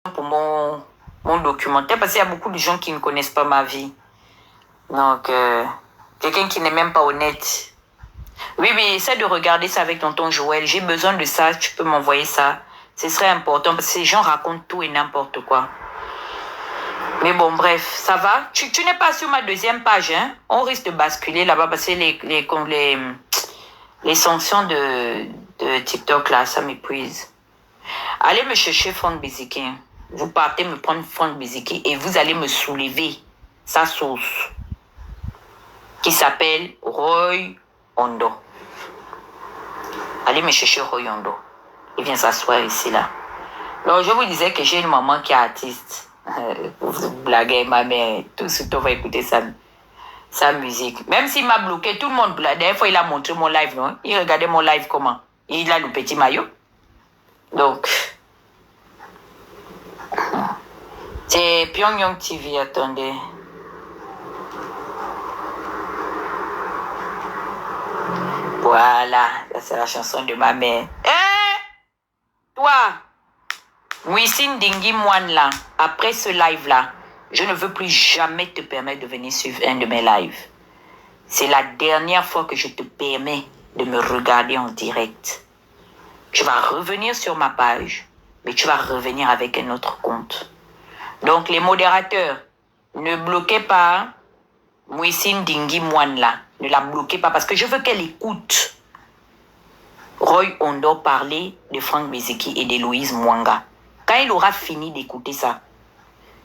pour mon documentaire parce qu'il y a beaucoup de gens qui ne connaissent pas ma vie. Donc, quelqu'un qui n'est même pas honnête. Oui, essaie de regarder ça avec tonton Joël. J'ai besoin de ça, tu peux m'envoyer ça. Ce serait important parce que ces gens racontent tout et n'importe quoi. Mais bon, bref, ça va. Tu n'es pas sur ma deuxième page, hein? On risque de basculer là-bas parce que les sanctions de TikTok, là, ça m'épuise. Allez me chercher Franck Biziki. Vous partez me prendre Franck Biziki et vous allez me soulever sa sauce qui s'appelle Roy Ondo. Allez me chercher Roy Ondo. Il vient s'asseoir ici, là. Alors, je vous disais que j'ai une maman qui est artiste. Vous blaguez, ma mère. Tout ce temps va écouter sa musique. Même s'il m'a bloqué, tout le monde blague. Dernière fois, il a montré mon live, non? Il regardait mon live comment? Il a le petit maillot. Donc, c'est Pyongyang TV, attendez. Voilà, ça c'est la chanson de ma mère. Toi, Mouissine Dingi Moine là, après ce live là, je ne veux plus jamais te permettre de venir suivre un de mes lives. C'est la dernière fois que je te permets de me regarder en direct. Tu vas revenir sur ma page, mais tu vas revenir avec un autre compte. Donc les modérateurs, ne bloquez pas Mouissine Dingi Moine là. Ne la bloquez pas parce que je veux qu'elle écoute Roy Ondo parler de Franck Biziki et de Louise Mwanga. Quand il aura fini d'écouter ça,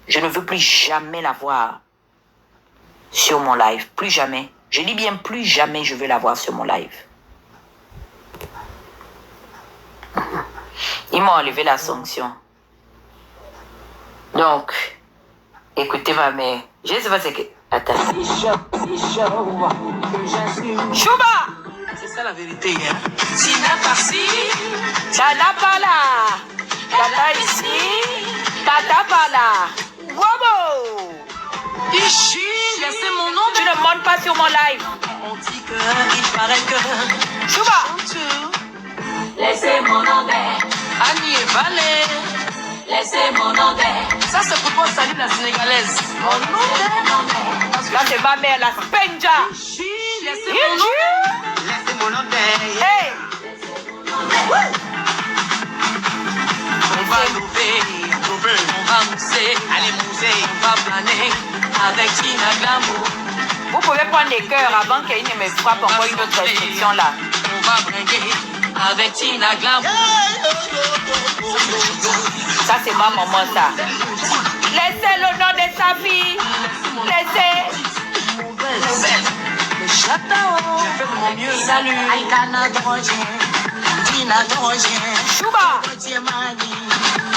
je ne veux plus jamais la voir sur mon live. Plus jamais. Je dis bien plus jamais je veux la voir sur mon live. Ils m'ont enlevé la sanction. Donc, écoutez ma mère. Je ne sais pas ce que... Attends. Chouba! C'est ça la vérité, hein? Tina par-ci, Tata par-là, Tata ici, Tata par-là. Wobo! Ici, laissez mon nom. Tu ne montes pas sur mon live. On dit que il paraît que. Chouba! Laissez mon nom d'être, Annie et Valé. laissez mon nom d'être, Ça, c'est pour toi, salut la Sénégalaise. Mon nom d'être. Là, c'est ma mère, la Spenja. Ici, laissez mon nom d'être. Laissez mon nom d'être. Hey! On va louver, on va mousser, allez mousser, on va planer avec Tina Glamour. Vous pouvez prendre des cœurs avant qu'il ne me frappe encore une autre restriction là. On va bringuer avec Tina Glamour. Ça, c'est ma maman, ça. Laissez le nom de sa fille. Laissez. J'ai fait de mon mieux. salut, Aïkana Dronje, Tina Dronje, Chouba! Tiemani,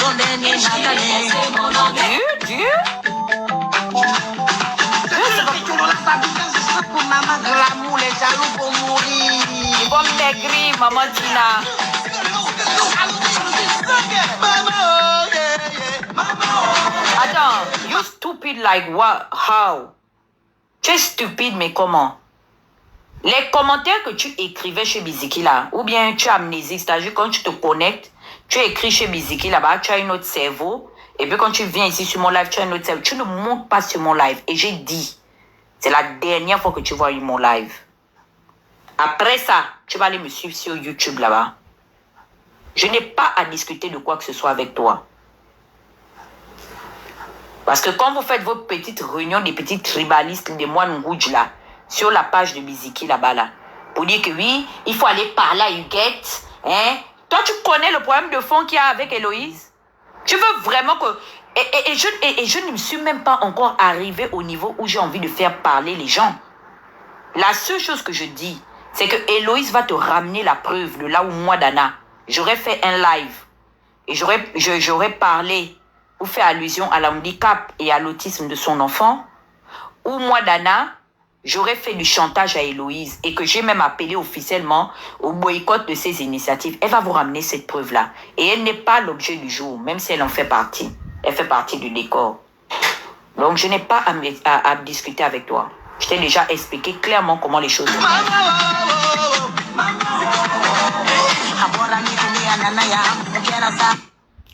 Dondeni Nathalie, laissez mon nom d'être, Dieu? Maman Glamour, les jaloux pour mourir. Ils vont me maigrir, maman Tina. Attends, you stupid like what? How? Tu es stupide, mais comment? Les commentaires que tu écrivais chez Biziki là, ou bien tu es amnésique, c'est-à-dire quand tu te connectes, tu écris chez Biziki là-bas, tu as un autre cerveau, et puis quand tu viens ici sur mon live, tu as un autre cerveau. Tu ne montes pas sur mon live. Et j'ai dit, c'est la dernière fois que tu vois mon live. Après ça, tu vas aller me suivre sur YouTube là-bas. Je n'ai pas à discuter de quoi que ce soit avec toi. Parce que quand vous faites vos petites réunions, des petits tribalistes, des moines rouges là, sur la page de Biziki là-bas là, pour dire que oui, il faut aller parler à Huguette, hein? Toi, tu connais le problème de fond qu'il y a avec Héloïse? Tu veux vraiment que... Et je ne me suis même pas encore arrivé au niveau où j'ai envie de faire parler les gens. La seule chose que je dis, c'est que Héloïse va te ramener la preuve de là où moi, Dana, j'aurais fait un live et j'aurais parlé ou fait allusion à l'handicap et à l'autisme de son enfant, ou moi, Dana, j'aurais fait du chantage à Héloïse et que j'ai même appelé officiellement au boycott de ces initiatives. Elle va vous ramener cette preuve-là. Et elle n'est pas l'objet du jour, même si elle en fait partie. Elle fait partie du décor. Donc, je n'ai pas à discuter avec toi. Je t'ai déjà expliqué clairement comment les choses sont.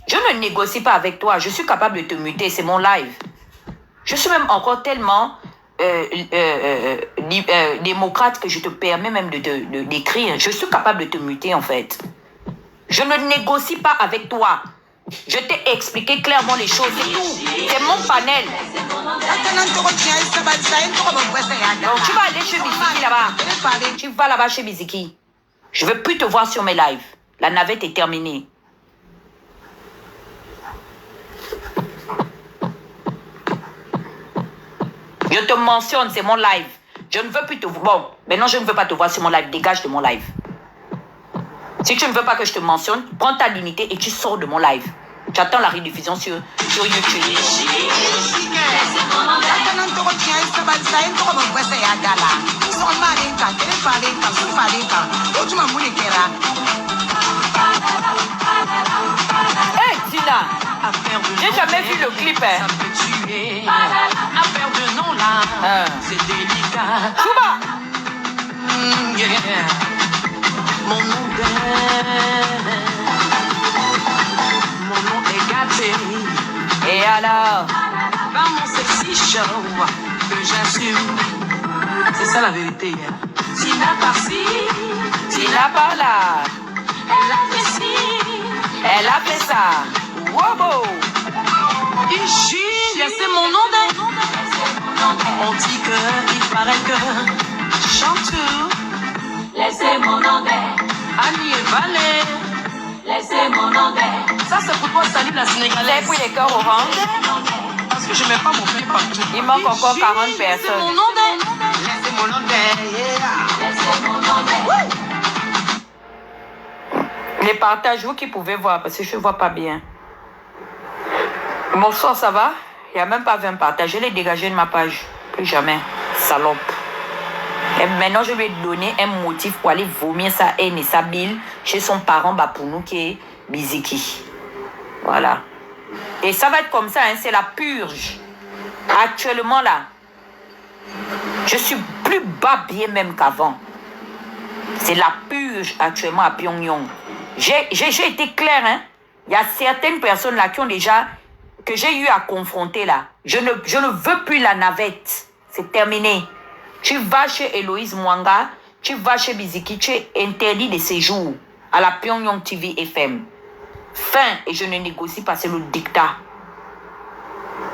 Je ne négocie pas avec toi. Je suis capable de te muter. C'est mon live. Je suis même encore tellement démocrate que je te permets même d'écrire. Je suis capable de te muter en fait. Je ne négocie pas avec toi. Je t'ai expliqué clairement les choses. C'est tout. C'est mon panel. Donc tu vas aller chez Biziki là-bas. Tu vas là-bas chez Biziki. Je ne veux plus te voir sur mes lives. La navette est terminée. Je te mentionne, c'est mon live. Je ne veux plus te voir. Bon, maintenant je ne veux pas te voir sur mon live. Dégage de mon live. Si tu ne veux pas que je te mentionne, prends ta dignité et tu sors de mon live. J'attends la rediffusion sur YouTube. Hey Tina, j'ai jamais vu le clip. Ça peut tuer. Affaire de nom là, c'est délicat. Chouba. Yeah. Mon nom est gâté. Et alors? Par mon sexy show que j'assume. C'est ça la vérité. Tina par-ci, Tina par-là. elle a fait ci, Elle a fait ça. Wobo. Ici, c'est mon nom on dit que, il paraît que, chante tout. Laissez mon nom Annie et Valé. laissez mon nom Ça c'est pour toi, salut la Vous avez Sénégalaise. pris les cœurs orange? Parce que je mets pas mon pied partout. Il manque encore 40 C'est personnes. mon nom Laissez mon nom laissez mon nom Les partages, vous qui pouvez voir, parce que je ne vois pas bien. Bonsoir, ça va? Il n'y a même pas 20 partages. Je l'ai dégagé de ma page. Plus jamais. Salope. Et maintenant, je vais donner un motif pour aller vomir sa haine et sa bile chez son parent Bapounou qui est Biziki. Voilà. Et ça va être comme ça, hein, c'est la purge. Actuellement, là, je suis plus bas bien même qu'avant. C'est la purge actuellement à Pyongyang. J'ai été clair, hein. Il y a certaines personnes là qui ont déjà, que j'ai eu à confronter là. Je ne veux plus la navette. C'est terminé. Tu vas chez Héloïse Mwanga, tu vas chez Biziki, tu es interdit de séjour à la Pyongyang TV FM. Fin, et je ne négocie pas, c'est le dictat.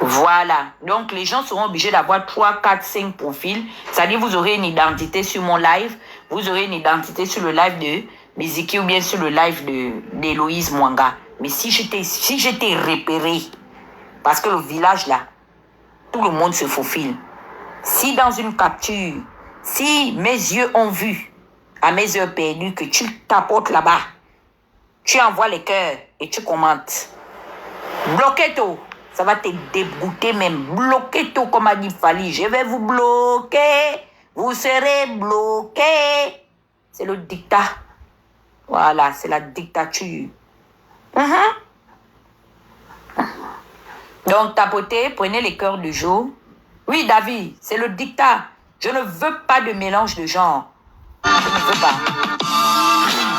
Voilà. Donc, les gens seront obligés d'avoir 3, 4, 5 profils. C'est-à-dire, vous aurez une identité sur mon live, vous aurez une identité sur le live de Biziki ou bien sur le live d'Héloïse Mwanga. Mais si j'étais repéré, parce que le village là, tout le monde se faufile. Si dans une capture, si mes yeux ont vu, à mes heures perdues, que tu t'apportes là-bas, tu envoies les cœurs et tu commentes. Bloquez tout. Ça va te dégoûter même. Bloquez tout comme a dit Fali. Je vais vous bloquer. Vous serez bloqués. C'est le dictat. Voilà, c'est la dictature. Donc, tapotez, prenez les cœurs du jour. Oui, David, c'est le dictat. Je ne veux pas de mélange de genre. Je ne veux pas.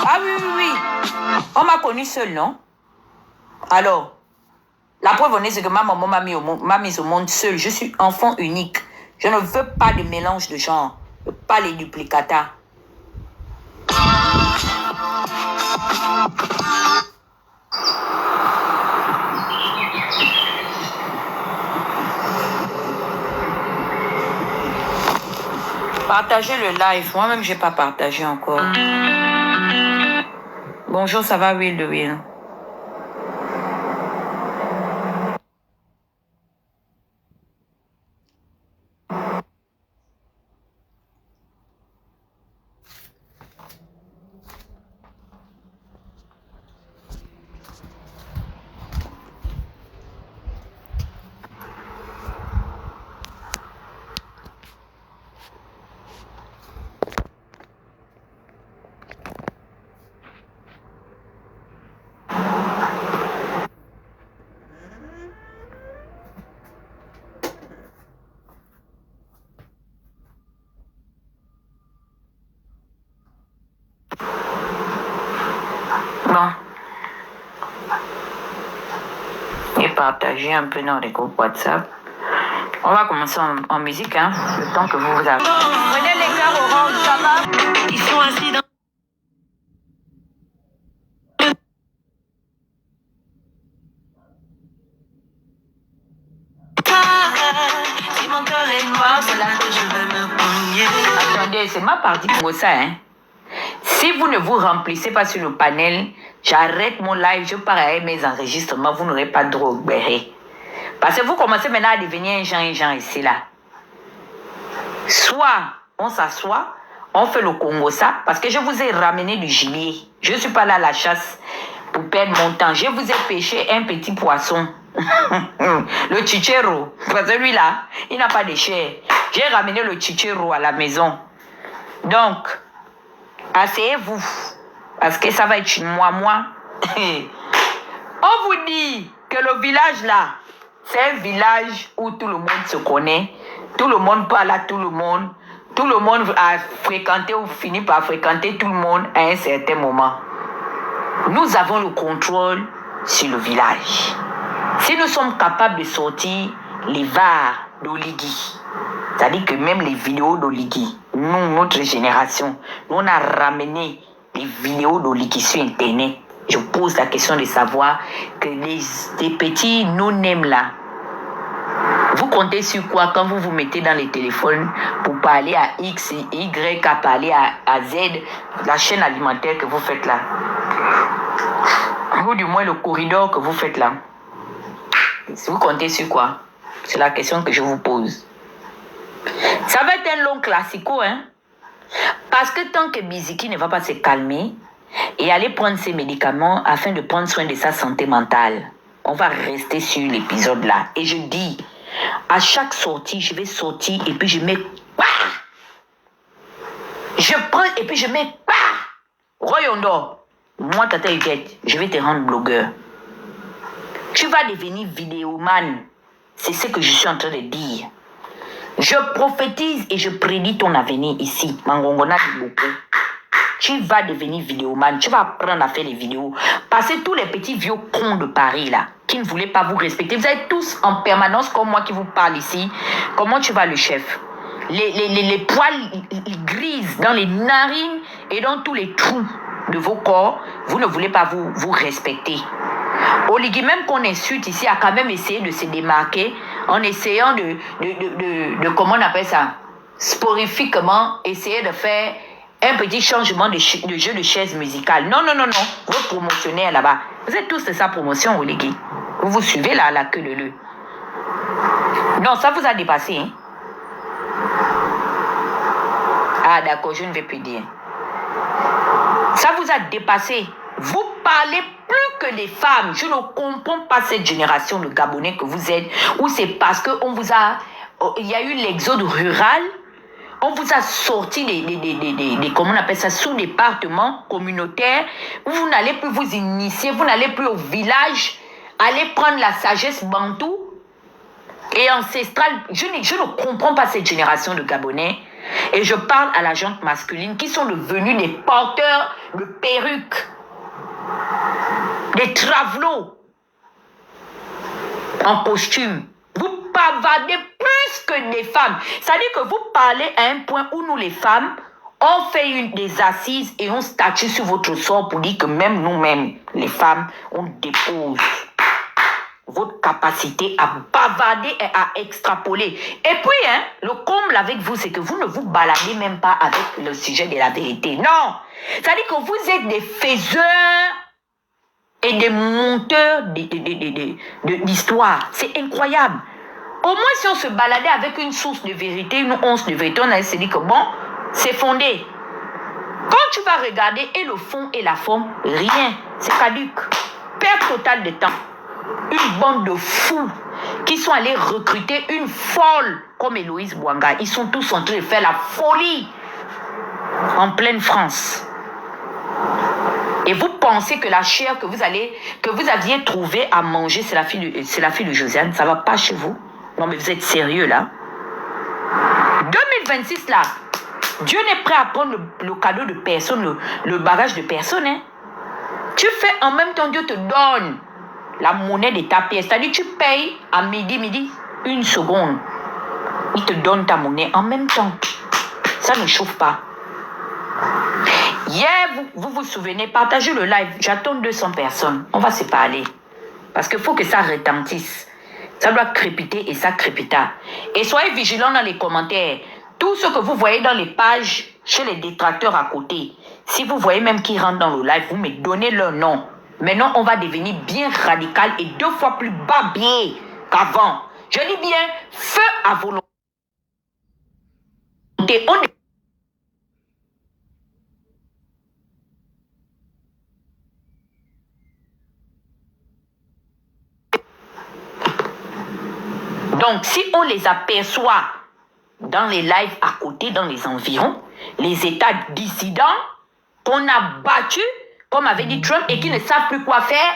Ah oui, oui, oui. On m'a connu seul, non? Alors, la preuve en est, c'est que ma maman m'a mis au monde seule. Je suis enfant unique. Je ne veux pas de mélange de genre. Je ne veux pas les duplicata. Partagez le live. Moi-même, je n'ai pas partagé encore. Bonjour, ça va, Will de Will? Bon. partager un peu dans les groupes WhatsApp. On va commencer en musique, hein, le temps que vous avez. Prenez les cœurs orange, ça va? Ils sont assis dans si mon cœur est noir, c'est là que je veux me pogner. Attendez, c'est ma partie pour ça, hein. Si vous ne vous remplissez pas sur le panel, j'arrête mon live, je pars avec mes enregistrements, vous n'aurez pas de droit au béret. Parce que vous commencez maintenant à devenir un genre ici, là. Soit on s'assoit, on fait le Congo ça, parce que je vous ai ramené du gibier. Je ne suis pas là à la chasse pour perdre mon temps. Je vous ai pêché un petit poisson. Le chichero. Celui-là, il n'a pas de chair. J'ai ramené le chichero à la maison. Donc, asseyez-vous. Parce que ça va être moi. On vous dit que le village là, c'est un village où tout le monde se connaît. Tout le monde parle à tout le monde. Tout le monde a fréquenté ou finit par fréquenter tout le monde à un certain moment. Nous avons le contrôle sur le village. Si nous sommes capables de sortir les VAR d'Oligui, c'est-à-dire que même les vidéos d'Oligui, nous, notre génération, nous on a ramené les vidéos d'Oligui sur Internet. Je pose la question de savoir que les petits non-nèmes là, vous comptez sur quoi quand vous vous mettez dans les téléphones pour parler à X, Y, à parler à Z, la chaîne alimentaire que vous faites là? Ou du moins le corridor que vous faites là. Vous comptez sur quoi? C'est la question que je vous pose. Ça va être un long classico, hein? Parce que tant que Biziki ne va pas se calmer et aller prendre ses médicaments afin de prendre soin de sa santé mentale, on va rester sur l'épisode là. Et je dis, à chaque sortie, je vais sortir et puis je mets... Je prends et puis je mets... Royondo, moi, Tata Huguette, je vais te rendre blogueur. Tu vas devenir vidéoman. C'est ce que je suis en train de dire. Je prophétise et je prédis ton avenir ici. Mangongona dit beaucoup. Tu vas devenir vidéoman. Tu vas apprendre à faire les vidéos. Parce que tous les petits vieux cons de Paris là, qui ne voulaient pas vous respecter, vous êtes tous en permanence comme moi qui vous parle ici. Comment tu vas le chef? Les poils grises dans les narines et dans tous les trous de vos corps, vous ne voulez pas vous respecter. Oligui, même qu'on insulte ici, a quand même essayé de se démarquer en essayant de comment on appelle ça, sporifiquement, essayer de faire un petit changement de jeu de chaise musicale. Non. Vos promotionnaires là-bas, vous êtes tous de sa promotion, Oligui. Vous vous suivez là à la queue de l'œuf. Non, ça vous a dépassé, hein? Ah d'accord, je ne vais plus dire. Ça vous a dépassé. Vous parlez plus que des femmes. Je ne comprends pas cette génération de Gabonais que vous êtes. Ou c'est parce qu'on vous a... Il y a eu l'exode rural. On vous a sorti des comment on appelle ça, sous-départements communautaires. Où vous n'allez plus vous initier. Vous n'allez plus au village. Allez prendre la sagesse bantou et ancestrale. Je ne comprends pas cette génération de Gabonais. Et je parle à la gente masculine qui sont devenus des porteurs de perruques. Des travelots en costume. Vous bavardez plus que des femmes. C'est-à-dire que vous parlez à un point où nous les femmes, on fait des assises et on statue sur votre sort pour dire que même nous-mêmes, les femmes, on dépose votre capacité à bavarder et à extrapoler. Et puis, hein, le comble avec vous, c'est que vous ne vous baladez même pas avec le sujet de la vérité. Non! C'est-à-dire que vous êtes des faiseurs et des monteurs d'histoire. C'est incroyable. Au moins, si on se baladait avec une source de vérité, une once de vérité, on allait se dire que bon, c'est fondé. Quand tu vas regarder et le fond et la forme, rien. C'est caduc. Perte totale de temps. Une bande de fous qui sont allés recruter une folle comme Héloïse Bouanga. Ils sont tous en train de faire la folie en pleine France. Et vous pensez que la chair que vous aviez trouvée à manger, c'est la fille de Josiane. Ça ne va pas chez vous? Non, mais vous êtes sérieux là? 2026 là, Dieu n'est prêt à prendre le cadeau de personne, le bagage de personne. Hein? Tu fais en même temps, Dieu te donne la monnaie de ta pièce. C'est-à-dire tu payes à midi, 1 seconde. Il te donne ta monnaie en même temps. Ça ne chauffe pas. Hier, vous souvenez, partagez le live. J'attends 200 personnes. On va se parler. Parce qu'il faut que ça retentisse. Ça doit crépiter et ça crépita. Et soyez vigilants dans les commentaires. Tout ce que vous voyez dans les pages chez les détracteurs à côté, si vous voyez même qui rentrent dans le live, vous me donnez leur nom. Maintenant, on va devenir bien radical et 2 fois plus babier qu'avant. Je dis bien, feu à volonté. Donc, si on les aperçoit dans les lives à côté, dans les environs, les États dissidents qu'on a battus, comme avait dit Trump, et qui ne savent plus quoi faire,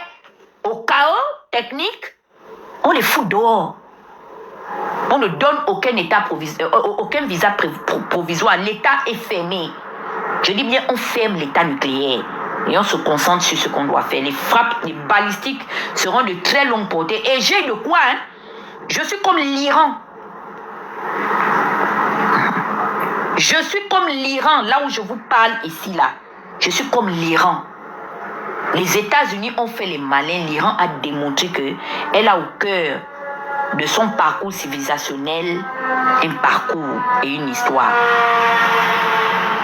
au chaos technique, on les fout dehors. On ne donne aucun visa provisoire. L'État est fermé. Je dis bien, on ferme l'État nucléaire. Et on se concentre sur ce qu'on doit faire. Les frappes, les balistiques seront de très longue portée. Et j'ai de quoi, hein. Je suis comme l'Iran. Je suis comme l'Iran, là où je vous parle ici, là. Je suis comme l'Iran. Les États-Unis ont fait les malins. L'Iran a démontré qu'elle a au cœur de son parcours civilisationnel un parcours et une histoire.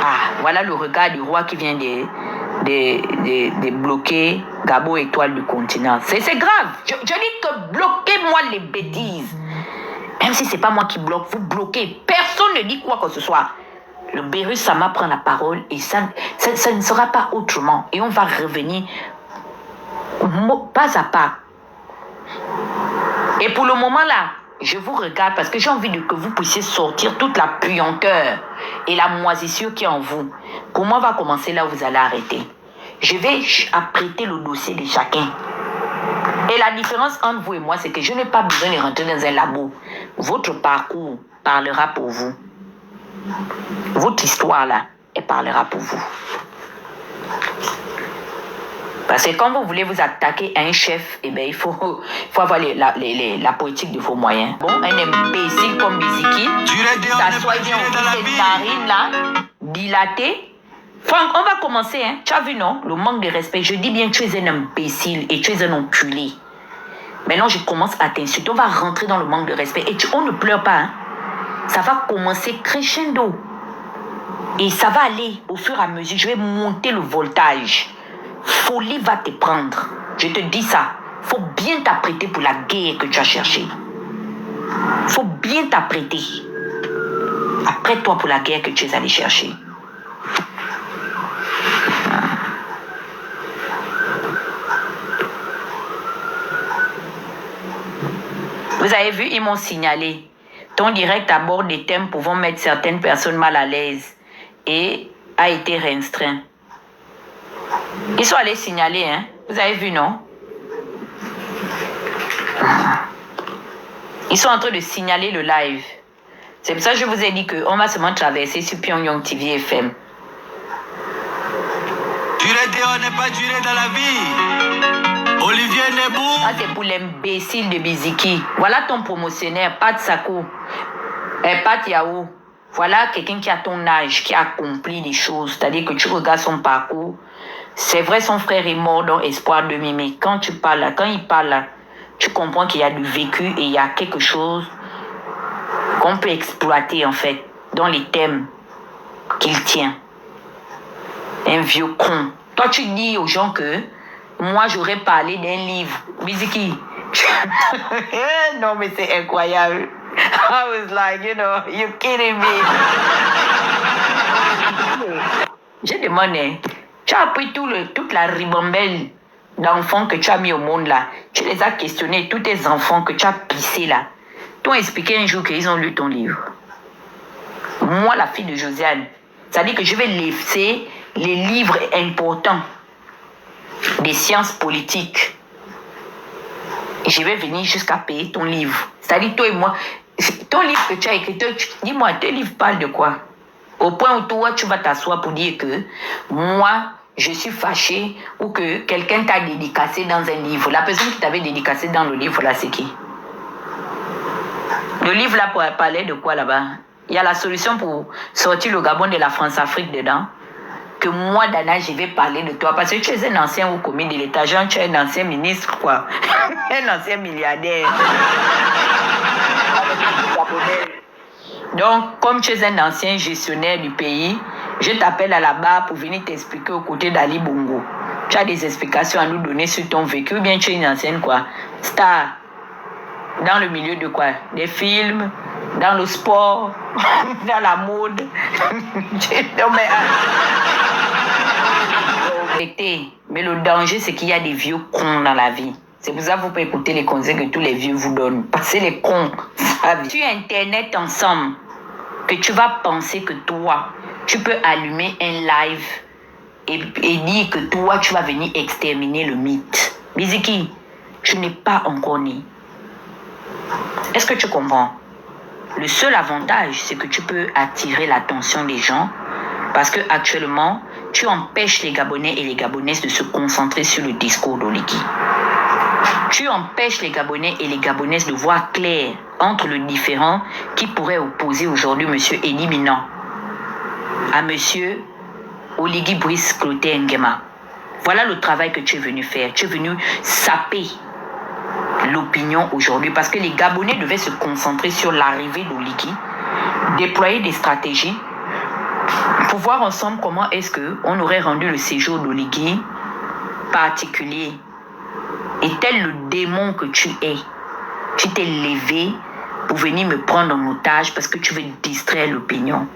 Ah, voilà le regard du roi qui vient de bloquer Gabo étoile du continent. C'est grave. Je dis que bloquez-moi les bêtises. Même si c'est pas moi qui bloque, vous bloquez. Personne ne dit quoi que ce soit. Le Beru Sama prend la parole et ça ne sera pas autrement. Et on va revenir pas à pas. Et pour le moment là, je vous regarde parce que j'ai envie que vous puissiez sortir toute la puanteur et la moisissure qui est en vous. Comment va commencer là où vous allez arrêter? Je vais apprêter le dossier de chacun. Et la différence entre vous et moi, c'est que je n'ai pas besoin de rentrer dans un labo. Votre parcours parlera pour vous. Votre histoire là, elle parlera pour vous. Parce que quand vous voulez vous attaquer à un chef, eh bien, il faut avoir la politique de vos moyens. Bon, un imbécile comme Biziki, s'assoit bien au bout de cette narine là, dilatée. Franck, on va commencer, hein. Tu as vu, non? Le manque de respect. Je dis bien, tu es un imbécile et tu es un enculé. Maintenant, je commence à t'insulter. On va rentrer dans le manque de respect. Et on ne pleure pas, hein. Ça va commencer crescendo. Et ça va aller au fur et à mesure. Je vais monter le voltage. Folie va te prendre. Je te dis ça. Faut bien t'apprêter pour la guerre que tu as cherchée. Faut bien t'apprêter. Apprête-toi pour la guerre que tu es allé chercher. Vous avez vu, ils m'ont signalé. Ton direct aborde des thèmes pouvant mettre certaines personnes mal à l'aise et a été restreint. Ils sont allés signaler, hein. Vous avez vu, non? Ils sont en train de signaler le live. C'est pour ça que je vous ai dit qu'on va seulement traverser sur Pyongyang TV FM. Durer dehors n'est pas durer dans la vie. Olivier Nebou. Ça, c'est pour l'imbécile de Biziki. Voilà ton promotionnaire, Pat Sako. Pat Yahoo. Voilà quelqu'un qui a ton âge, qui a accompli des choses. C'est-à-dire que tu regardes son parcours. C'est vrai, son frère est mort dans Espoir de Mimi. Quand tu parles là, quand il parle là, tu comprends qu'il y a du vécu et il y a quelque chose qu'on peut exploiter en fait dans les thèmes qu'il tient. Un vieux con. Toi, tu dis aux gens que moi, j'aurais parlé d'un livre. Biziki. Non, mais c'est incroyable. I was like, you're kidding me. Je demandais, tu as pris toute la ribambelle d'enfants que tu as mis au monde là. Tu les as questionnés, tous tes enfants que tu as pissés là. T'ont expliqué un jour qu'ils ont lu ton livre. Moi, la fille de Josiane, ça dit que je vais laisser les livres importants des sciences politiques. Et je vais venir jusqu'à payer ton livre. C'est-à-dire, toi et moi, ton livre que tu as écrit, dis-moi, tes livres parlent de quoi? Au point où toi, tu vas t'asseoir pour dire que moi, je suis fâchée ou que quelqu'un t'a dédicacé dans un livre. La personne qui t'avait dédicacé dans le livre, là, c'est qui? Le livre, là, parlait de quoi, là-bas? Il y a la solution pour sortir le Gabon de la France-Afrique dedans. Que moi, Dana, je vais parler de toi. Parce que tu es un ancien haut commis de l'État. Genre, tu es un ancien ministre, quoi. Un ancien milliardaire. Donc, comme tu es un ancien gestionnaire du pays, je t'appelle à la barre pour venir t'expliquer aux côtés d'Ali Bongo. Tu as des explications à nous donner sur ton vécu, ou bien tu es une ancienne, quoi, star. Dans le milieu de quoi? Des films, dans le sport, dans la mode. Mais le danger, c'est qu'il y a des vieux cons dans la vie. C'est pour ça que vous pouvez écouter les conseils que tous les vieux vous donnent. Parce que les cons savent. Sur Internet ensemble, que tu vas penser que toi, tu peux allumer un live et dire que toi, tu vas venir exterminer le mythe. Biziki, tu n'es pas encore né. Est-ce que tu comprends? Le seul avantage, c'est que tu peux attirer l'attention des gens parce que actuellement, tu empêches les Gabonais et les Gabonaises de se concentrer sur le discours d'Oligui. Tu empêches les Gabonais et les Gabonaises de voir clair entre le différent qui pourrait opposer aujourd'hui M. Edi Minan à M. Oligui Brice Clotaire Nguema. Voilà le travail que tu es venu faire. Tu es venu saper l'opinion aujourd'hui parce que les Gabonais devaient se concentrer sur l'arrivée d'Oligui, déployer des stratégies pour voir ensemble comment est-ce qu'on aurait rendu le séjour d'Oligui particulier. Et tel le démon que tu es, tu t'es levé pour venir me prendre en otage parce que tu veux distraire l'opinion.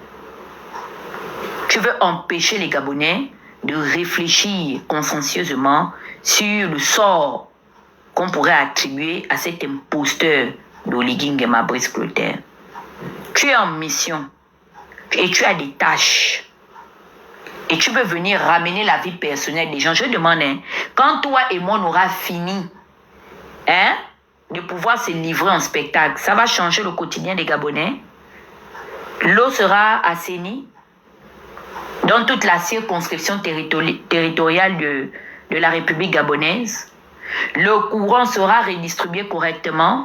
Tu veux empêcher les Gabonais de réfléchir consciencieusement sur le sort qu'on pourrait attribuer à cet imposteur d'Oligui Nguema Brice Clotaire. Tu es en mission et tu as des tâches. Et tu veux venir ramener la vie personnelle des gens. Je demande, quand toi et moi on aura fini de pouvoir se livrer en spectacle, ça va changer le quotidien des Gabonais. L'eau sera assainie dans toute la circonscription territoriale de la République gabonaise. Le courant sera redistribué correctement.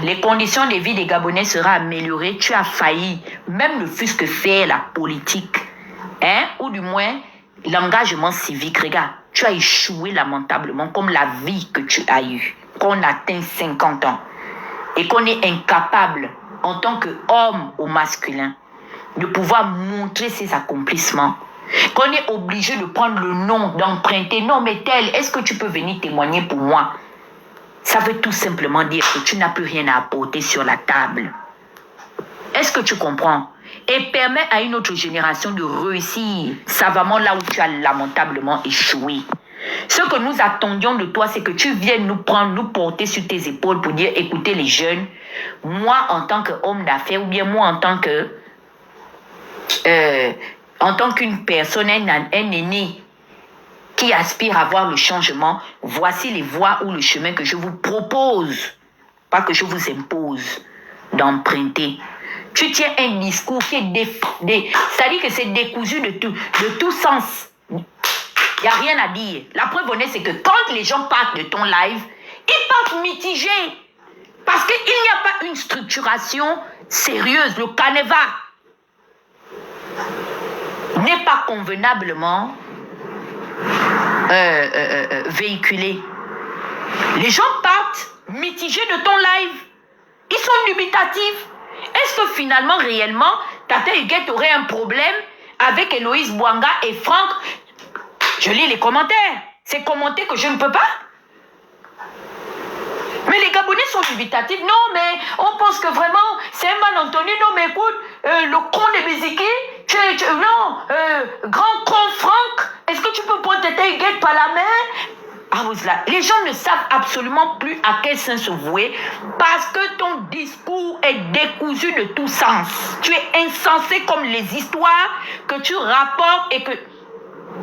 Les conditions de vie des Gabonais seront améliorées. Tu as failli, même ne fût-ce que faire la politique, ou du moins l'engagement civique. Regarde, tu as échoué lamentablement comme la vie que tu as eue. Qu'on atteint 50 ans et qu'on est incapable en tant qu'homme au masculin de pouvoir montrer ses accomplissements. Qu'on est obligé de prendre le nom, d'emprunter. Non mais tel, est-ce que tu peux venir témoigner pour moi? Ça veut tout simplement dire que tu n'as plus rien à apporter sur la table. Est-ce que tu comprends? Et permet à une autre génération de réussir savamment là où tu as lamentablement échoué. Ce que nous attendions de toi, c'est que tu viennes nous prendre, nous porter sur tes épaules pour dire, écoutez les jeunes, moi en tant qu'homme d'affaires ou bien moi en tant qu'une personne, un aîné qui aspire à voir le changement, voici les voies ou le chemin que je vous propose, pas que je vous impose d'emprunter. Tu tiens un discours qui est c'est-à-dire que c'est décousu de tout sens. Il n'y a rien à dire. La preuve honnête, c'est que quand les gens partent de ton live, ils partent mitigés. Parce qu'il n'y a pas une structuration sérieuse. Le canevas n'est pas convenablement véhiculé. Les gens partent mitigés de ton live. Ils sont dubitatifs. Est-ce que finalement, réellement, Tata Huguette aurait un problème avec Héloïse Bouanga et Franck? Je lis les commentaires. C'est commenter que je ne peux pas. Mais les Gabonais sont dubitatifs. Non, mais on pense que vraiment, c'est un malentendu. Non, mais écoute, le con de Biziki, grand con Franck, est-ce que tu peux prendre Tata Huguette par la main? Les gens ne savent absolument plus à quel sens se vouer parce que ton discours est décousu de tout sens. Tu es insensé comme les histoires que tu rapportes et que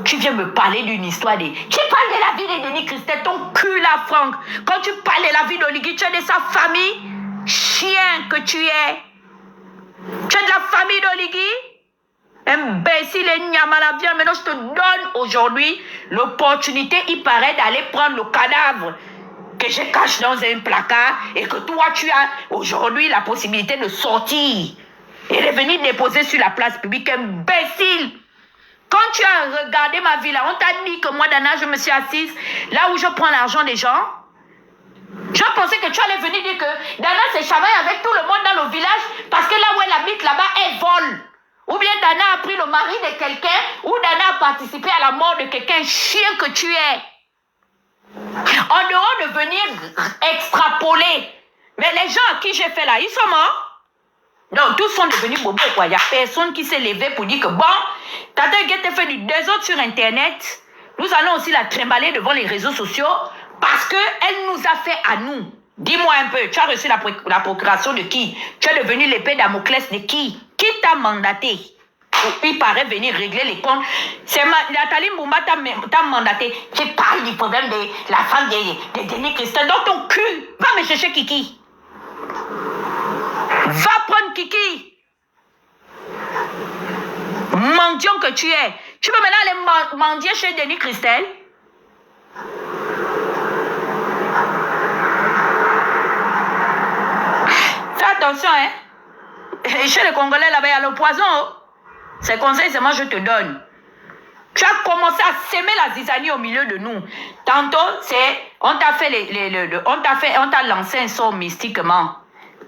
tu viens me parler d'une histoire de... Tu parles de la vie de Denis Christel, ton cul là, Franck. Quand tu parles de la vie d'Oligui, tu es de sa famille. Chien que tu es. Tu es de la famille d'Oligui. Imbécile et Nyamala, viens, maintenant je te donne aujourd'hui l'opportunité, il paraît, d'aller prendre le cadavre que je cache dans un placard et que toi tu as aujourd'hui la possibilité de sortir et de venir déposer sur la place publique. Imbécile! Quand tu as regardé ma vie là, on t'a dit que moi, Dana, je me suis assise là où je prends l'argent des gens. Je pensais que tu allais venir dire que Dana se chamaille avec tout le monde dans le village parce que là où elle habite là-bas, elle vole. Ou bien Dana a pris le mari de quelqu'un, ou Dana a participé à la mort de quelqu'un, chien que tu es. En dehors de venir extrapoler. Mais les gens à qui j'ai fait là, ils sont morts. Donc, tous sont devenus bobos, quoi. Il n'y a personne qui s'est levé pour dire que, bon, Tata Guette fait du désordre sur Internet. Nous allons aussi la trimballer devant les réseaux sociaux parce qu'elle nous a fait à nous. Dis-moi un peu, tu as reçu la procuration de qui? Tu es devenu l'épée Damoclès de qui? Qui t'a mandaté? Il paraît venir régler les comptes. C'est Nathalie Mboumba t'a mandaté. Tu parles du problème de la femme de Denis Christel dans ton cul. Va me chercher Kiki. Va prendre Kiki. Mendiant que tu es. Tu peux maintenant aller mendier chez Denis Christel? Fais attention, hein. Et chez les Congolais, là-bas, il y a le poison. Oh. Ces conseils, c'est moi, je te donne. Tu as commencé à s'aimer la zizanie au milieu de nous. Tantôt, c'est... On t'a fait on t'a lancé un sort mystiquement.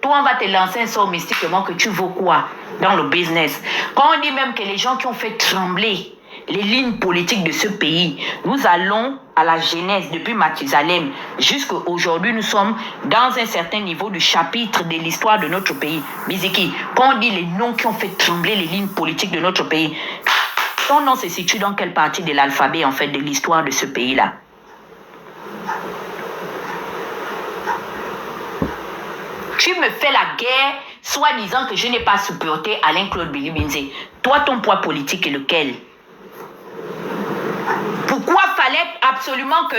Toi, on va te lancer un sort mystiquement que tu vaux quoi dans le business. Quand on dit même que les gens qui ont fait trembler les lignes politiques de ce pays, nous allons à la genèse depuis Mathusalem jusqu'à aujourd'hui, nous sommes dans un certain niveau du chapitre de l'histoire de notre pays. Biziki, quand on dit les noms qui ont fait trembler les lignes politiques de notre pays, ton nom se situe dans quelle partie de l'alphabet, en fait, de l'histoire de ce pays-là? Tu me fais la guerre, soi-disant que je n'ai pas supporté Alain-Claude Bilibinze. Toi, ton poids politique est lequel? Pourquoi fallait absolument que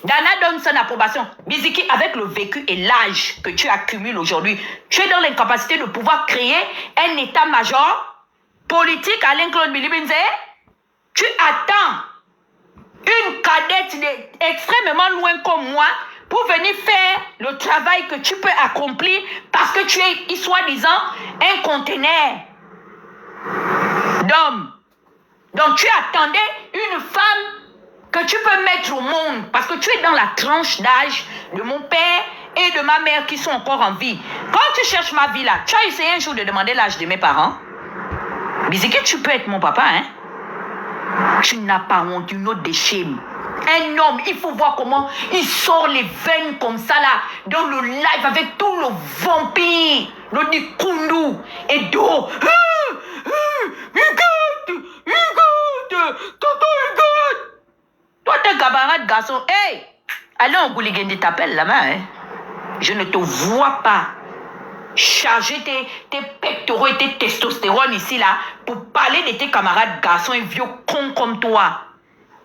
Dana donne son approbation? Biziki, avec le vécu et l'âge que tu accumules aujourd'hui, tu es dans l'incapacité de pouvoir créer un état-major politique à Alain-Claude Bilibinze? Tu attends une cadette extrêmement loin comme moi pour venir faire le travail que tu peux accomplir parce que tu es, soi-disant, un conteneur d'hommes. Donc tu attendais une femme que tu peux mettre au monde parce que tu es dans la tranche d'âge de mon père et de ma mère qui sont encore en vie. Quand tu cherches ma vie là, tu as essayé un jour de demander l'âge de mes parents? Biziki, tu peux être mon papa, hein? Tu n'as pas honte, une autre déchet. Un homme, il faut voir comment il sort les veines comme ça là, dans le live avec tout le vampire, le Nikundu et d'eau. Toi, t'es camarade garçon. Hey, allez en Gouligende t'appelle là-bas, hein. Je ne te vois pas charger tes pectoraux et tes testostérones ici là pour parler de tes camarades garçons et vieux cons comme toi.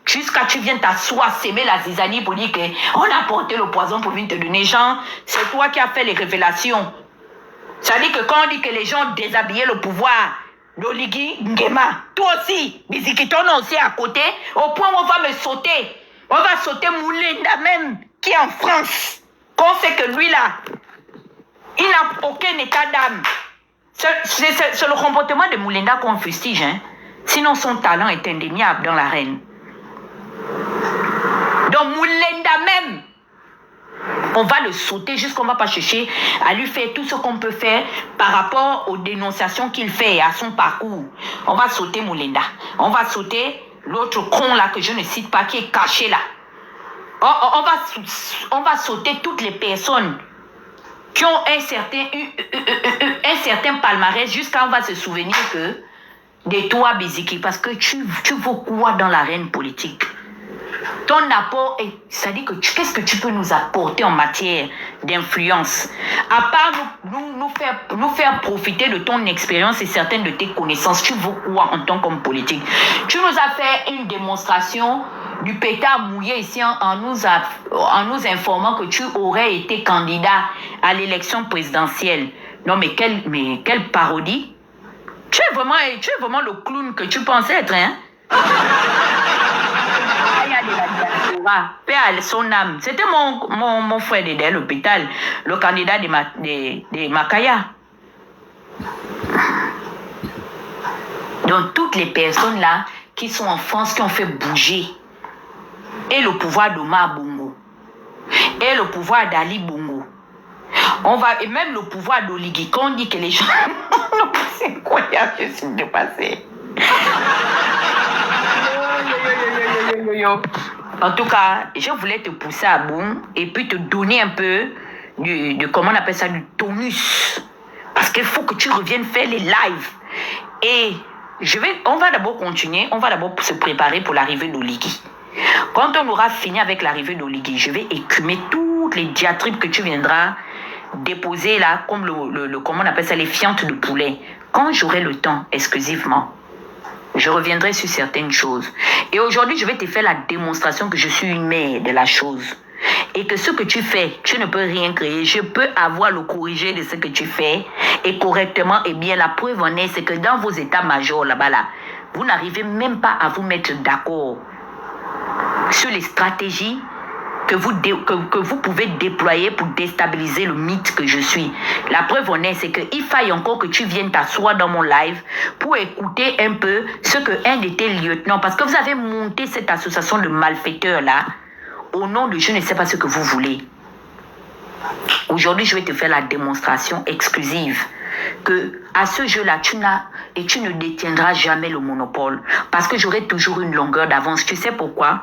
Jusqu'à tu viens t'asseoir, s'aimer la zizanie pour dire qu'on a porté le poison pour venir te donner. Jean, c'est toi qui as fait les révélations. Ça dit que quand on dit que les gens déshabillaient le pouvoir, l'Oligui Ngema, toi aussi, Biziki, ton nom aussi à côté, au point où on va me sauter. On va sauter Moulinda même, qui est en France. Qu'on sait que lui là, il n'a aucun état d'âme. C'est le comportement de Moulinda qu'on fustige. Hein? Sinon, son talent est indéniable dans l'arène. Donc, Moulinda même, on va le sauter jusqu'on ne va pas chercher à lui faire tout ce qu'on peut faire par rapport aux dénonciations qu'il fait et à son parcours. On va sauter Moulinda. On va sauter l'autre con là que je ne cite pas qui est caché là. On va sauter toutes les personnes qui ont un certain palmarès jusqu'à on va se souvenir que de toi, Biziki, parce que tu vaux quoi dans l'arène politique? Ton apport, c'est-à-dire que qu'est-ce que tu peux nous apporter en matière d'influence? À part nous faire profiter de ton expérience et certaines de tes connaissances, tu vaux quoi en tant qu'homme politique? Tu nous as fait une démonstration du pétard mouillé ici en nous informant que tu aurais été candidat à l'élection présidentielle. Non, mais quelle parodie! Tu es vraiment le clown que tu pensais être, hein? Paix à son âme. C'était mon frère de l'hôpital, le candidat de Makaya. Donc, toutes les personnes là qui sont en France, qui ont fait bouger, et le pouvoir d'Omar Bongo, et le pouvoir d'Ali Bongo, et même le pouvoir d'Oligui, quand on dit que les gens... C'est incroyable, je suis dépassée. En tout cas, je voulais te pousser à bout et puis te donner un peu de comment on appelle ça, du tonus. Parce qu'il faut que tu reviennes faire les lives. Et on va d'abord continuer, on va d'abord se préparer pour l'arrivée d'Oligui. Quand on aura fini avec l'arrivée d'Oligui, je vais écumer toutes les diatribes que tu viendras déposer là, comme comment on appelle ça, les fientes de poulet. Quand j'aurai le temps, exclusivement, je reviendrai sur certaines choses. Et aujourd'hui, je vais te faire la démonstration que je suis une mère de la chose. Et que ce que tu fais, tu ne peux rien créer. Je peux avoir le corrigé de ce que tu fais. Et correctement, et bien, la preuve en est, c'est que dans vos états-majors là-bas, là, vous n'arrivez même pas à vous mettre d'accord sur les stratégies que vous pouvez déployer pour déstabiliser le mythe que je suis. La preuve en est, c'est qu'il faille encore que tu viennes t'asseoir dans mon live pour écouter un peu ce que un de tes lieutenants, parce que vous avez monté cette association de malfaiteurs-là au nom de je ne sais pas ce que vous voulez. Aujourd'hui, je vais te faire la démonstration exclusive que à ce jeu-là, tu ne détiendras jamais le monopole parce que j'aurai toujours une longueur d'avance. Tu sais pourquoi?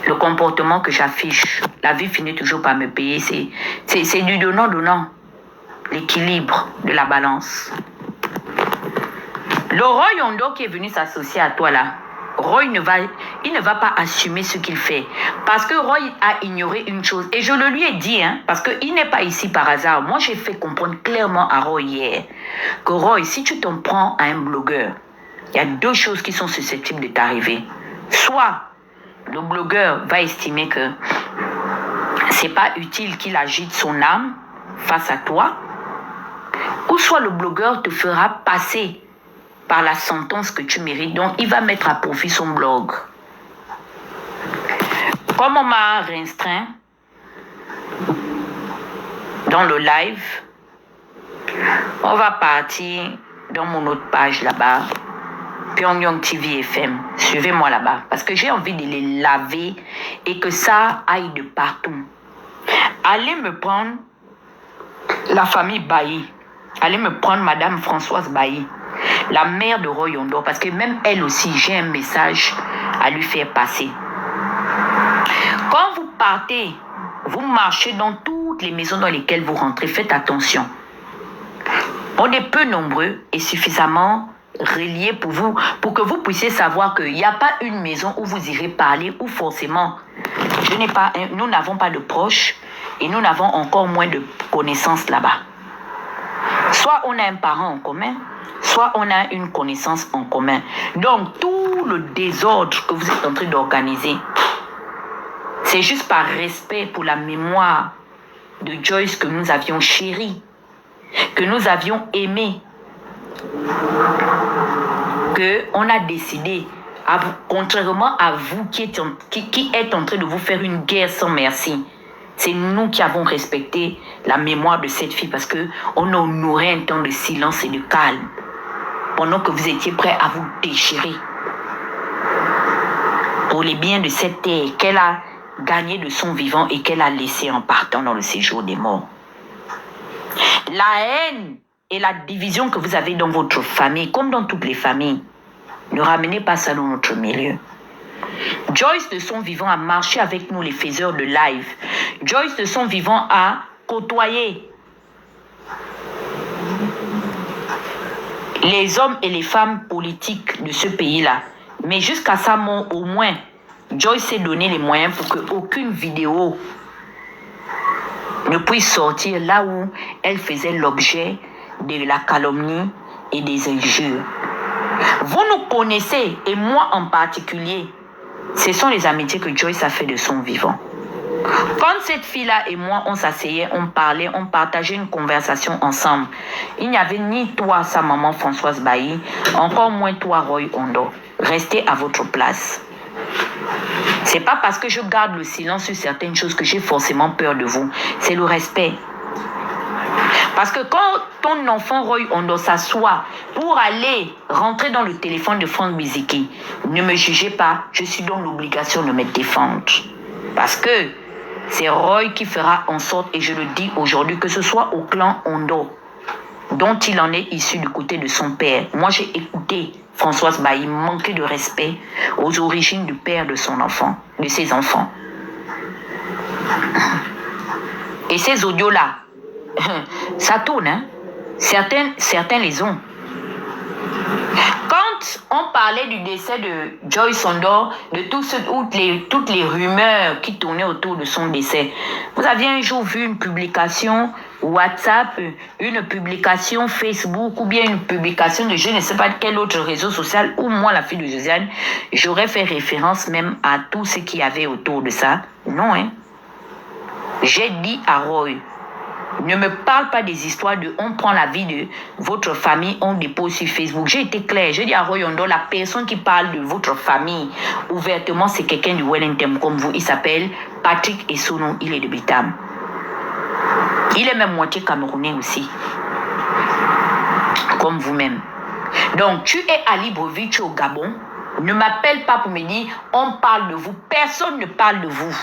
Le comportement que j'affiche, la vie finit toujours par me payer. C'est du donnant-donnant. L'équilibre de la balance. Le Roy Yondo qui est venu s'associer à toi là, Roy ne va pas assumer ce qu'il fait. Parce que Roy a ignoré une chose. Et je le lui ai dit, hein, parce qu'il n'est pas ici par hasard. Moi, j'ai fait comprendre clairement à Roy hier que Roy, si tu t'en prends à un blogueur, il y a deux choses qui sont susceptibles de t'arriver. Soit le blogueur va estimer que c'est pas utile qu'il agite son âme face à toi, ou soit le blogueur te fera passer par la sentence que tu mérites. Donc, il va mettre à profit son blog. Comme on m'a restreint dans le live, on va partir dans mon autre page là-bas, Pyongyang TV FM. Suivez-moi là-bas, parce que j'ai envie de les laver et que ça aille de partout. Allez me prendre la famille Bailly. Allez me prendre Madame Françoise Bailly, la mère de Roy Yondo, parce que même elle aussi, j'ai un message à lui faire passer. Quand vous partez, vous marchez dans toutes les maisons dans lesquelles vous rentrez, faites attention. On est peu nombreux et suffisamment reliés pour que vous puissiez savoir qu'il n'y a pas une maison où vous irez parler, où forcément, nous n'avons pas de proches et nous n'avons encore moins de connaissances là-bas. Soit on a un parent en commun, soit on a une connaissance en commun. Donc, tout le désordre que vous êtes en train d'organiser, c'est juste par respect pour la mémoire de Joyce que nous avions chérie, que nous avions aimé, qu'on a décidé, contrairement à vous qui êtes en train de vous faire une guerre sans merci. C'est nous qui avons respecté la mémoire de cette fille parce qu'on a honoré un temps de silence et de calme pendant que vous étiez prêts à vous déchirer pour les biens de cette terre qu'elle a gagné de son vivant et qu'elle a laissé en partant dans le séjour des morts. La haine et la division que vous avez dans votre famille, comme dans toutes les familles, ne ramenez pas ça dans notre milieu. Joyce de son vivant a marché avec nous les faiseurs de live. Joyce de son vivant a côtoyé les hommes et les femmes politiques de ce pays-là. Mais jusqu'à sa mort, au moins, Joyce s'est donné les moyens pour qu'aucune vidéo ne puisse sortir là où elle faisait l'objet de la calomnie et des injures. Vous nous connaissez, et moi en particulier, ce sont les amitiés que Joyce a fait de son vivant. Quand cette fille-là et moi, on s'asseyait, on parlait, on partageait une conversation ensemble, il n'y avait ni toi, sa maman Françoise Bailly, encore moins toi, Roy Ondo. Restez à votre place. C'est pas parce que je garde le silence sur certaines choses que j'ai forcément peur de vous. C'est le respect. Parce que quand ton enfant Roy Ondo s'assoit pour aller rentrer dans le téléphone de Franck Biziki, ne me jugez pas, je suis dans l'obligation de me défendre. Parce que c'est Roy qui fera en sorte, et je le dis aujourd'hui, que ce soit au clan Ondo, dont il en est issu du côté de son père. Moi, j'ai écouté Françoise Bailly manquer de respect aux origines du père de son enfant, de ses enfants. Et ces audios-là, ça tourne, hein? Certains les ont. Quand on parlait du décès de Joyce Ondo, de toutes les rumeurs qui tournaient autour de son décès, vous aviez un jour vu une publication WhatsApp, une publication Facebook ou bien une publication de je ne sais pas quel autre réseau social où moi, la fille de Josiane, j'aurais fait référence même à tout ce qu'il y avait autour de ça. Non, hein? J'ai dit à Roy, ne me parle pas des histoires de on prend la vie de votre famille, on dépose sur Facebook. J'ai été clair. J'ai dit à Roy Ondo, la personne qui parle de votre famille ouvertement, c'est quelqu'un du Wellington comme vous. Il s'appelle Patrick Essono. Il est de Bitam. Il est même moitié camerounais aussi. Comme vous-même. Donc, tu es à Libreville, tu es au Gabon. Ne m'appelle pas pour me dire on parle de vous. Personne ne parle de vous.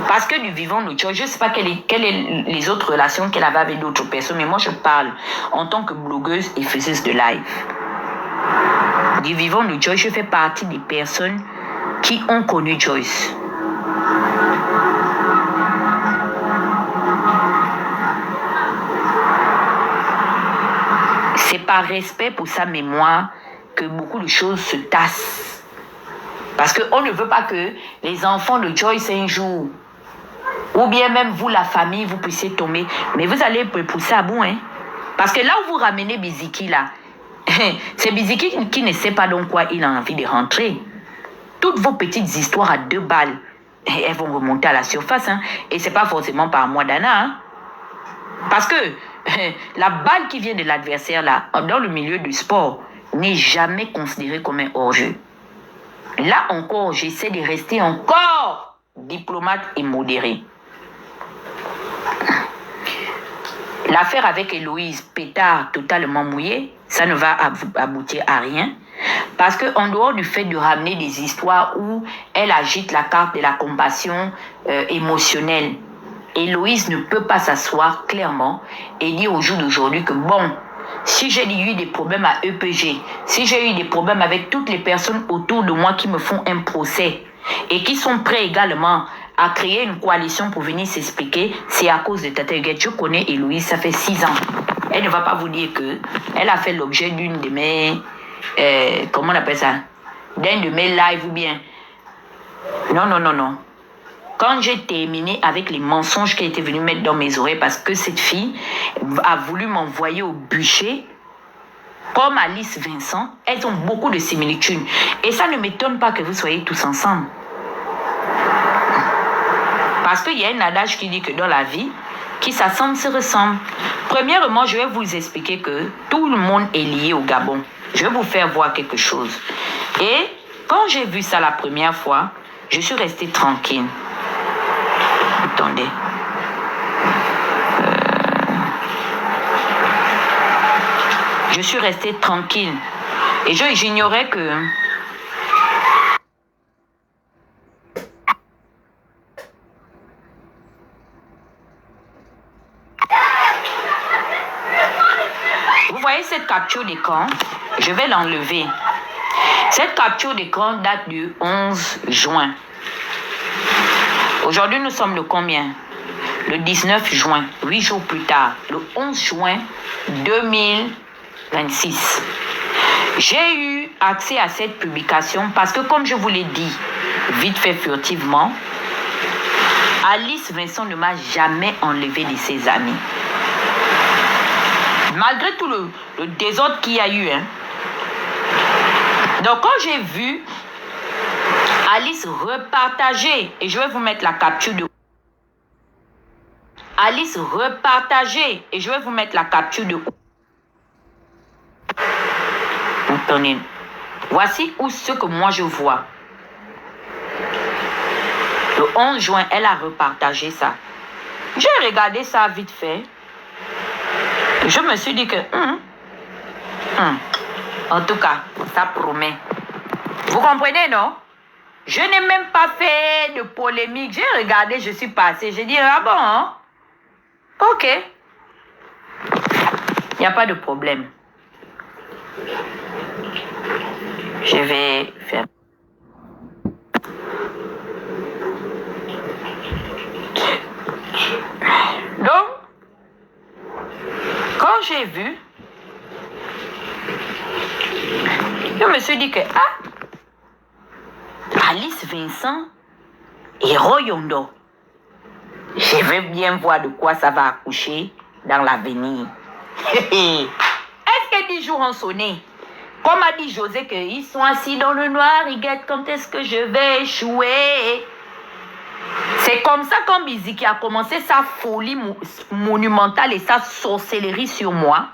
Parce que du vivant de Joy, je ne sais pas quelles sont les autres relations qu'elle avait avec d'autres personnes, mais moi je parle en tant que blogueuse et faiseuse de live. Du vivant de Joy, je fais partie des personnes qui ont connu Joyce. C'est par respect pour sa mémoire que beaucoup de choses se tassent. Parce qu'on ne veut pas que les enfants de Joyce un jour, ou bien même vous, la famille, vous puissiez tomber. Mais vous allez pousser à bout, hein. Parce que là où vous ramenez Biziki, là, c'est Biziki qui ne sait pas dans quoi il a envie de rentrer. Toutes vos petites histoires à 2 balles, elles vont remonter à la surface, hein. Et c'est pas forcément par moi, Dana, hein. Parce que la balle qui vient de l'adversaire, là, dans le milieu du sport, n'est jamais considérée comme un hors-jeu. Là encore, j'essaie de rester encore diplomate et modéré. L'affaire avec Héloïse, pétard totalement mouillé, ça ne va aboutir à rien. Parce qu'en dehors du fait de ramener des histoires où elle agite la carte de la compassion émotionnelle, Héloïse ne peut pas s'asseoir clairement et dire au jour d'aujourd'hui que bon, si j'ai eu des problèmes à EPG, si j'ai eu des problèmes avec toutes les personnes autour de moi qui me font un procès et qui sont prêts également à créer une coalition pour venir s'expliquer, c'est à cause de Tata Huguette. Je connais Héloïse, ça fait 6 ans. Elle ne va pas vous dire que elle a fait l'objet d'une de mes... comment on appelle ça? D'un de mes lives ou bien... Non, non, non, non. Quand j'ai terminé avec les mensonges qu'elle était venue mettre dans mes oreilles parce que cette fille a voulu m'envoyer au bûcher, comme Alice Vincent, elles ont beaucoup de similitudes. Et ça ne m'étonne pas que vous soyez tous ensemble. Parce qu'il y a un adage qui dit que dans la vie, qui s'assemble se ressemble. Premièrement, je vais vous expliquer que tout le monde est lié au Gabon. Je vais vous faire voir quelque chose. Et quand j'ai vu ça la première fois, je suis restée tranquille. Attendez. Je suis restée tranquille. Et j'ignorais que... Vous voyez cette capture d'écran? Je vais l'enlever. Cette capture d'écran date du 11 juin. Aujourd'hui, nous sommes le combien? Le 19 juin, 8 jours plus tard, le 11 juin 2026. J'ai eu accès à cette publication parce que, comme je vous l'ai dit, vite fait furtivement, Alice Vincent ne m'a jamais enlevé de ses amis. Malgré tout le désordre qu'il y a eu. Hein. Donc, quand j'ai vu Alice, repartagez. Et je vais vous mettre la capture de... Alice, repartagez. Et je vais vous mettre la capture de... Attendez. Voici où ce que moi je vois. Le 11 juin, elle a repartagé ça. J'ai regardé ça vite fait. Je me suis dit que... En tout cas, ça promet. Vous comprenez, non? Je n'ai même pas fait de polémique. J'ai regardé, je suis passée. J'ai dit, ah bon, hein? Ok. Il n'y a pas de problème. Je vais faire... Donc, quand j'ai vu, je me suis dit que, Alice Vincent et Roy Ondo, je vais bien voir de quoi ça va accoucher dans l'avenir. Est-ce que 10 jours ont sonné? Comme a dit José, qu'ils sont assis dans le noir, ils guettent quand est-ce que je vais échouer. C'est comme ça quand Biziki a commencé sa folie monumentale et sa sorcellerie sur moi.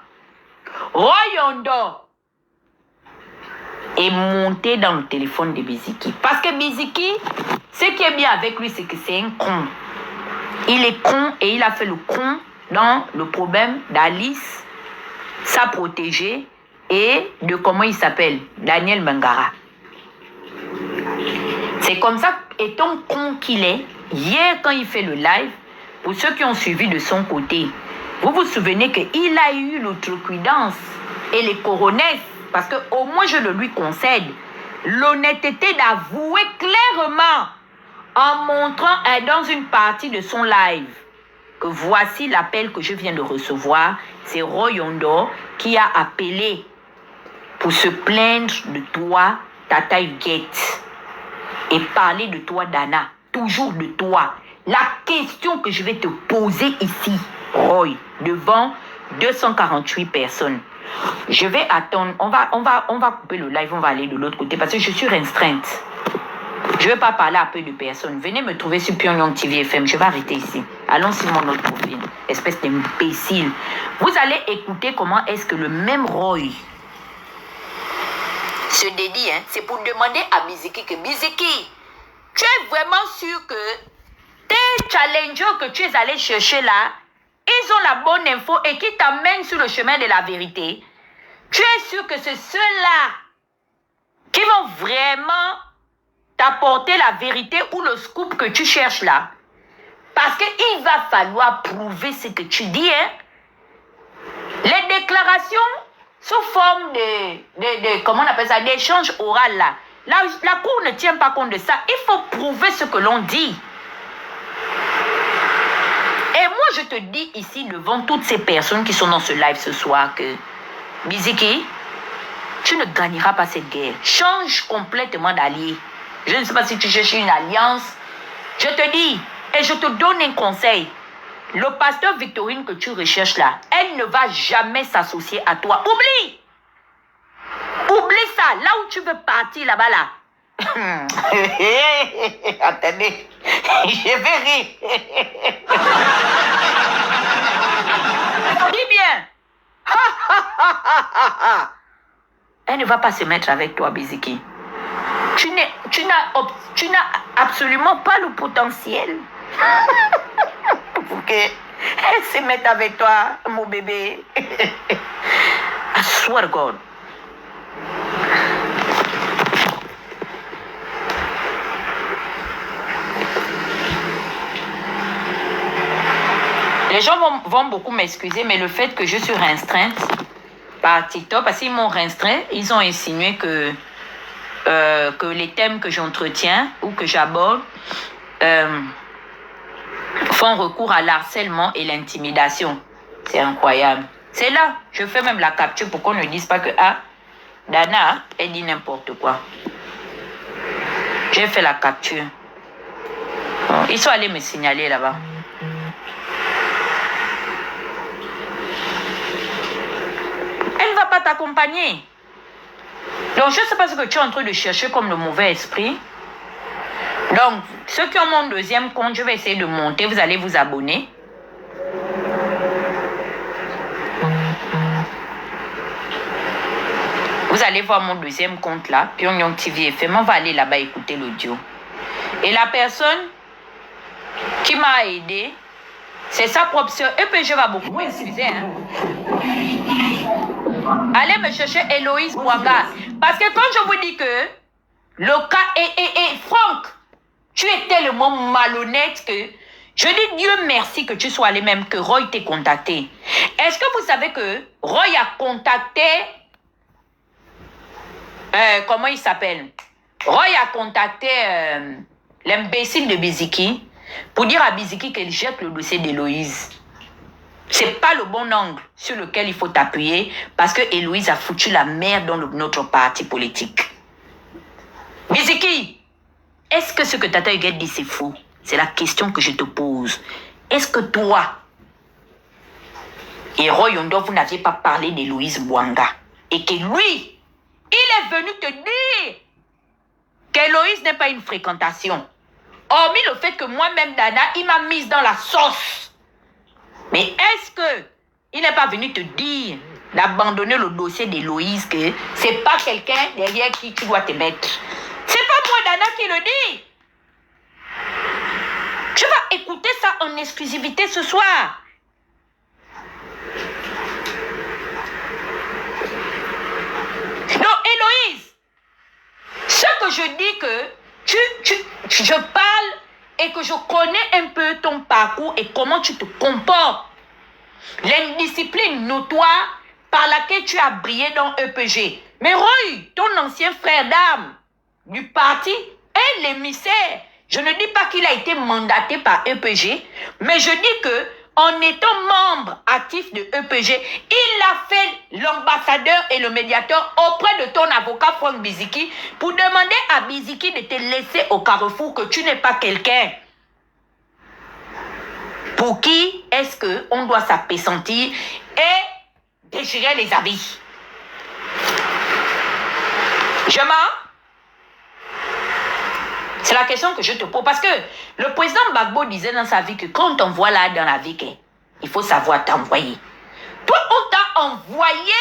Roy Ondo est monté dans le téléphone de Biziki. Parce que Biziki, ce qui est bien avec lui, c'est que c'est un con. Il est con et il a fait le con dans le problème d'Alice, sa protégée, et de comment il s'appelle, Daniel Mangara. C'est comme ça, étant con qu'il est, hier quand il fait le live, pour ceux qui ont suivi de son côté, vous vous souvenez qu'il a eu l'outrecuidance et les coronesses, parce que au moins je le lui concède, l'honnêteté d'avouer clairement en montrant dans une partie de son live que voici l'appel que je viens de recevoir. C'est Roy Ondo qui a appelé pour se plaindre de toi, Tata Huguette, et parler de toi, Dana, toujours de toi. La question que je vais te poser ici, Roy, devant 248 personnes. Je vais attendre, on va couper le live, on va aller de l'autre côté parce que je suis restreinte. Je ne vais pas parler à peu de personnes. Venez me trouver sur Pyongyang TV FM. Je vais arrêter ici. Allons sur mon autre profil. Espèce d'imbécile. Vous allez écouter comment est-ce que le même Roy se dédie. C'est pour demander à Biziki que Biziki, tu es vraiment sûr que tes challengers que tu es allé chercher là, ils ont la bonne info et qui t'amènent sur le chemin de la vérité. Tu es sûr que c'est ceux-là qui vont vraiment t'apporter la vérité ou le scoop que tu cherches là. Parce qu'il va falloir prouver ce que tu dis. Les déclarations sous forme de comment on appelle ça, d'échange oral là. La cour ne tient pas compte de ça. Il faut prouver ce que l'on dit. Et moi, je te dis ici devant toutes ces personnes qui sont dans ce live ce soir que Biziki, tu ne gagneras pas cette guerre. Change complètement d'allié. Je ne sais pas si tu cherches une alliance. Je te dis, et je te donne un conseil. Le pasteur Victorine que tu recherches là, elle ne va jamais s'associer à toi. Oublie! Oublie ça. Là où tu veux partir là-bas là. Attendez. Je vais rire. Dis bien. Elle ne va pas se mettre avec toi, Biziki. Tu n'as absolument pas le potentiel pour qu'elle se mette avec toi, mon bébé. I swear to God. Les gens vont beaucoup m'excuser, mais le fait que je suis restreinte par TikTok, parce qu'ils m'ont restreint, ils ont insinué que les thèmes que j'entretiens ou que j'aborde font recours à l'harcèlement et l'intimidation. C'est incroyable. C'est là, je fais même la capture pour qu'on ne dise pas que Dana, elle dit n'importe quoi. J'ai fait la capture. Bon, ils sont allés me signaler là-bas. Elle ne va pas t'accompagner. Donc, je ne sais pas ce que tu es en train de chercher comme le mauvais esprit. Donc, ceux qui ont mon deuxième compte, je vais essayer de monter. Vous allez vous abonner. Vous allez voir mon deuxième compte là, Pyongyang TV FM. On va aller là-bas écouter l'audio. Et la personne qui m'a aidé, c'est sa propre soeur. EPG va beaucoup m'excuser. Hein. Allez me chercher Héloïse Bouanga. Parce que quand je vous dis que le cas est Franck, tu es tellement malhonnête que je dis Dieu merci que tu sois allé, même que Roy t'ait contacté. Est-ce que vous savez que Roy a contacté comment il s'appelle? Roy a contacté l'imbécile de Biziki pour dire à Biziki qu'elle jette le dossier d'Héloïse. C'est pas le bon angle sur lequel il faut t'appuyer parce que Héloïse a foutu la merde dans notre parti politique. Biziki, est-ce que ce que Tata Huguette dit c'est faux? C'est la question que je te pose. Est-ce que toi et Roy Yondo, vous n'aviez pas parlé d'Héloïse Bouanga et que lui, il est venu te dire qu'Héloïse n'est pas une fréquentation. Hormis le fait que moi-même, Dana, il m'a mise dans la sauce. Mais est-ce que il n'est pas venu te dire d'abandonner le dossier d'Héloïse, que c'est pas quelqu'un derrière qui tu dois te mettre? C'est pas moi, Dana, qui le dit. Tu vas écouter ça en exclusivité ce soir. Donc, Héloïse, ce que je dis que je parle et que je connais un peu ton parcours et comment tu te comportes. L'indiscipline notoire par laquelle tu as brillé dans EPG. Mais Roy, ton ancien frère d'armes du parti, est l'émissaire. Je ne dis pas qu'il a été mandaté par EPG, mais je dis que en étant membre actif de EPG, il a fait l'ambassadeur et le médiateur auprès de ton avocat Franck Biziki pour demander à Biziki de te laisser au carrefour, que tu n'es pas quelqu'un. Pour qui est-ce qu'on doit s'apesantir et déchirer les habits? Je mens? C'est la question que je te pose. Parce que le président Gbagbo disait dans sa vie que quand on voit là dans la vie, il faut savoir t'envoyer. Toi, on t'a envoyé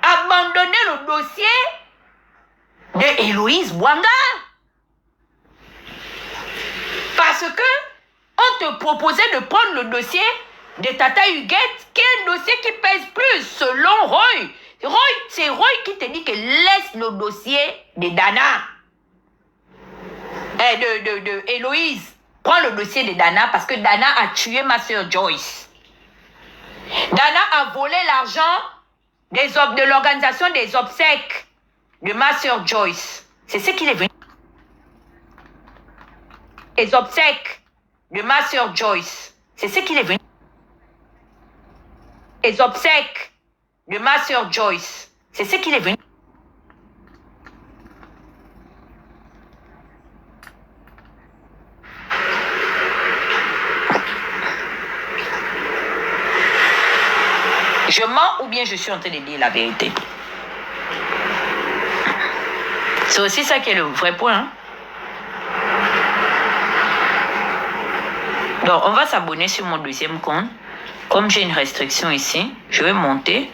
abandonner le dossier de Héloïse Bouanga. Parce que on te proposait de prendre le dossier de Tata Huguette, qui est un dossier qui pèse plus, selon Roy. C'est Roy qui te dit que laisse le dossier de Dana. De Héloïse. Prends le dossier de Dana parce que Dana a tué ma soeur Joyce. Dana a volé l'argent de l'organisation des obsèques de ma soeur Joyce. C'est ce qu'il est venu. Les obsèques de ma soeur Joyce. C'est ce qu'il est venu. Les obsèques de ma soeur Joyce. C'est ce qu'il est venu. Je mens ou bien je suis en train de dire la vérité? C'est aussi ça qui est le vrai point. Hein? Donc, on va s'abonner sur mon deuxième compte. Comme j'ai une restriction ici, je vais monter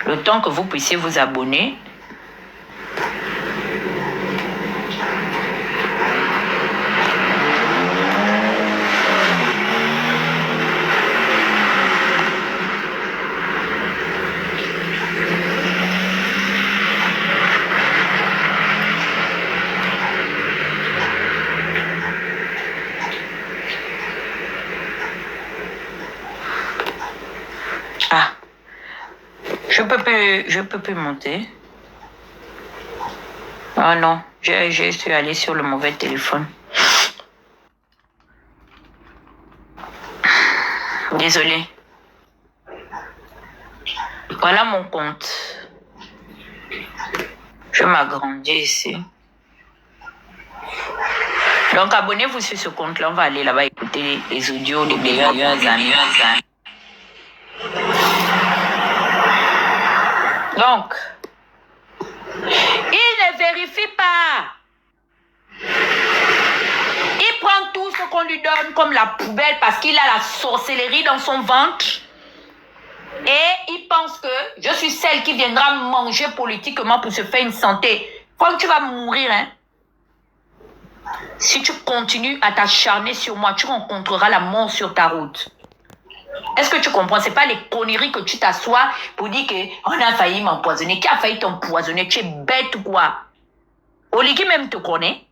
le temps que vous puissiez vous abonner. Ah, je peux plus monter. Oh non, je suis allée sur le mauvais téléphone. Désolée. Voilà mon compte. Je m'agrandis ici. Donc abonnez-vous sur ce compte-là. On va aller là-bas écouter les audios des meilleurs amis. Donc, il ne vérifie pas. comme la poubelle parce qu'il a la sorcellerie dans son ventre. Et il pense que je suis celle qui viendra manger politiquement pour se faire une santé. Quand tu vas mourir, hein. Si tu continues à t'acharner sur moi, tu rencontreras la mort sur ta route. Est-ce que tu comprends? C'est pas les conneries que tu t'assois pour dire qu'on a failli m'empoisonner. Qui a failli t'empoisonner? Tu es bête ou quoi? Oligui même te connaît.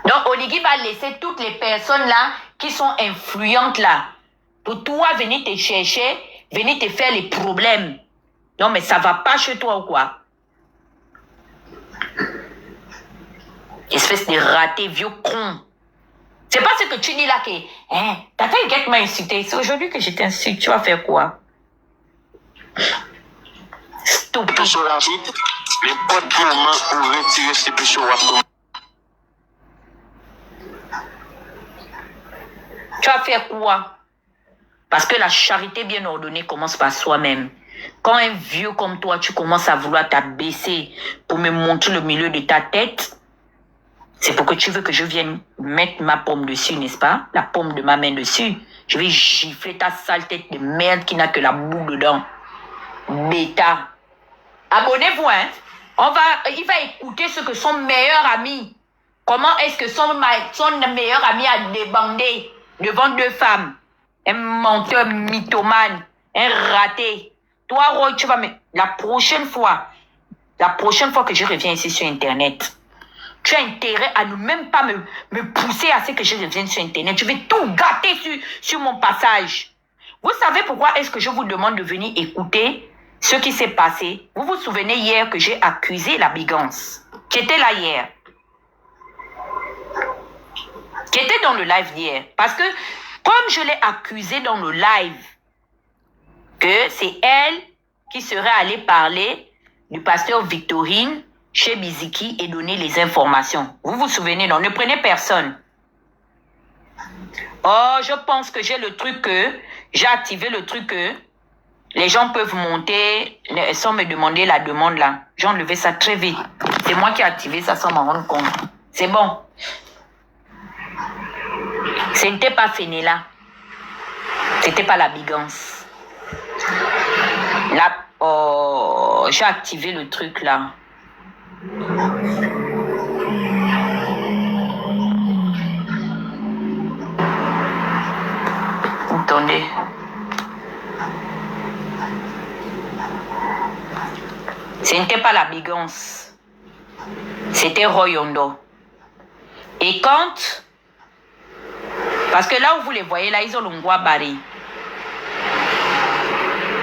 Donc Oligui va laisser toutes les personnes là qui sont influentes là pour toi venir te chercher, venir te faire les problèmes. Non mais ça va pas chez toi ou quoi? Espèce de raté, vieux con. C'est pas ce que tu dis là que, hein, t'as fait quelqu'un m'a insulté. C'est aujourd'hui que je t'insulte, tu vas faire quoi? Stupide. Les potes moment pour retirer ces péchés. Tu vas faire quoi? Parce que la charité bien ordonnée commence par soi-même. Quand un vieux comme toi, tu commences à vouloir t'abaisser pour me montrer le milieu de ta tête, c'est pour que tu veux que je vienne mettre ma paume dessus, n'est-ce pas? La paume de ma main dessus. Je vais gifler ta sale tête de merde qui n'a que la boue dedans. Bêta. Abonnez-vous, hein? Il va écouter ce que son meilleur ami. Comment est-ce que son meilleur ami a débandé devant deux femmes? Un menteur mythomane, un raté. Toi, Roy, tu vas me... La prochaine fois que je reviens ici sur Internet, tu as intérêt à ne même pas me pousser à ce que je revienne sur Internet. Je vais tout gâter sur mon passage. Vous savez pourquoi est-ce que je vous demande de venir écouter ce qui s'est passé? Vous vous souvenez hier que j'ai accusé la bigance? Qui était là hier? Qui était dans le live d'hier? Parce que comme je l'ai accusée dans le live, que c'est elle qui serait allée parler du pasteur Victorine chez Biziki et donner les informations. Vous vous souvenez, non? Ne prenez personne. Oh, je pense que j'ai le truc que... J'ai activé le truc que... Les gens peuvent monter sans me demander la demande là. J'ai enlevé ça très vite. C'est moi qui ai activé ça sans m'en rendre compte. C'est bon. Ce n'était pas Fénéla. C'était pas la bigance. Là, oh, j'ai activé le truc là. Attendez. Ce n'était pas la bigance. C'était Royondo. Et quand... Parce que là où vous les voyez, là, ils ont l'ongwa barré.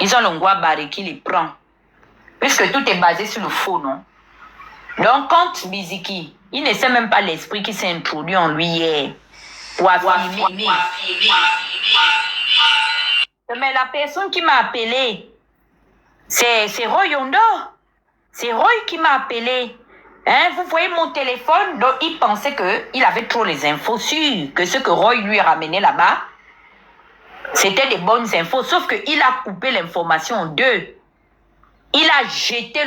Ils ont l'ongwa barré qui les prend. Puisque tout est basé sur le faux, non? Donc, quand Biziki, il ne sait même pas l'esprit qui s'est introduit en lui hier. Pour affirmer. Mais la personne qui m'a appelé, c'est Royondo. C'est Roy qui m'a appelé. Hein, vous voyez mon téléphone, donc il pensait qu'il avait trop les infos sûres, que ce que Roy lui ramenait là-bas, c'était des bonnes infos, sauf qu'il a coupé l'information en deux. Il a jeté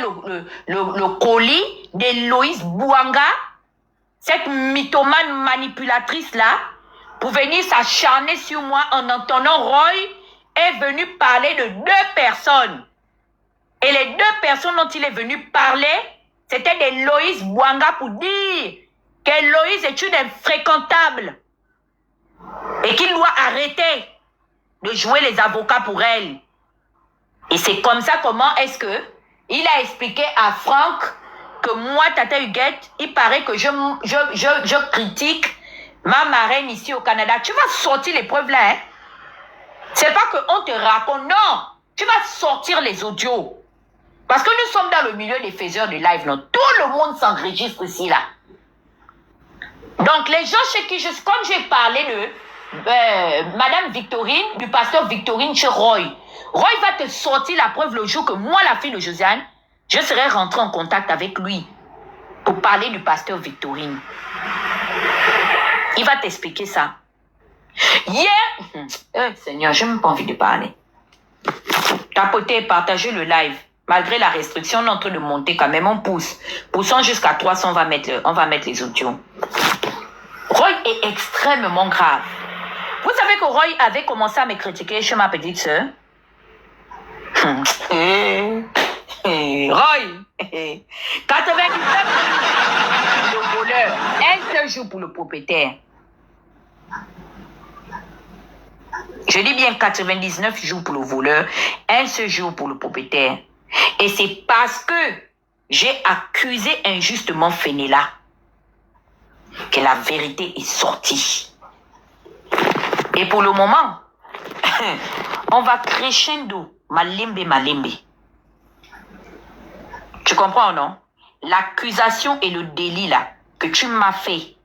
le colis d'Héloïse Bouanga, cette mythomane manipulatrice-là, pour venir s'acharner sur moi en entendant Roy est venu parler de deux personnes. Et les deux personnes dont il est venu parler, c'était des Loïs Bouanga pour dire que Loïs est une infréquentable et qu'il doit arrêter de jouer les avocats pour elle. Et c'est comme ça comment est-ce que il a expliqué à Franck que moi, Tata Huguette, il paraît que je critique ma marraine ici au Canada. Tu vas sortir les preuves là, hein? C'est pas qu'on te raconte, non. Tu vas sortir les audios. Parce que nous sommes dans le milieu des faiseurs de live, non? Tout le monde s'enregistre ici, là. Donc, les gens chez qui comme j'ai parlé de Madame Victorine, du pasteur Victorine chez Roy. Roy va te sortir la preuve le jour que moi, la fille de Josiane, je serai rentrée en contact avec lui pour parler du pasteur Victorine. Il va t'expliquer ça. Hier, Seigneur, je n'ai même pas envie de parler. Tapotez et partagez le live. Malgré la restriction, on est en train de monter quand même, on pousse. Poussons jusqu'à 300, on va mettre les audios. Roy est extrêmement grave. Vous savez que Roy avait commencé à me critiquer chez ma petite sœur. Roy, 99 le voleur, un seul jour pour le propriétaire. Je dis bien 99 jours pour le voleur, un seul jour pour le propriétaire. Et c'est parce que j'ai accusé injustement Fenella que la vérité est sortie. Et pour le moment, on va crescendo, malembe. Tu comprends, non? L'accusation et le délit là que tu m'as fait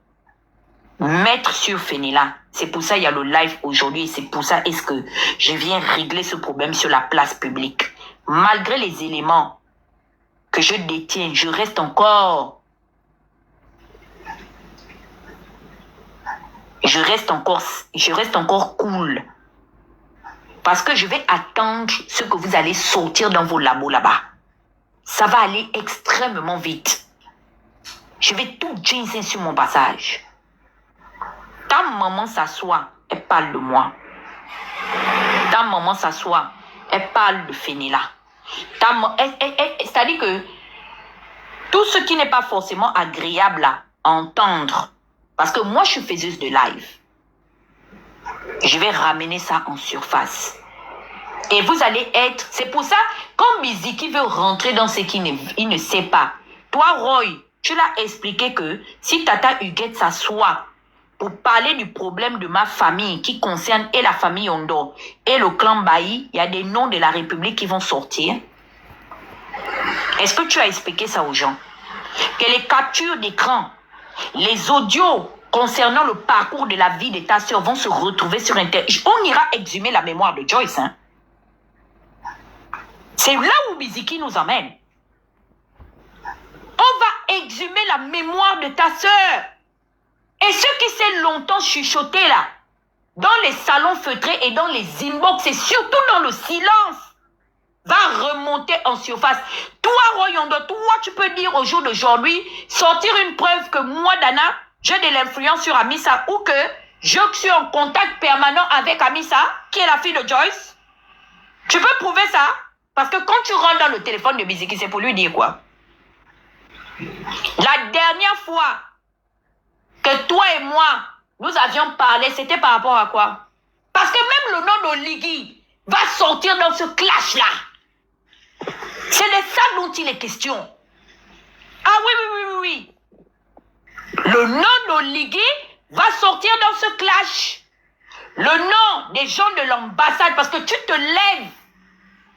mettre sur Fenella, c'est pour ça il y a le live aujourd'hui et c'est pour ça est-ce que je viens régler ce problème sur la place publique. Malgré les éléments que je détiens, je reste encore cool. Parce que je vais attendre ce que vous allez sortir dans vos labos là-bas. Ça va aller extrêmement vite. Je vais tout gincer sur mon passage. Ta maman s'assoit, elle parle de moi. Ta maman s'assoit, elle parle de Fenella. C'est-à-dire que tout ce qui n'est pas forcément agréable à entendre, parce que moi je suis faiseuse de live, je vais ramener ça en surface. Et vous allez être... C'est pour ça, quand Biziki veut rentrer dans ce qu'il ne sait pas, toi, Roy, tu l'as expliqué que si Tata Huguette s'assoit pour parler du problème de ma famille qui concerne et la famille Ondo et le clan Bailly, il y a des noms de la République qui vont sortir. Est-ce que tu as expliqué ça aux gens? Que les captures d'écran, les audios concernant le parcours de la vie de ta soeur vont se retrouver sur Internet. On ira exhumer la mémoire de Joyce, hein? C'est là où Biziki nous emmène. On va exhumer la mémoire de ta sœur. Et ceux qui s'est longtemps chuchoté là, dans les salons feutrés et dans les inbox, et surtout dans le silence, va remonter en surface. Toi, Royondo, toi, tu peux dire au jour d'aujourd'hui, sortir une preuve que moi, Dana, j'ai de l'influence sur Amissa ou que je suis en contact permanent avec Amissa, qui est la fille de Joyce. Tu peux prouver ça? Parce que quand tu rentres dans le téléphone de Biziki, c'est pour lui dire quoi? La dernière fois que toi et moi, nous avions parlé, c'était par rapport à quoi? Parce que même le nom d'Oligui va sortir dans ce clash-là. C'est de ça dont il est question. Ah oui. Le nom d'Oligui va sortir dans ce clash. Le nom des gens de l'ambassade, parce que tu te lèves.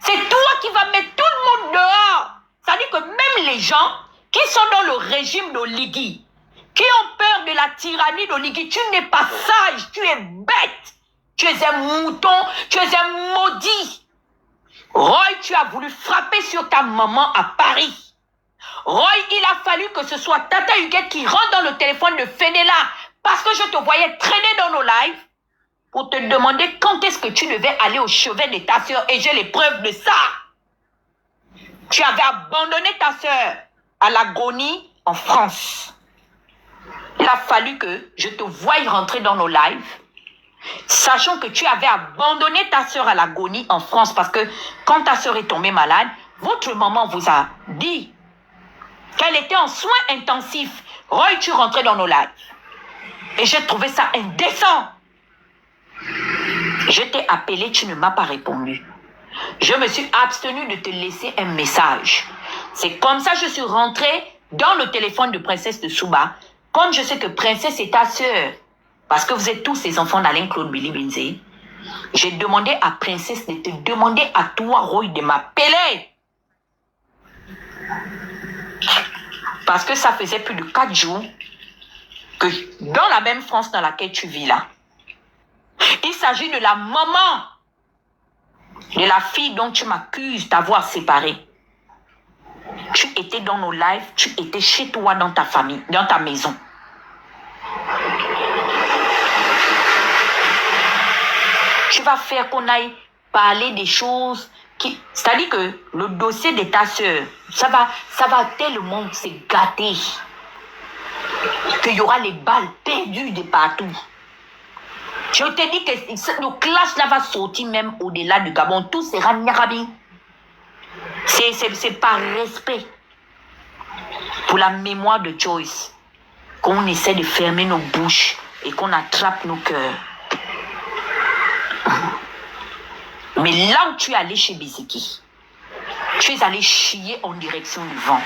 C'est toi qui vas mettre tout le monde dehors. C'est-à-dire que même les gens qui sont dans le régime d'Oligui, qui ont peur de la tyrannie d'Oligui, tu n'es pas sage, tu es bête. Tu es un mouton, tu es un maudit. Roy, tu as voulu frapper sur ta maman à Paris. Roy, il a fallu que ce soit Tata Huguette qui rentre dans le téléphone de Fenella parce que je te voyais traîner dans nos lives pour te demander quand est-ce que tu devais aller au chevet de ta soeur et j'ai les preuves de ça. Tu avais abandonné ta soeur à l'agonie en France. Il a fallu que je te voie rentrer dans nos lives, sachant que tu avais abandonné ta soeur à l'agonie en France parce que quand ta soeur est tombée malade, votre maman vous a dit qu'elle était en soins intensifs. Roy, tu rentrais dans nos lives. Et j'ai trouvé ça indécent. Je t'ai appelé, tu ne m'as pas répondu. Je me suis abstenue de te laisser un message. C'est comme ça que je suis rentrée dans le téléphone de Princesse de Souba. Comme je sais que Princesse est ta sœur, parce que vous êtes tous les enfants d'Alain-Claude Billy Benzé, j'ai demandé à Princesse de te demander à toi, Roy, de m'appeler. Parce que ça faisait plus de 4 jours que dans la même France dans laquelle tu vis là, il s'agit de la maman de la fille dont tu m'accuses d'avoir séparé. Tu étais dans nos lives, tu étais chez toi dans ta famille, dans ta maison. Tu vas faire qu'on aille parler des choses qui... C'est-à-dire que le dossier de ta soeur, ça va tellement se gâter. qu'il y aura les balles perdues de partout. Je te dis que le clash là va sortir même au-delà du Gabon. Tout sera Nyarabi. C'est par respect pour la mémoire de Joyce qu'on essaie de fermer nos bouches et qu'on attrape nos cœurs. Mais là où tu es allé chez Biziki, tu es allé chier en direction du vent.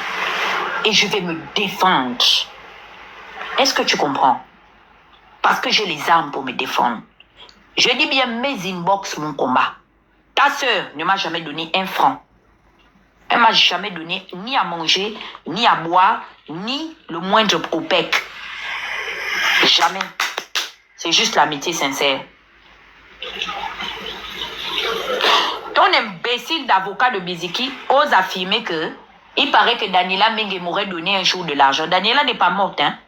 Et je vais me défendre. Est-ce que tu comprends? Parce que j'ai les armes pour me défendre. Je dis bien mes inbox, mon combat. Ta sœur ne m'a jamais donné un franc. Elle m'a jamais donné ni à manger, ni à boire, ni le moindre copec. Jamais. C'est juste l'amitié sincère. Ton imbécile d'avocat de Biziki ose affirmer que il paraît que Daniela Menge m'aurait donné un jour de l'argent. Daniela n'est pas morte, hein.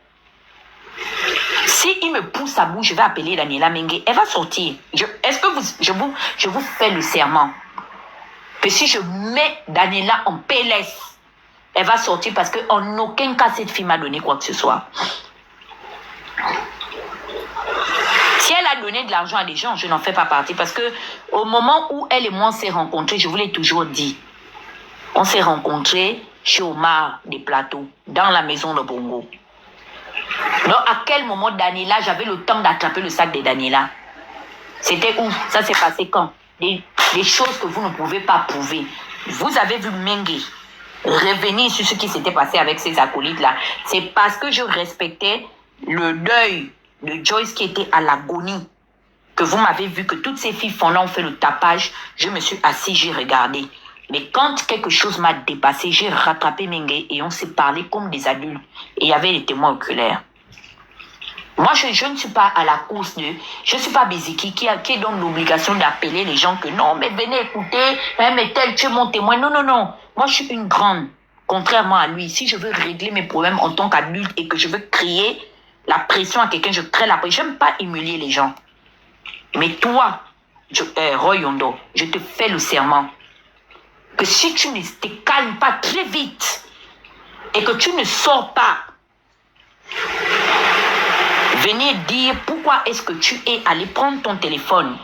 Si il me pousse à bout, je vais appeler Daniela Menge. Elle va sortir. Est-ce que je vous fais le serment que si je mets Daniela en PLS, elle va sortir parce qu'en aucun cas cette fille m'a donné quoi que ce soit. Si elle a donné de l'argent à des gens, je n'en fais pas partie parce que au moment où elle et moi on s'est rencontrés, je vous l'ai toujours dit, on s'est rencontrés chez Omar des Plateaux, dans la maison de Bongo. Donc à quel moment Daniela, j'avais le temps d'attraper le sac de Daniela? C'était où? Ça s'est passé quand? Des choses que vous ne pouvez pas prouver. Vous avez vu Mengue revenir sur ce qui s'était passé avec ces acolytes-là. C'est parce que je respectais le deuil de Joyce qui était à l'agonie, que vous m'avez vu que toutes ces filles font là, on fait le tapage. Je me suis assis, j'ai regardé. Mais quand quelque chose m'a dépassé, j'ai rattrapé Mengue et on s'est parlé comme des adultes. Et il y avait les témoins oculaires. Moi, je ne suis pas à la course de... Je ne suis pas Biziki qui est dans l'obligation d'appeler les gens que non, mais venez écouter, hein, mais tel, tu es mon témoin. Non, non, non. Moi, je suis une grande. Contrairement à lui, si je veux régler mes problèmes en tant qu'adulte et que je veux créer la pression à quelqu'un, je crée la pression. Je n'aime pas humilier les gens. Mais toi, Roy Yondo, je te fais le serment que si tu ne te calmes pas très vite et que tu ne sors pas, venir dire pourquoi est-ce que tu es allé prendre ton téléphone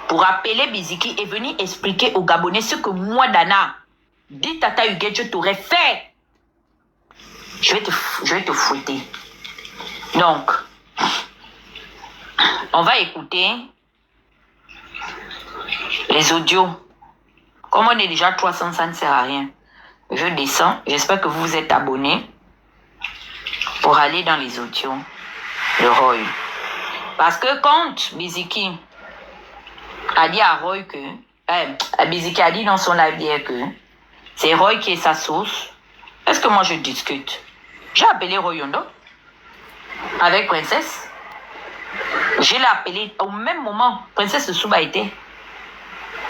pour appeler Biziki et venir expliquer aux Gabonais ce que moi, Dana, dit Tata Huguette, je t'aurais fait. Je vais te fouetter. Donc, on va écouter les audios. Comme on est déjà 300, ça ne sert à rien. Je descends. J'espère que vous vous êtes abonnés pour aller dans les audios de Roy. Parce que quand Biziki a dit à Roy que... Biziki a dit dans son live d'hier que c'est Roy qui est sa source, est-ce que moi je discute? J'ai appelé Roy Yondo avec Princesse. Je l'ai appelé au même moment. Princesse Souba était.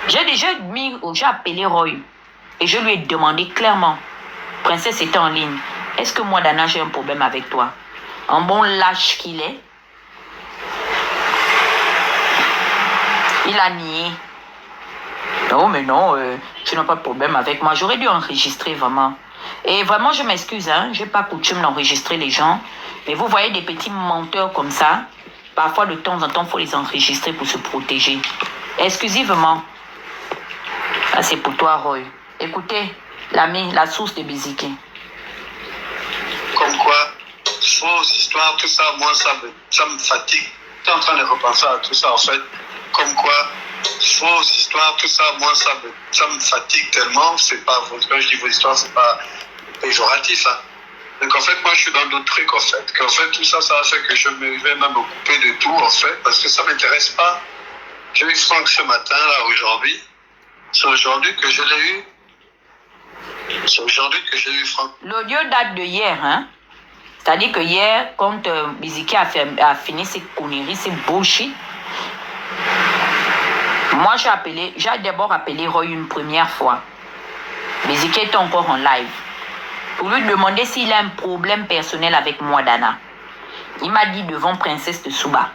J'ai appelé Roy et je lui ai demandé clairement, Princesse était en ligne, est-ce que moi, Dana, j'ai un problème avec toi? Un bon lâche qu'il est, il a nié. Non, mais non, tu n'as pas de problème avec moi. J'aurais dû enregistrer vraiment. Et vraiment, je m'excuse, hein, je n'ai pas coutume d'enregistrer les gens. Mais vous voyez des petits menteurs comme ça, parfois de temps en temps, il faut les enregistrer pour se protéger. Exclusivement. Ça, c'est pour toi, Roy. Écoutez, l'ami, la source de Biziki. Comme quoi, fausse histoire, tout ça, moi, ça me fatigue. Tu es en train de repenser à tout ça, en fait. Comme quoi, fausse histoire, tout ça, moi, ça me fatigue tellement. C'est pas, quand je dis vos histoires, c'est pas péjoratif, hein. Donc, en fait, moi, je suis dans d'autres trucs, en fait. Qu'en fait, tout ça, ça a fait que je vais même occuper de tout, en fait, parce que ça m'intéresse pas. J'ai eu Franck ce matin, là, aujourd'hui. C'est aujourd'hui que je l'ai eu. C'est aujourd'hui que j'ai eu Franck. L'audio date de hier, hein. C'est-à-dire que hier, quand Biziki a fini ses conneries, ses bullshit, moi, j'ai d'abord appelé Roy une première fois. Biziki était encore en live. Pour lui demander s'il a un problème personnel avec moi, Dana. Il m'a dit devant Princesse de Souba,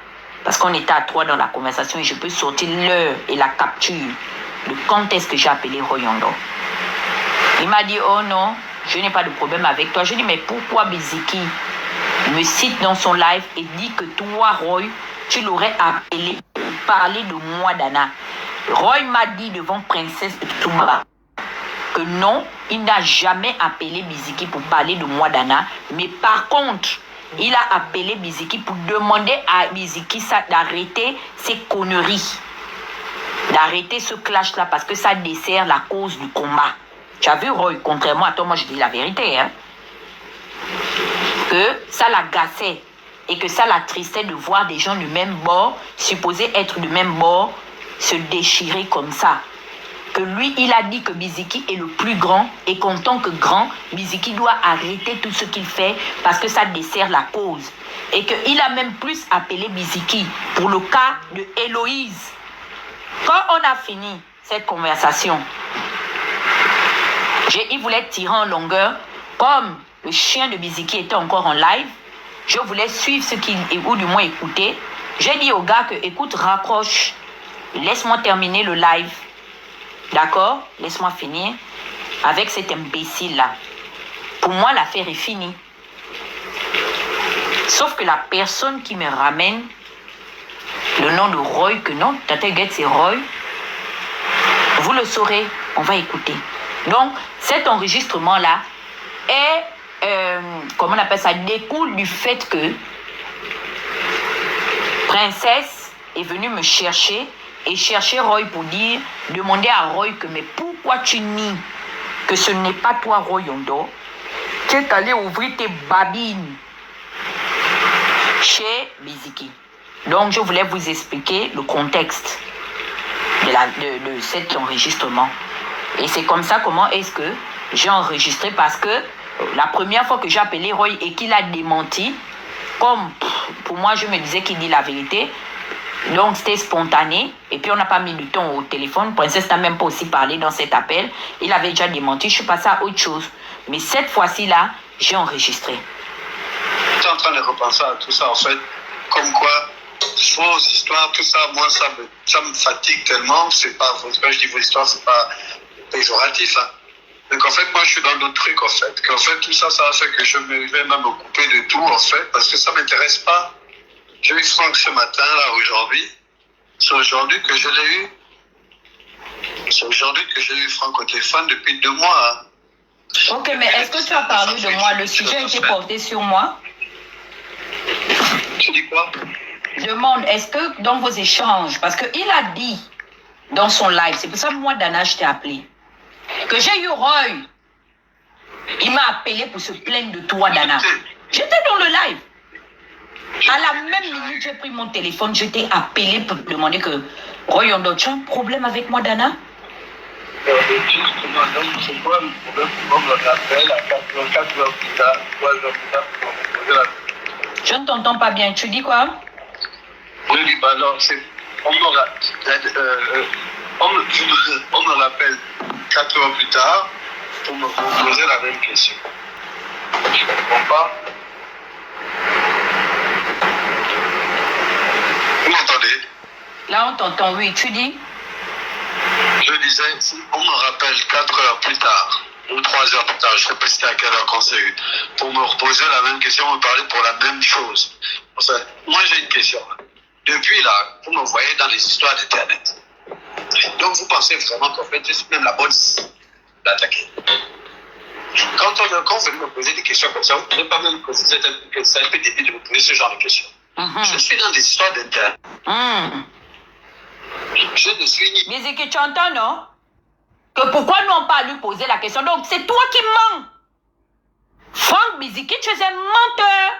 parce qu'on était à 3 dans la conversation et je peux sortir l'heure et la capture de quand est-ce que j'ai appelé Roy Yondo. Il m'a dit, oh non, je n'ai pas de problème avec toi. Je dis, mais pourquoi Biziki me cite dans son live et dit que toi, Roy, tu l'aurais appelé pour parler de moi, Dana. Roy m'a dit devant Princesse Toumba que non, il n'a jamais appelé Biziki pour parler de moi, Dana. Mais par contre, il a appelé Biziki pour demander à Biziki d'arrêter ses conneries. D'arrêter ce clash-là parce que ça dessert la cause du combat. Tu as vu, Roy, contrairement à toi, moi je dis la vérité, hein, que ça l'agaçait et que ça l'attristait de voir des gens du même bord, supposés être du même bord, se déchirer comme ça. Que lui, il a dit que Biziki est le plus grand et qu'en tant que grand, Biziki doit arrêter tout ce qu'il fait parce que ça dessert la cause. Et qu'il a même plus appelé Biziki pour le cas de Héloïse. Quand on a fini cette conversation, il voulait tirer en longueur. Comme le chien de Biziki était encore en live, je voulais suivre ce qu'il, ou du moins écouter. J'ai dit au gars que, écoute, raccroche, laisse-moi terminer le live. D'accord? Laisse-moi finir avec cet imbécile-là. Pour moi, l'affaire est finie. Sauf que la personne qui me ramène le nom de Roy, que non, Tata Huguette, c'est Roy, vous le saurez, on va écouter. Donc, cet enregistrement-là est, comment on appelle ça, découle du fait que Princesse est venue me chercher et chercher Roy pour dire, demander à Roy que, mais pourquoi tu nies que ce n'est pas toi, Roy Yondo, tu es allé ouvrir tes babines chez Biziki. Donc, je voulais vous expliquer le contexte de cet enregistrement. Et c'est comme ça, comment est-ce que j'ai enregistré, parce que la première fois que j'ai appelé Roy et qu'il a démenti, comme pour moi, je me disais qu'il dit la vérité, donc c'était spontané, et puis on n'a pas mis du temps au téléphone, Princesse n'a même pas aussi parlé dans cet appel, il avait déjà démenti, je suis passée à autre chose. Mais cette fois-ci-là, j'ai enregistré. Je suis en train de repenser à tout ça, en fait, comme quoi, fausse histoire, tout ça, moi, ça me fatigue tellement, c'est pas, quand je dis vos histoires, c'est pas péjoratif, hein. Donc en fait, moi, je suis dans d'autres trucs, en fait, qu'en fait, tout ça, ça a fait que je vais même m'occuper de tout, en fait, parce que ça m'intéresse pas. J'ai eu Franck ce matin, là, aujourd'hui. C'est aujourd'hui que je l'ai eu. C'est aujourd'hui que j'ai eu Franck au téléphone depuis 2 mois. Hein. Ok, mais est-ce que tu as parlé de moi? Le sujet a été porté sur moi? Tu dis quoi? Je demande, est-ce que dans vos échanges, parce qu'il a dit dans son live, c'est pour ça que moi, Dana, je t'ai appelé, que j'ai eu Roy. Il m'a appelé pour se plaindre de toi, Dana. J'étais dans le live. À la même minute, j'ai pris mon téléphone, je t'ai appelé pour demander que Roy Yondo, tu as un problème avec moi, Dana? Justement, donc c'est quoi le problème? On me rappelle à 4 heures plus tard, 3 heures plus tard, pour me poser la question. Je ne t'entends pas bien. Tu dis quoi? Je dis, bah non, c'est. On me rappelle 4 heures plus tard pour me poser la même question. Je ne comprends pas. Vous m'entendez? Là, on t'entend, oui. Tu dis? Je disais, si on me rappelle 4 heures plus tard, ou 3 heures plus tard, je ne sais pas c'était à quelle heure qu'on s'est eu, pour me reposer la même question, me parler pour la même chose. Moi, j'ai une question. Depuis là, vous me voyez dans les histoires d'Internet. Donc, vous pensez vraiment qu'en fait, je suis même la bonne d'attaquer. Quand on veut me poser des questions comme ça, vous ne pouvez pas même poser que c'est un peu débile de me poser ce genre de questions. Je suis dans des histoires d'Internet. Je ne suis ni... Mais c'est que tu entends, non? Que pourquoi nous on pas lui poser la question? Donc, c'est toi qui mens. Franck Biziki, tu es un menteur.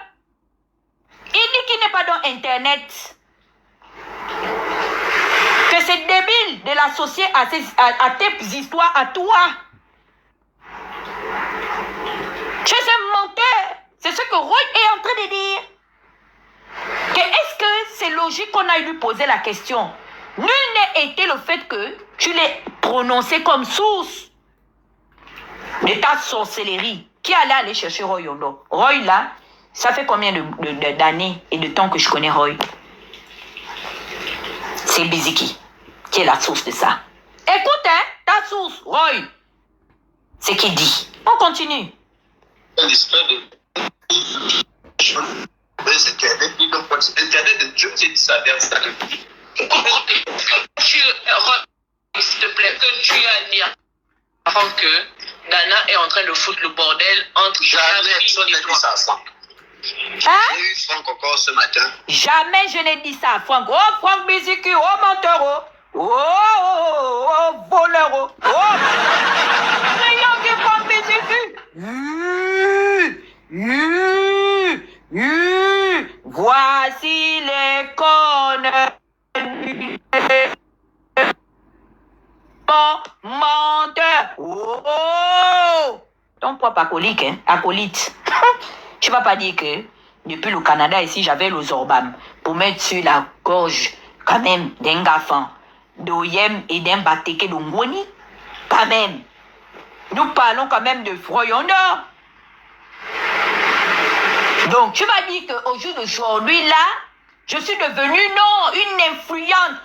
Il dit qu'il n'est pas dans Internet. Que c'est débile de l'associer à tes histoires, à toi. Tu es un menteur. C'est ce que Roy est en train de dire. Que est-ce que c'est logique qu'on aille lui poser la question? Nul n'est été le fait que tu l'aies prononcé comme source de ta sorcellerie. Qui allait aller chercher Roy Yondo? Roy là, ça fait combien d'années et de temps que je connais Roy? C'est Biziki qui est la source de ça. Écoute, hein, ta source, Roy. ce qu'il dit. On continue. L'histoire de Internet de Dieu, c'est ça. S'il te plaît, que tu as dit avant que Dana est en train de foutre le bordel entre jamais personne n'a dit ça à Franck. Hein? J'ai eu Franck encore ce matin. Jamais je n'ai dit ça à Franck. Oh, Franck Biziki, oh, menteur, oh, voleur, oh. Rien que Franck Biziki. Voici les connes. Menteur. Oh. Ton propre acolyte, hein? Acolyte. Tu vas pas dire que depuis le Canada ici, j'avais le Zorbam pour mettre sur la gorge quand même d'un garçon, d'Oyem et d'un Bateke de Ngoni. Quand même. Nous parlons quand même de Froyondor. Donc, tu vas dire qu'au jour d'aujourd'hui, là, je suis devenue, non, une influente.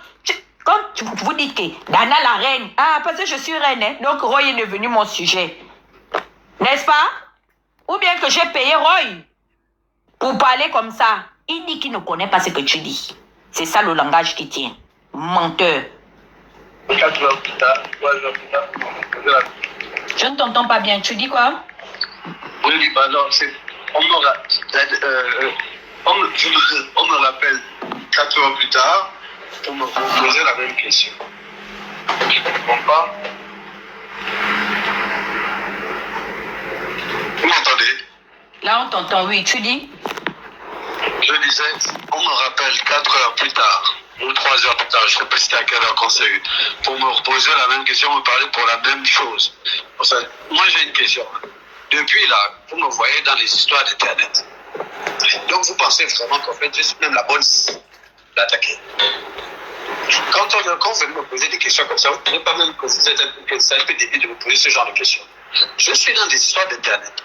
Comme vous dites que Dana la reine, ah, parce que je suis reine, hein, donc Roy est devenu mon sujet. N'est-ce pas? Ou bien que j'ai payé Roy pour parler comme ça. Il dit qu'il ne connaît pas ce que tu dis. C'est ça le langage qui tient. Menteur. 4 heures plus tard, 3 heures plus tard, Je ne t'entends pas bien. Tu dis quoi? oui, bah non, c'est... On me rappelle 4 heures plus tard pour me poser la même question. Tu ne comprends pas? Vous m'entendez? Là, on t'entend, oui. Tu dis? Je disais, on me rappelle 4 heures plus tard, ou 3 heures plus tard, je ne sais pas c'était à quelle heure qu'on s'est eu, pour me reposer la même question, me parler pour la même chose. Moi, j'ai une question. Depuis là, vous me voyez dans les histoires d'Internet. Donc, vous pensez vraiment qu'en fait, je suis même la bonne d'attaquer. Quand vous venez me poser des questions comme ça, vous ne pouvez pas même poser, c'est un peu débile de me poser ce genre de questions. Je suis dans des histoires d'Internet.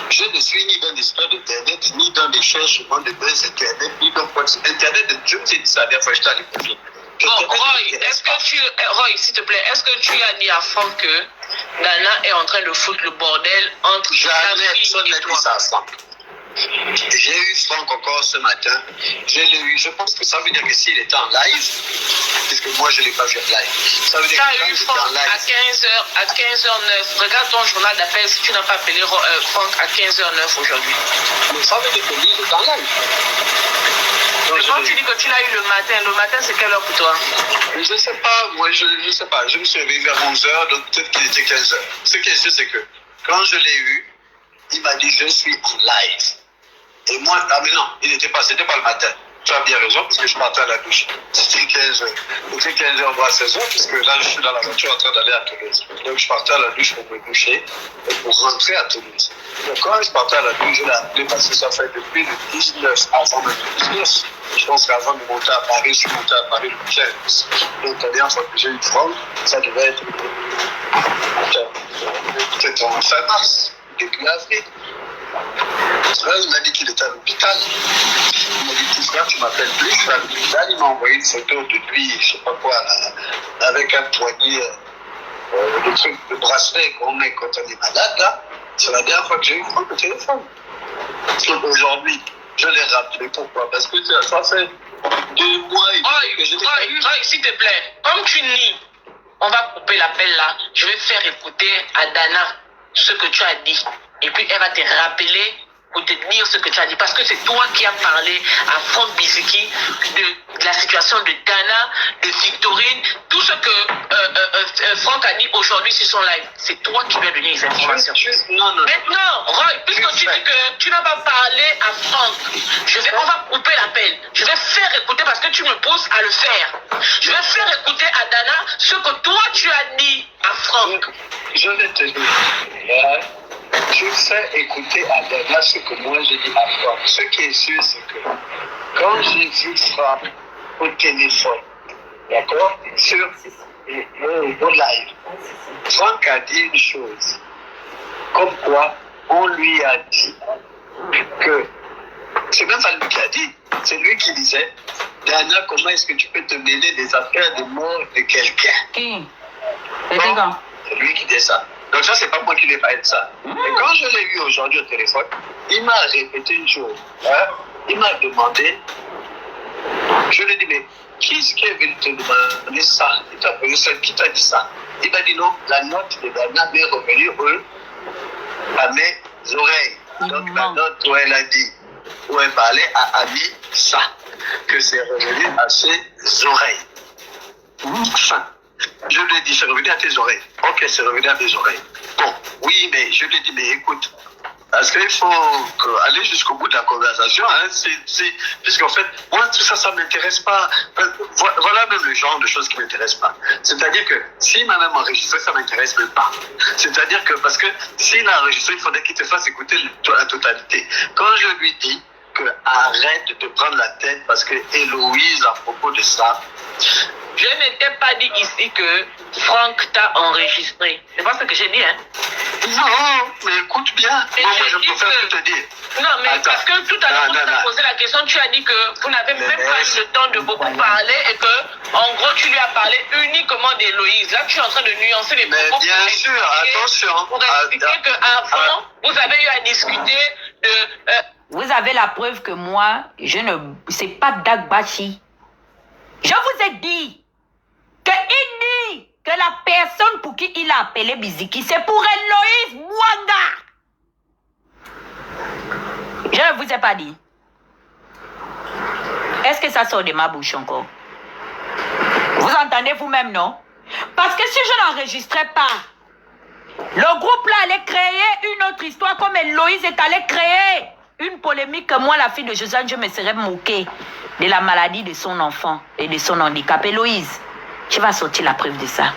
Je ne suis ni dans des histoires d'Internet, ni dans des cherchements de buzz Internet, ni dans quoi. Internet de Dieu, c'est ça, la dernière fois, je t'ai allé. Roy, s'il te plaît, est-ce que tu as dit à Franck que Dana est en train de foutre le bordel entre jamais personne n'a dit ça à Franck. J'ai eu Franck encore ce matin. Je l'ai eu. Je pense que ça veut dire que s'il était en live, puisque moi je ne l'ai pas vu en live, ça veut dire que tu as eu Franck à 15h09. Regarde ton journal d'appel si tu n'as pas appelé Franck à 15h09 aujourd'hui. Mais ça veut dire que lui, il est en live. Mais quand tu dis que tu l'as eu le matin c'est quelle heure pour toi? Je ne sais pas, moi je ne sais pas. Je me suis réveillé vers 11h, donc peut-être qu'il était 15h. Ce qui est sûr, c'est que quand je l'ai eu, il m'a dit je suis en live. Et moi, ah mais non, c'était pas le matin. Tu as bien raison, parce que je partais à la douche. C'était 15h. C'était 15h, voire 16h, puisque là, je suis dans la voiture en train d'aller à Toulouse. Donc, je partais à la douche pour me doucher et pour rentrer à Toulouse. Donc, quand je partais à la douche, je l'ai appelé parce que ça fait depuis le 19, avant le 19. Je pense qu'avant de monter à Paris, je suis monté à Paris le 15. Donc, la dernière fois que j'ai eu Franck, ça devait être peut-être en fin mars, début avril. Là, il m'a dit qu'il était à l'hôpital. Il m'a dit, petit frère, tu m'appelles plus, je suis à l'hôpital. Il m'a envoyé une photo de lui, je ne sais pas quoi, là, avec un poignet, le truc, le bracelet qu'on met quand on est malade, là. C'est la dernière fois que j'ai eu Franck au téléphone. Donc aujourd'hui, je l'ai rappelé. Pourquoi? Parce que ça fait 2 mois et demi que je l'ai pas eu. S'il te plaît, comme tu nies, on va couper l'appel là. Je vais faire écouter à Dana ce que tu as dit. Et puis elle va te rappeler pour te dire ce que tu as dit. Parce que c'est toi qui as parlé à Franck Biziki de la situation de Dana, de Victorine, tout ce que Franck a dit aujourd'hui sur son live. C'est toi qui lui as donné les informations. Non. Maintenant, Roy, puisque tu dis que tu n'as pas parlé à Franck, on va couper l'appel. Je vais faire écouter parce que tu me poses à le faire. Je vais faire écouter à Dana ce que toi tu as dit à Franck. Je vais te dire. Je fais écouter à Dana ce que moi j'ai dit à Franck. Ce qui est sûr, c'est que quand j'ai vu Franck au téléphone, d'accord, sur le live, Franck a dit une chose, comme quoi on lui a dit que, c'est même pas lui qui a dit, c'est lui qui disait, Dana, comment est-ce que tu peux te mêler des affaires de mort de quelqu'un? Qui? C'est lui qui dit ça. Donc ça, c'est pas moi qui l'ai parlé de ça. Et quand je l'ai eu aujourd'hui au téléphone, il m'a répété une chose. Hein? Il m'a demandé, je lui ai dit, mais qui est-ce qui est venu te demander ça? Qui t'a dit ça? Il m'a dit non, la note de Dana m'est revenue à mes oreilles. Donc la note où elle a dit, où elle parlait à Ami, ça, que c'est revenu à ses oreilles. Enfin, je lui ai dit, c'est revenu à tes oreilles. Ok, c'est revenu à mes oreilles. Bon, oui, mais je lui ai dit, mais écoute, parce qu'il faut aller jusqu'au bout de la conversation, hein, puisqu'en fait, moi, tout ça, ça ne m'intéresse pas. Voilà même le genre de choses qui ne m'intéressent pas. C'est-à-dire que s'il m'a même enregistré, ça ne m'intéresse même pas. C'est-à-dire que, parce que s'il a enregistré, il faudrait qu'il te fasse écouter la totalité. Quand je lui dis que arrête de te prendre la tête, parce que Héloïse, à propos de ça, je n'étais pas dit ici que Franck t'a enregistré. C'est pas ce que j'ai dit, hein? Non, mais écoute bien. Moi, je préfère te dire. Non, mais attends, parce que tout à l'heure, quand tu as posé la question, tu as dit que vous n'avez même pas eu le temps de beaucoup parler et que, en gros, tu lui as parlé uniquement d'Héloïse. Là, tu es en train de nuancer les propos. Mais bien sûr, attention. Pour expliquer qu'avant, vous avez eu à discuter de... Vous avez la preuve que moi, c'est pas Dagbachi. Je vous ai dit qu'il dit que la personne pour qui il a appelé Biziki, c'est pour Héloïse Mwanga. Je ne vous ai pas dit. Est-ce que ça sort de ma bouche encore? Vous entendez vous-même, non? Parce que si je n'enregistrais pas, le groupe là allait créer une autre histoire comme Héloïse est allée créer une polémique que moi, la fille de Josiane, je me serais moquée de la maladie de son enfant et de son handicap. Héloïse, tu vas sortir la preuve de ça.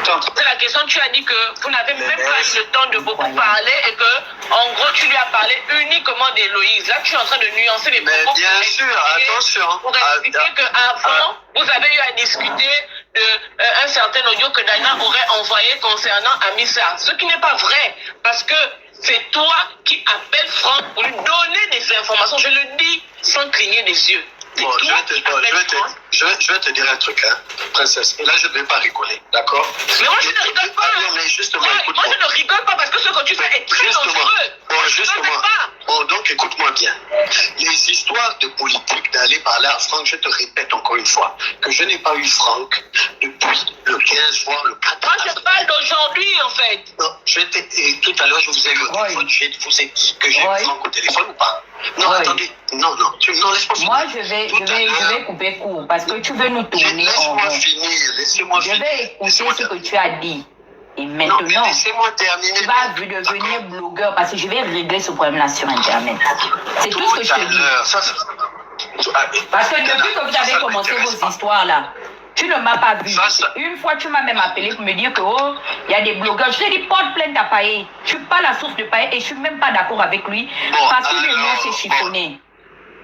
C'est la question, tu as dit que vous n'avez même pas eu le temps de beaucoup parler et que, en gros, tu lui as parlé uniquement d'Héloïse. Là, tu es en train de nuancer les propos. Mais bien sûr, attention. Pour expliquer qu'avant, vous avez eu à discuter d'un certain audio que Dana aurait envoyé concernant Amissa. Ce qui n'est pas vrai, parce que c'est toi qui appelles Franck pour lui donner des informations. Je le dis sans cligner des yeux. Bon, je vais te dire un truc, hein, princesse. Et là, je ne vais pas rigoler, d'accord? Mais moi, je ne rigole pas. Mais justement, moi, je ne rigole pas parce que ce que tu fais est très dangereux. Bon, justement. Bon, donc, écoute-moi bien. Les histoires de politique, d'aller parler à Franck, je te répète encore une fois, que je n'ai pas eu Franck depuis le 15, voire le 14. Moi, je parle d'aujourd'hui, en fait. Non, et tout à l'heure, je vous ai eu au téléphone. Je vous ai dit que j'ai eu Franck au téléphone ou pas? Non, attendez. Non, laisse-moi finir. Moi, je vais couper court parce que tu veux nous tourner en rond. Laissez-moi finir. Je vais écouter ce que tu as dit. Et maintenant, laissez-moi terminer. Tu vas devenir blogueur parce que je vais régler ce problème-là sur Internet. C'est tout ce que je te dis. Parce que depuis que vous avez commencé vos histoires-là, tu ne m'as pas vu. Une fois, tu m'as même appelé pour me dire que, oh, il y a des blogueurs. Je t'ai dit, porte plainte à Paye. Je ne suis pas la source de Paye et je ne suis même pas d'accord avec lui parce que le mien s'est chiffonné.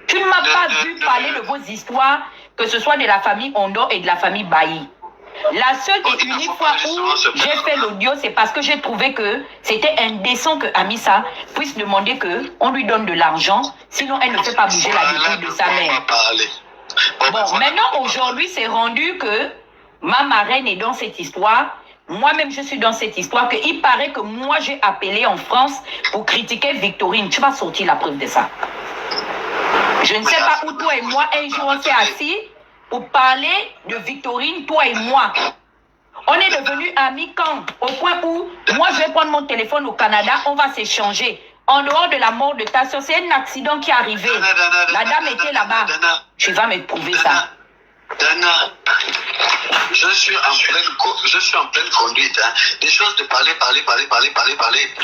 Tu ne m'as pas vu parler de vos histoires, que ce soit de la famille Ondo et de la famille Bailly. La seule et unique fois où j'ai fait l'audio, c'est parce que j'ai trouvé que c'était indécent que Amissa puisse demander qu'on lui donne de l'argent, sinon elle ne fait pas bouger la dépouille de sa mère. Bon, maintenant, aujourd'hui, c'est rendu que ma marraine est dans cette histoire. Moi-même, je suis dans cette histoire. Il paraît que moi, j'ai appelé en France pour critiquer Victorine. Tu vas sortir la preuve de ça. Je ne sais pas où toi et moi, un jour, on s'est assis pour parler de Victorine, toi et moi. On est devenus amis quand? Au point où, moi, je vais prendre mon téléphone au Canada, on va s'échanger. En dehors de la mort de ta soeur, c'est un accident qui est arrivé. La dame était là-bas. Tu vas me prouver ça. Dana, je suis en pleine conduite. Hein. Des choses de parler,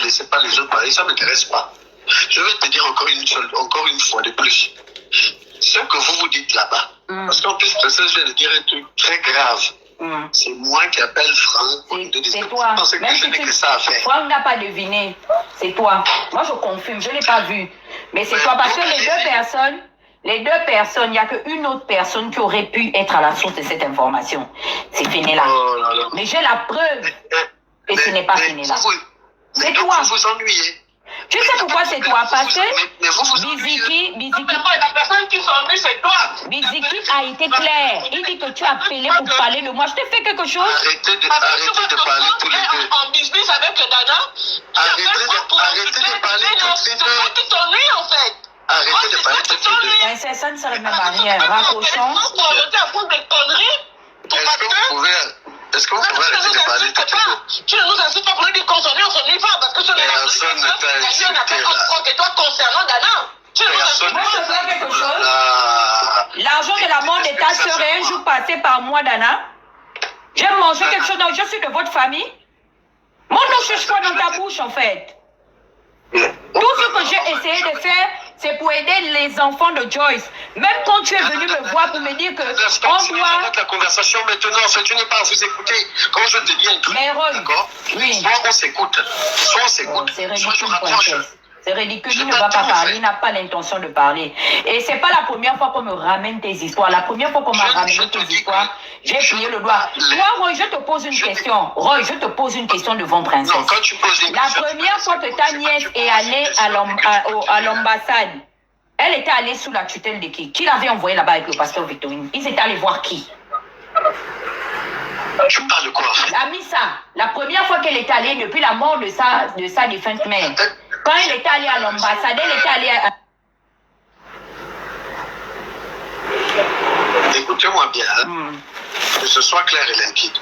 laissez pas les autres parler, ça ne m'intéresse pas. Je vais te dire encore une fois de plus. Ce que vous dites là-bas, parce qu'en plus, je viens de dire un truc très grave. C'est moi qui appelle Franck. C'est toi. Même si Franck n'a pas deviné. C'est toi. Moi, je confirme. Je ne l'ai pas vu. Mais c'est toi. Parce que les deux personnes, il n'y a qu'une autre personne qui aurait pu être à la source de cette information. C'est Fénéla. Mais j'ai la preuve. Et ce n'est pas Fénéla. C'est toi. Vous vous ennuyez. Tu sais pourquoi c'est toi passé? Mais vous Biziki, La personne qui s'ennuie, c'est toi. Biziki a été clair. Il dit que tu as appelé pour parler de moi. Je t'ai fait quelque chose? Arrêtez de parler tous les deux. En business avec Dana. Arrêtez de parler toutes les deux. C'est toi qui t'ennuie en fait. Arrêtez de parler toutes les deux. Princesse, ça ne serait même à rien. Raccrochons. Est-ce que vous pouvez arrêter de parler toutes les deux? Tu ne nous incites pas pour nous dire qu'on s'ennuie, on s'ennuie pas. Parce que ce n'est pas personne ne t'a incité là. Et toi concernant Dana. Tu ne nous incites Moi, je pas. fais quelque chose. L'argent de la mort de ta soeur est un jour passé par moi, Dana. J'ai mangé quelque chose. Non, je suis de votre famille. Mon nom cherche quoi dans ta bouche, en fait? Tout ce que j'ai essayé de faire, c'est pour aider les enfants de Joyce. Même quand tu es venu me voir pour me dire que on doit... la conversation maintenant, en fait, tu n'es pas à vous écouter. Quand je te dis un truc, Mais Roy, d'accord? oui. Soit on s'écoute, C'est soit je ridicule, raccroche. princesse. C'est ridicule, il ne va pas parler, il n'a pas l'intention de parler. Et c'est pas la première fois qu'on me ramène tes histoires. La première fois qu'on m'a ramené tes histoires, j'ai plié le doigt. Toi, Roy, je te pose une question. Roy, je te pose une question devant princesse. Non, quand tu poses une La question, première fois que ta nièce est allée à l'ambassade, elle était allée sous la tutelle de qui? Qui l'avait envoyé là-bas avec le pasteur Victorine? Ils étaient allés voir qui? tu parles de quoi? Amissa, la première fois qu'elle est allée depuis la mort de sa défunte mère, quand elle était allée à l'ambassade, elle était allée à... Écoutez-moi bien, que ce soit clair et limpide.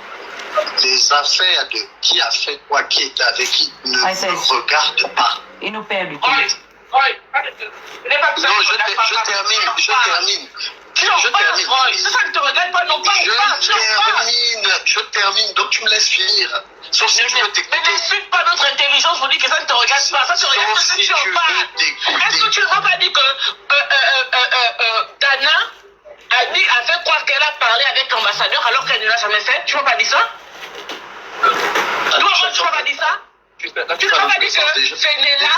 Les affaires de qui a fait quoi, qui était avec qui, ne me regardent pas. Il nous perd du temps. Non, je termine. C'est ça que te regarde pas, non pas. Je termine, donc tu me laisses finir. Sauf si tu veux t'écouter. Mais n'insulte pas notre intelligence pour dire que ça ne te regarde pas. Ça te regarde que si tu en parles. Est-ce que tu ne m'as pas dit que Dana a fait croire qu'elle a parlé avec l'ambassadeur alors qu'elle ne l'a jamais fait? Tu m'as pas dit ça? Tu m'as pas dit ça? Tu m'as pas dit que Sénéla,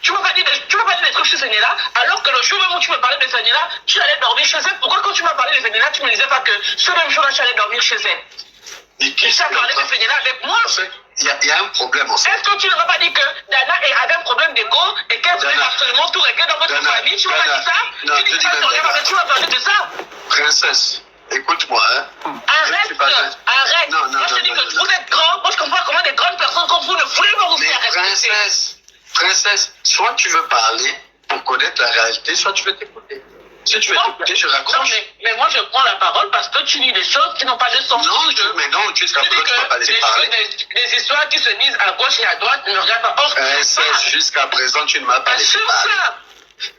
tu m'as pas dit des trucs sur Sénéla, alors que le jour où tu me parlais de Sénéla, tu allais dormir chez elle. Pourquoi quand tu m'as parlé de Sénéla, tu me disais pas que ce même jour-là, tu allais dormir chez elle? Et tu as parlé de Sénéla avec moi. Il y a un problème aussi. Est-ce que tu ne m'as pas dit que Dana avait un problème d'égo et qu'elle voulait absolument tout régler dans votre famille? Tu m'as pas dit ça? Tu m'as parlé de ça? Princesse, écoute-moi, hein. Arrête. Non. Moi, je te dis que vous êtes grands. Moi, je comprends comment des grandes personnes comme vous ne voulez pas vous faire respecter. Princesse, soit tu veux parler pour connaître la réalité, soit tu veux t'écouter. Si tu veux t'écouter, je raccroche. Non, mais moi, je prends la parole parce que tu dis des choses qui n'ont pas de sens. Non, jusqu'à présent, tu ne peux pas laisser parler. Des histoires qui se disent à gauche et à droite ne me regardent pas. Princesse, jusqu'à présent, tu ne m'as pas laissé parler.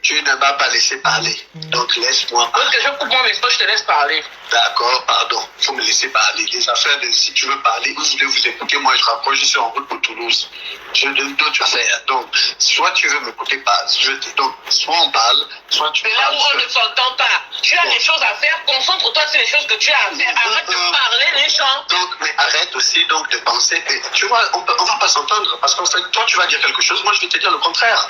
Tu ne m'as pas laissé parler. Donc laisse-moi parler. Donc je coupe mon message, je te laisse parler. D'accord, pardon. Il faut me laisser parler. Les affaires de si tu veux parler, vous voulez vous écouter, moi je rapproche, je suis en route pour Toulouse. J'ai d'autres affaires. Donc, soit tu veux m'écouter pas, donc soit on parle, soit tu mais là où on ne s'entend pas, tu as des choses à faire, concentre-toi sur les choses que tu as à faire. Arrête de parler les gens. Donc, mais arrête aussi donc de penser. Et, tu vois, on va pas s'entendre parce qu'en fait, toi tu vas dire quelque chose, moi je vais te dire le contraire.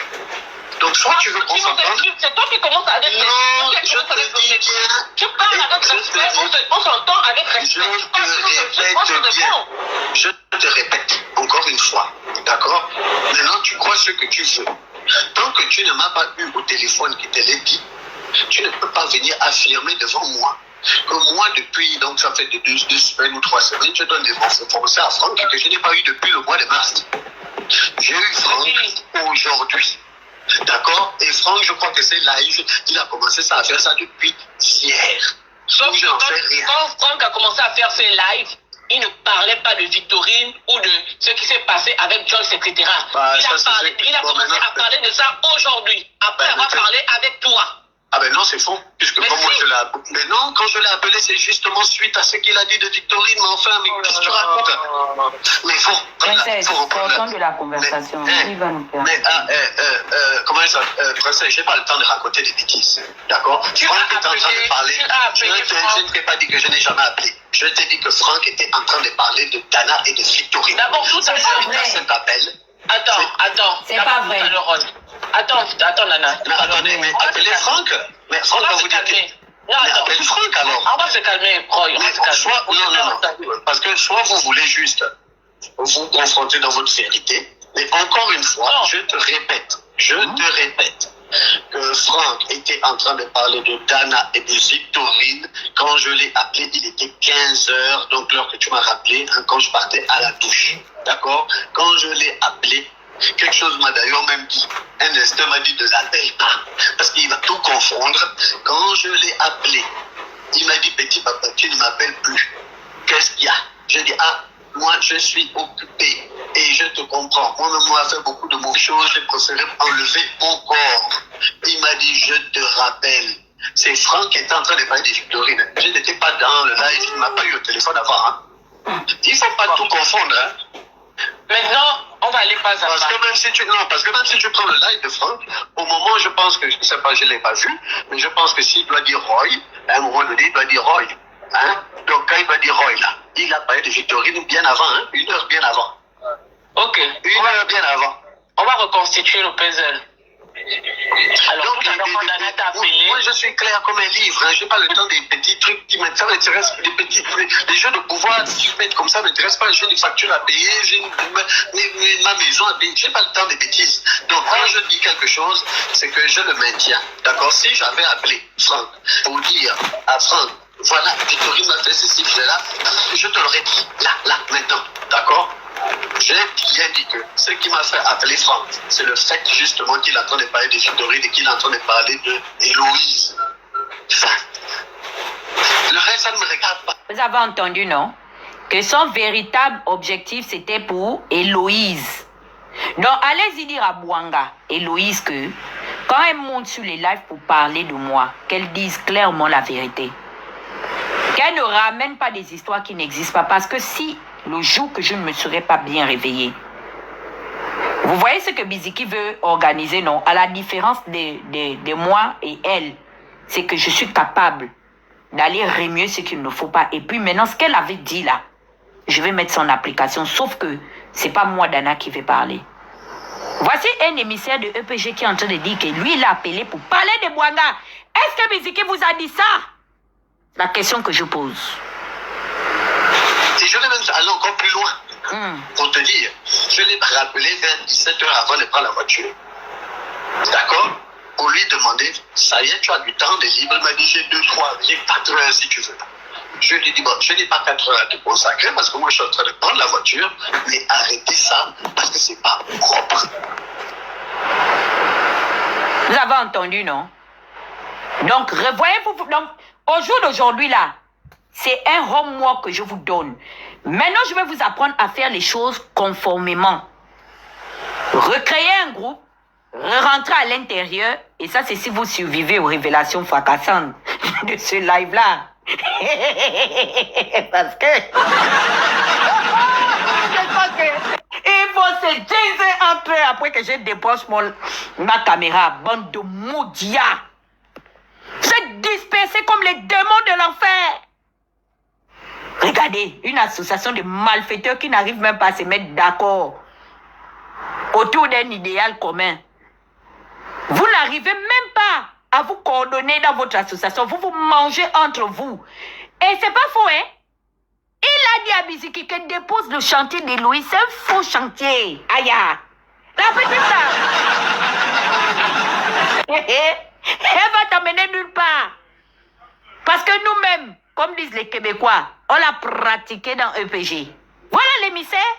Donc, soit tu veux qu'on s'entende. C'est toi qui commences à dire. Non, je te dis bien. Tu parles avec respect, on s'entend avec respect. Je te répète encore une fois. D'accord? Maintenant, tu crois ce que tu veux. Tant que tu ne m'as pas eu au téléphone qui te l'ait dit, tu ne peux pas venir affirmer devant moi que moi, depuis, donc ça fait 2 semaines ou 3 semaines, je donne des informations à Franck que je n'ai pas eu depuis le mois de mars. J'ai eu Franck aujourd'hui. D'accord? Et Franck, je crois que c'est live. Il a commencé à faire ça depuis hier. Sauf que quand Franck a commencé à faire ses lives, il ne parlait pas de Victorine ou de ce qui s'est passé avec Joyce, etc. Il a commencé à parler de ça aujourd'hui, après avoir parlé avec toi. Ah ben non, c'est faux. Puisque quand moi je l'ai appelé. Mais non, quand je l'ai appelé, c'est justement suite à ce qu'il a dit de Victorine. Mais enfin, mais qu'est-ce que tu racontes? Mais bon, Princesse, sortons de la conversation. Il va nous perdre. Comment ça Princesse, j'ai pas le temps de raconter des bêtises. D'accord? Franck était en train de parler. Je ne t'ai pas dit que je n'ai jamais appelé. Je t'ai dit que Franck était en train de parler de Dana et de Victorine. D'abord, tout à l'heure. Cet appel. Attends. C'est pas vrai. Attends, Nana. Mais attendez, mais appelez Franck. Mais Franck va vous dire. Mais appelez Franck alors. On va se calmer, Roy. Non. Parce que soit vous voulez juste vous confronter dans votre vérité, mais encore une fois, je te répète, Je te répète que Franck était en train de parler de Dana et de Victorine. Quand je l'ai appelé, il était 15 heures, donc l'heure que tu m'as rappelé, hein, quand je partais à la douche. D'accord? Quand je l'ai appelé, quelque chose m'a d'ailleurs même dit. Un instant m'a dit de l'appel pas, parce qu'il va tout confondre. Quand je l'ai appelé, il m'a dit, petit papa, tu ne m'appelles plus. Qu'est-ce qu'il y a? Je dis, ah, moi je suis occupé et je te comprends. Moi-même, moi, fait beaucoup de mauvaises choses, j'ai préféré enlever mon corps. Il m'a dit, je te rappelle. C'est Franck qui était en train de parler de Victorine. Je n'étais pas dans le live, il ne m'a pas eu au téléphone avant. Hein. Il ne faut pas tout confondre. Hein. Maintenant, on va aller pas à Parce pas. que même si tu, non, parce que même si tu prends le live de Franck, au moment, je pense que, je ne sais pas, je ne l'ai pas vu, mais je pense que s'il doit dire Roy, à un moment donné, il doit dire Roy. Hein? Donc quand il doit dire Roy, là, il a parlé de Victorine bien avant, hein? 1 heure bien avant. Ok. 1 heure bien avant. On va reconstituer le puzzle. Alors, Donc, tout à l'heure, quand Dana t'a appelé, moi, je suis clair comme un livre. Hein. Je n'ai pas le temps des petits trucs qui m'intéressent. Les jeux de pouvoir discuter comme ça ne m'intéressent pas. J'ai des factures à payer, j'ai ma maison à payer. Je n'ai pas le temps des bêtises. Donc, quand je dis quelque chose, c'est que je le maintiens. D'accord? Si j'avais appelé Franck pour dire à Franck, voilà, Victorine m'a fait ceci, là, je te l'aurais dit. Là, maintenant. D'accord? J'ai bien dit que ce qui m'a fait appeler Franck, c'est le fait justement qu'il est en train de parler de Victorine et qu'il est en train de parler de Héloïse. Ça. Le reste, ça ne me regarde pas. Vous avez entendu, non? Que son véritable objectif, c'était pour Héloïse. Donc, allez-y dire à Bouanga, Héloïse, que quand elle monte sur les lives pour parler de moi, qu'elle dise clairement la vérité. Qu'elle ne ramène pas des histoires qui n'existent pas. Parce que si le jour que je ne me serais pas bien réveillée, vous voyez ce que Biziki veut organiser, non? À la différence de moi et elle, c'est que je suis capable d'aller remuer ce qu'il ne faut pas. Et puis maintenant, ce qu'elle avait dit là, je vais mettre son application. Sauf que c'est pas moi, Dana, qui vais parler. Voici un émissaire de EPG qui est en train de dire que lui, il a appelé pour parler de Bouanga. Est-ce que Biziki vous a dit ça? La question que je pose. Et je vais même aller encore plus loin. Pour te dire, je l'ai rappelé vers 17h avant de prendre la voiture. D'accord? Pour lui demander, ça y est, tu as du temps de libre. Il m'a dit, j'ai 2, 3, j'ai 4 heures si tu veux. Je lui ai dit, bon, je n'ai pas 4 heures à te consacrer parce que moi, je suis en train de prendre la voiture, mais arrêtez ça parce que c'est pas propre. Vous avez entendu, non? Donc, revoyez-vous. Donc, au jour d'aujourd'hui, là, c'est un homework que je vous donne. Maintenant, je vais vous apprendre à faire les choses conformément. Recréer un groupe, rentrer à l'intérieur, et ça, c'est si vous survivez aux révélations fracassantes de ce live-là. Parce que... il faut se dire entre eux après que je débranche ma caméra. Bande de maudits. Vous êtes dispersés comme les démons de l'enfer. Regardez, une association de malfaiteurs qui n'arrivent même pas à se mettre d'accord autour d'un idéal commun. Vous n'arrivez même pas à vous coordonner dans votre association. Vous vous mangez entre vous. Et c'est pas faux, hein? Il a dit à Biziki qu'elle dépose le chantier d'Héloïse. C'est un faux chantier. Aïe! La petite là. Elle va t'amener nulle part. Parce que nous-mêmes, comme disent les Québécois, on l'a pratiqué dans EPG. Voilà l'émissaire.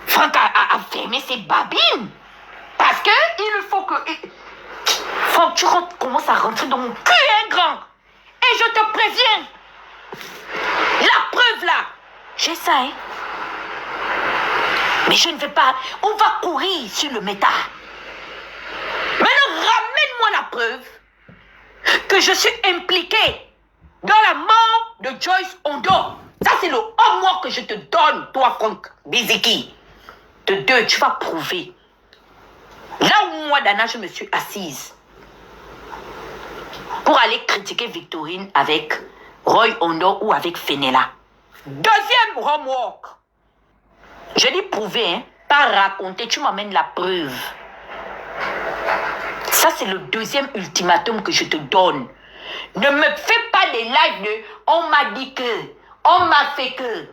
Franck a fermé ses babines. Parce que il faut que... Franck, tu commences à rentrer dans mon cul, hein, grand. Et je te préviens. La preuve, là. J'ai ça, hein. Mais je ne vais pas... On va courir sur le méta. Maintenant, ramène-moi la preuve que je suis impliqué dans la mort de Joyce Ondo. Ça, c'est le homework que je te donne, toi, Franck Biziki. De 2, tu vas prouver. Là où moi, Dana, je me suis assise pour aller critiquer Victorine avec Roy Ondo ou avec Fenella. Deuxième homework. Je dis prouver, hein, pas raconter. Tu m'amènes la preuve. Ça, c'est le deuxième ultimatum que je te donne. Ne me fais pas des lives de « on m'a dit que »,« on m'a fait que ».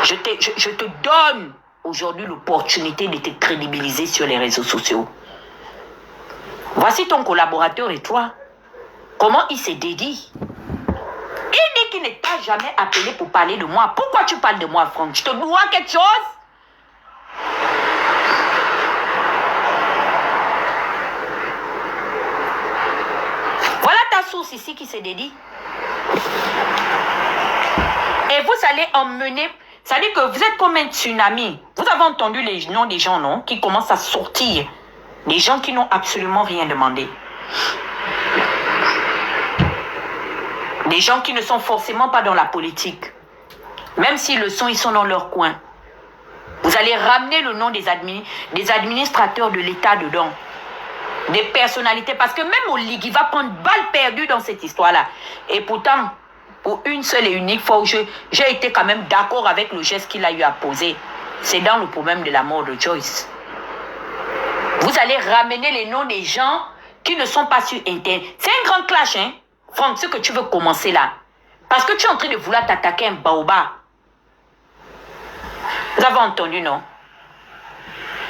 Je te donne aujourd'hui l'opportunité de te crédibiliser sur les réseaux sociaux. Voici ton collaborateur et toi. Comment il se dédie? Il dit qu'il ne t'a jamais appelé pour parler de moi. Pourquoi tu parles de moi, Franck? Je te dois quelque chose? Voilà ta source ici qui se dédie. Et vous allez emmener... Ça dit que vous êtes comme un tsunami. Vous avez entendu les noms des gens, non? Qui commencent à sortir. Des gens qui n'ont absolument rien demandé. Des gens qui ne sont forcément pas dans la politique. Même s'ils le sont, ils sont dans leur coin. Vous allez ramener le nom des administrateurs de l'État dedans. Des personnalités. Parce que même Oligui va prendre balle perdue dans cette histoire-là. Et pourtant, pour une seule et unique fois où j'ai été quand même d'accord avec le geste qu'il a eu à poser, c'est dans le problème de la mort de Joyce. Vous allez ramener les noms des gens qui ne sont pas sur Internet. C'est un grand clash, hein, Franck, ce que tu veux commencer là. Parce que tu es en train de vouloir t'attaquer un baobab. Vous avez entendu, non?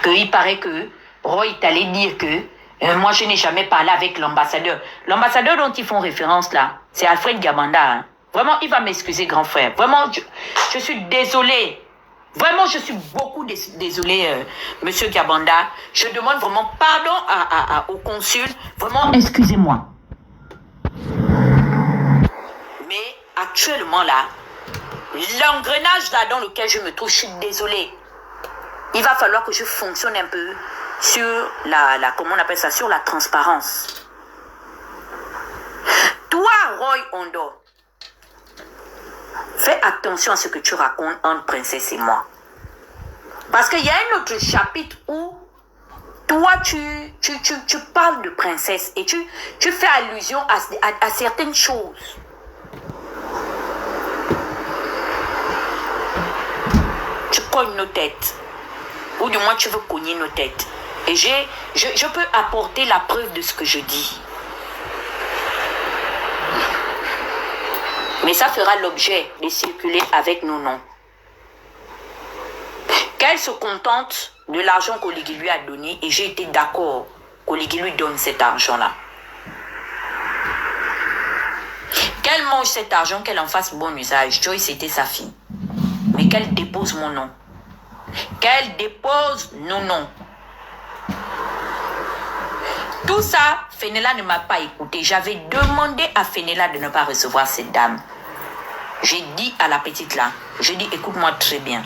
Qu'il paraît que Roy est allé dire que moi, je n'ai jamais parlé avec l'ambassadeur. L'ambassadeur dont ils font référence là, c'est Alfred Gabanda. Hein. Vraiment, il va m'excuser, grand frère. Vraiment, je suis désolé. Vraiment, je suis beaucoup désolé, monsieur Gabanda. Je demande vraiment pardon au consul. Vraiment, excusez-moi. Mais actuellement là, l'engrenage là dans lequel je me trouve, je suis désolé. Il va falloir que je fonctionne un peu sur comment on appelle ça, sur la transparence. Toi, Roy Ondo, fais attention à ce que tu racontes entre Princesse et moi. Parce qu'il y a un autre chapitre où toi, tu parles de Princesse et tu fais allusion à certaines choses. Tu cognes nos têtes. Ou du moins, tu veux cogner nos têtes. Et je peux apporter la preuve de ce que je dis. Mais ça fera l'objet de circuler avec nos noms. Qu'elle se contente de l'argent qu'Oligui lui a donné et j'ai été d'accord qu'Oligui lui donne cet argent-là. Qu'elle mange cet argent, qu'elle en fasse bon usage. Joyce était sa fille. Mais qu'elle dépose mon nom. Qu'elle dépose nos noms. Tout ça, Fenella ne m'a pas écouté. J'avais demandé à Fenella de ne pas recevoir cette dame. J'ai dit à la petite là, j'ai dit écoute-moi très bien.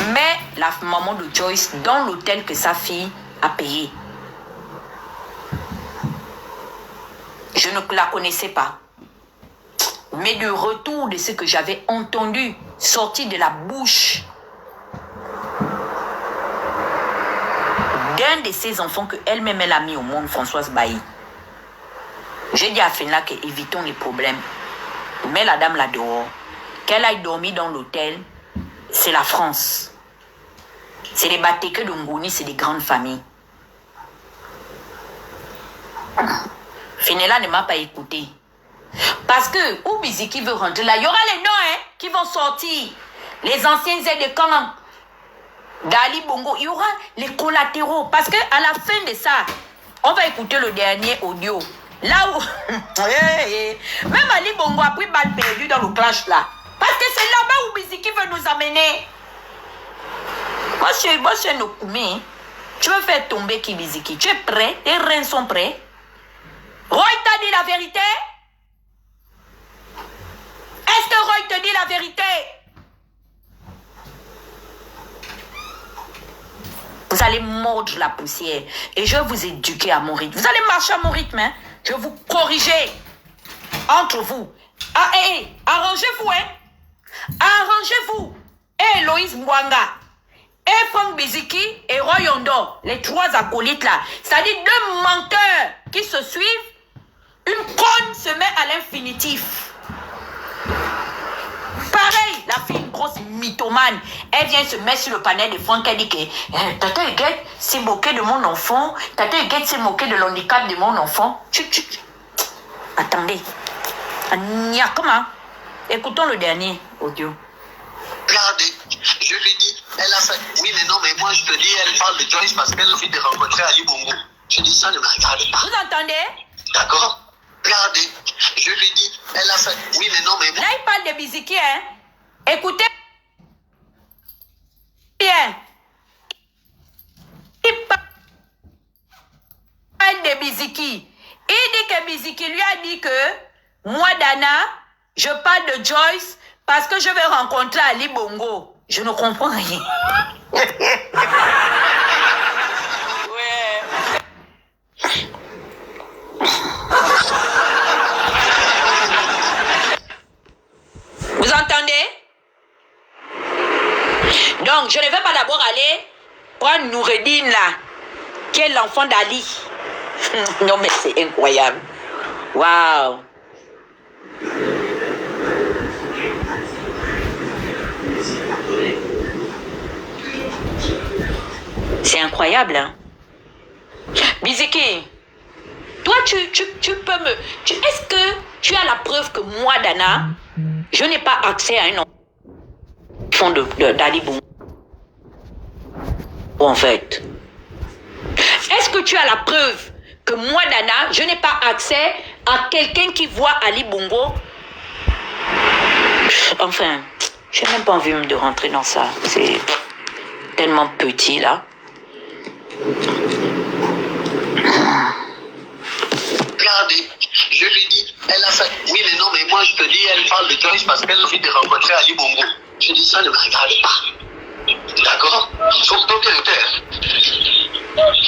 Mais la maman de Joyce dans l'hôtel que sa fille a payé. Je ne la connaissais pas. Mais de retour de ce que j'avais entendu sortir de la bouche d'un de ses enfants qu'elle-même elle a mis au monde, Françoise Bailly. J'ai dit à Fenella que évitons les problèmes. Mais la dame là dehors, qu'elle aille dormir dans l'hôtel, c'est la France. C'est les Batéke de Ngoni, c'est des grandes familles. Fenella ne m'a pas écouté. Parce que, où Biziki veut rentrer là, il y aura les noms qui vont sortir. Les anciens aides de camp d'Ali Bongo, il y aura les collatéraux. Parce qu'à la fin de ça, on va écouter le dernier audio. Là où, même Ali Bongo a pris balle perdue dans le clash là. Parce que c'est là-bas où Biziki veut nous amener. Monsieur Nokoumé, tu veux faire tomber qui Biziki? Tu es prêt? Tes reins sont prêts? Roy t'a dit la vérité? Est-ce que Roy te dit la vérité? Vous allez mordre la poussière et je vais vous éduquer à mon rythme. Vous allez marcher à mon rythme, hein? Je vais vous corriger entre vous. Ah, arrangez-vous, hein? Arrangez-vous. Et Loïs Mwanga, et Franck Biziki et Roy Ondo, les trois acolytes là, c'est-à-dire deux menteurs qui se suivent, une conne se met à l'infinitif. Pareil, la fille, une grosse mythomane, elle vient se mettre sur le panel de Franck, elle dit que Tata Huguette s'est moqué de mon enfant, Tata Huguette s'est moqué de l'handicap de mon enfant. Attendez. Comment? Écoutons le dernier audio. Regardez. Je lui dis, elle a fait, oui, mais non, mais moi je te dis, elle parle de Joyce parce qu'elle vient de rencontrer Ali Bongo. Je dis, ça ne me regarde pas. Vous entendez? D'accord? Regardez. Je lui dis, elle a fait, oui, mais non, mais moi. Là, il parle de Biziki, hein? Écoutez bien. Il parle de Biziki. Il dit que Biziki lui a dit que moi, Dana, je parle de Joyce parce que je vais rencontrer Ali Bongo. Je ne comprends rien. Ouais. Vous entendez? Donc, je ne vais pas d'abord aller prendre Noureddine là, qui est l'enfant d'Ali. Non, mais c'est incroyable. Waouh. C'est incroyable, hein? Biziki, toi, tu peux me... Est-ce que tu as la preuve que moi, Dana, je n'ai pas accès à un enfant d'Ali Bongo? En fait. Est-ce que tu as la preuve que moi, Dana, je n'ai pas accès à quelqu'un qui voit Ali Bongo? Enfin, je n'ai même pas envie de rentrer dans ça. C'est tellement petit, là. Regardez, je lui dis, elle a fait, oui, mais non, mais moi je te dis, elle parle de Joyce parce qu'elle vient de rencontrer Ali Bongo. Je dis, ça ne me regarde pas. D'accord? Faut bien le taire.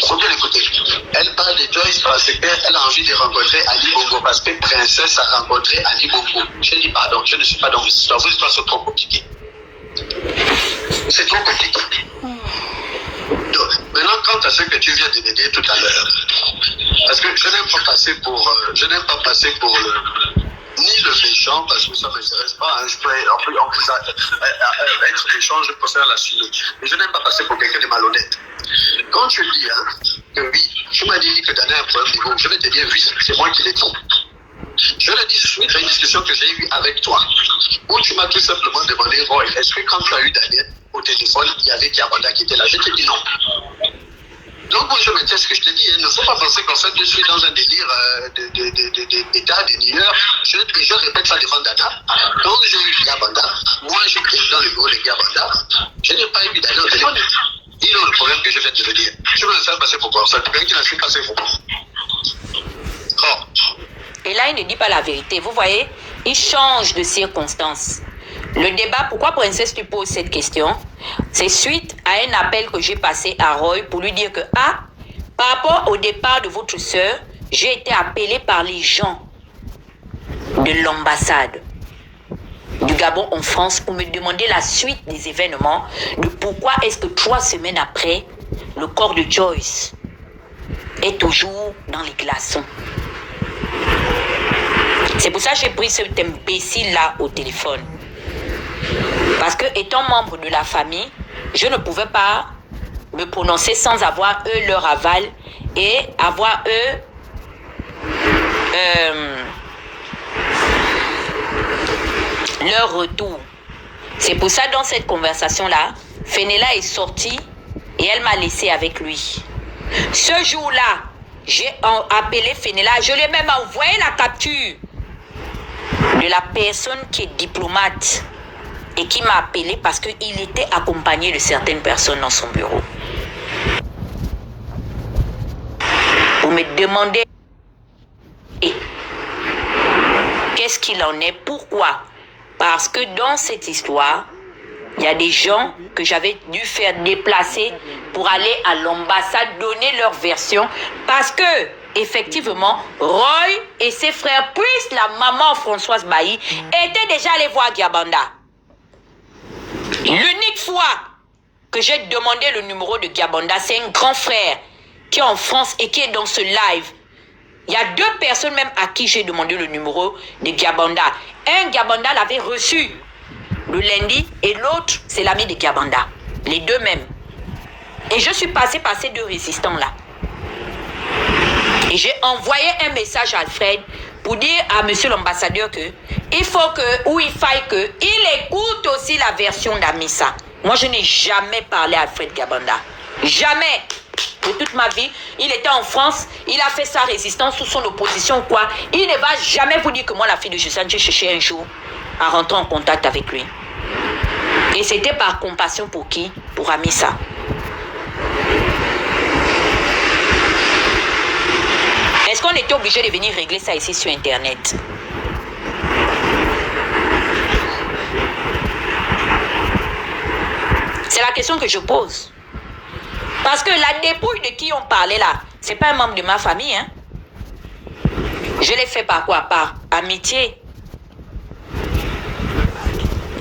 Faut bien l'écouter. Elle parle de Joyce parce qu'elle a envie de rencontrer Ali Bongo, parce que Princesse a rencontré Ali Bongo. Je dis pardon, je ne suis pas dans vos histoires. Vos histoires sont trop compliquées. C'est trop compliqué. Donc, maintenant, quant à ce que tu viens de me dire tout à l'heure, parce que je n'aime pas passer pour ni le méchant, parce que ça ne m'intéresse pas. Hein, je peux en plus être méchant, je préfère l'assumer. Mais je n'aime pas passer pour quelqu'un de malhonnête. Quand tu dis que oui, tu m'as dit que Dana a un problème niveau, je vais te dire oui, c'est moi qui l'ai dit. Je le dis suite à une discussion que j'ai eue avec toi, où tu m'as tout simplement demandé, Roy, est-ce que quand tu as eu Daniel au téléphone, il y avait Diabanda qui était là? Je t'ai dit non. Donc moi je me dis ce que je te dis, il ne faut pas penser qu'en fait je suis dans un délire d'état, de nieur. Je répète ça devant Dana. Quand j'ai eu Diabanda, moi j'étais dans le bureau de Diabanda, je n'ai pas eu Dana au téléphone. Il est le problème que je viens de te dire. Je veux le faire passer pour quoi? Ça quelqu'un qui n'a su passer pour moi. Oh. Et là, il ne dit pas la vérité. Vous voyez, il change de circonstances. Le débat, pourquoi Princesse tu poses cette question? C'est suite à un appel que j'ai passé à Roy pour lui dire que, par rapport au départ de votre sœur, j'ai été appelé par les gens de l'ambassade du Gabon en France pour me demander la suite des événements, de pourquoi est-ce que 3 semaines après, le corps de Joyce est toujours dans les glaçons. C'est pour ça que j'ai pris cet imbécile-là au téléphone. Parce que, étant membre de la famille, je ne pouvais pas me prononcer sans avoir eux leur aval et avoir eux leur retour. C'est pour ça, dans cette conversation-là, Fenella est sortie et elle m'a laissé avec lui. Ce jour-là, j'ai appelé Fenella, je lui ai même envoyé la capture de la personne qui est diplomate et qui m'a appelé parce qu'il était accompagné de certaines personnes dans son bureau. Pour me demander qu'est-ce qu'il en est, pourquoi. Parce que dans cette histoire, il y a des gens que j'avais dû faire déplacer pour aller à l'ambassade donner leur version parce que, effectivement, Roy et ses frères, plus la maman Françoise Bailly, étaient déjà allés voir Diabanda. L'unique fois que j'ai demandé le numéro de Diabanda, c'est un grand frère qui est en France et qui est dans ce live. Il y a 2 personnes même à qui j'ai demandé le numéro de Diabanda. Un, Diabanda l'avait reçu le lundi et l'autre, c'est l'ami de Diabanda. Les 2 mêmes. Et je suis passé par ces 2 résistants-là. Et j'ai envoyé un message à Alfred pour dire à monsieur l'ambassadeur que il faut que, ou il faille que, il écoute aussi la version d'Amissa. Moi, je n'ai jamais parlé à Fred Gabanda. Jamais. De toute ma vie, il était en France, il a fait sa résistance sous son opposition, quoi. Il ne va jamais vous dire que moi, la fille de Justin, j'ai cherché un jour à rentrer en contact avec lui. Et c'était par compassion pour qui? Pour Amissa. Est-ce qu'on était obligé de venir régler ça ici sur Internet? C'est la question que je pose. Parce que la dépouille de qui on parlait là, c'est pas un membre de ma famille, hein. Je l'ai fait par quoi? Par amitié.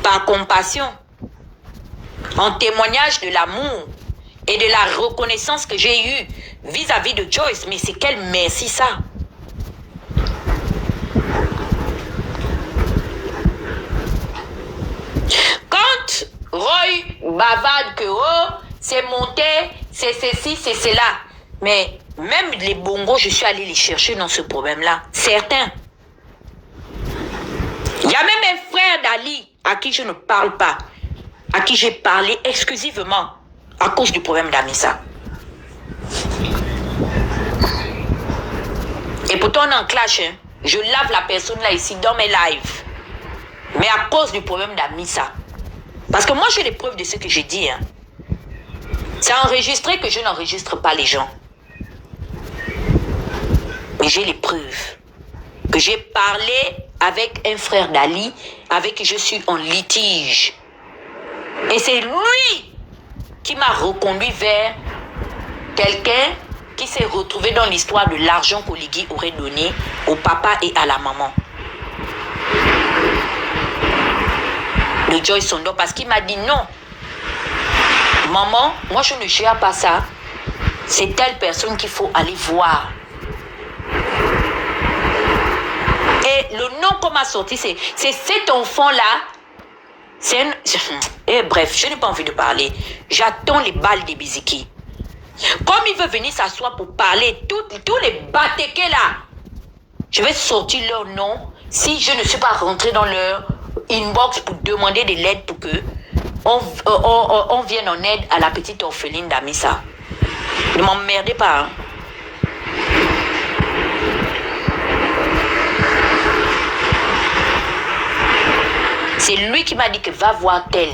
Par compassion. En témoignage de l'amour et de la reconnaissance que j'ai eue vis-à-vis de Joyce. Mais c'est quel merci ça? Quand Roy bavarde que oh, c'est monté, c'est ceci, c'est cela. Mais même les bongos, je suis allé les chercher dans ce problème-là. Certains. Il y a même un frère d'Ali à qui je ne parle pas, à qui j'ai parlé exclusivement à cause du problème d'Amissa. Et pourtant on est en clash, hein. Je lave la personne là ici dans mes lives. Mais à cause du problème d'Amissa. Parce que moi j'ai les preuves de ce que j'ai dit, hein. C'est enregistré que je n'enregistre pas les gens. Mais j'ai les preuves. Que j'ai parlé avec un frère d'Ali, avec qui je suis en litige. Et c'est lui qui m'a reconduit vers quelqu'un qui s'est retrouvé dans l'histoire de l'argent qu'Oligui aurait donné au papa et à la maman. De Joyce Sondo, parce qu'il m'a dit non. Maman, moi je ne gère pas ça. C'est telle personne qu'il faut aller voir. Et le nom qu'on m'a sorti, c'est cet enfant-là. C'est un... Et bref, je n'ai pas envie de parler. J'attends les balles des Biziki. Comme il veut venir s'asseoir pour parler, tous les batékés là, je vais sortir leur nom si je ne suis pas rentré dans leur inbox pour demander de l'aide pour que on vienne en aide à la petite orpheline d'Amissa. Ne m'emmerdez pas, hein. C'est lui qui m'a dit que va voir tel.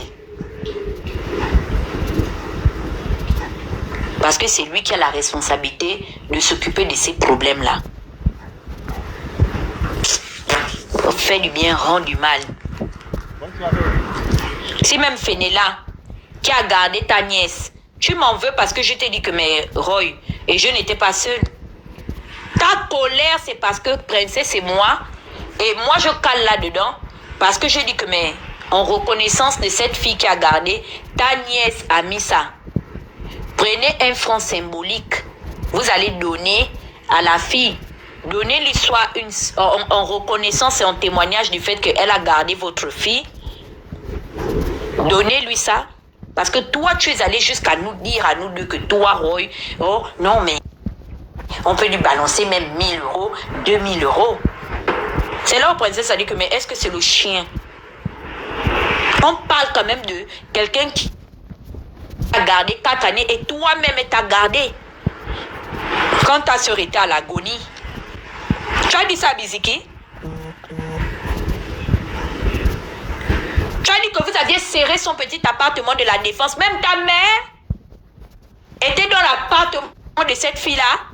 Parce que c'est lui qui a la responsabilité de s'occuper de ces problèmes-là. Fait du bien, rend du mal. Si même Fenella, qui a gardé ta nièce, tu m'en veux parce que je t'ai dit que mais Roy, et je n'étais pas seule. Ta colère, c'est parce que Princesse c'est moi, et moi je cale là-dedans. Parce que je dis que, mais, en reconnaissance de cette fille qui a gardé ta nièce Amissa, prenez un franc symbolique. Vous allez donner à la fille. Donnez-lui soit en reconnaissance et en témoignage du fait qu'elle a gardé votre fille. Donnez-lui ça. Parce que toi, tu es allé jusqu'à nous dire, à nous deux, que toi, Roy, oh, non, mais on peut lui balancer même 1000 euros, 2000 euros. C'est là où Princesse a dit que, mais est-ce que c'est le chien? On parle quand même de quelqu'un qui a gardé 4 années et toi-même t'as gardé. Quand ta soeur était à l'agonie, tu as dit ça à Biziki? Tu as dit que vous aviez serré son petit appartement de la Défense. Même ta mère était dans l'appartement de cette fille-là.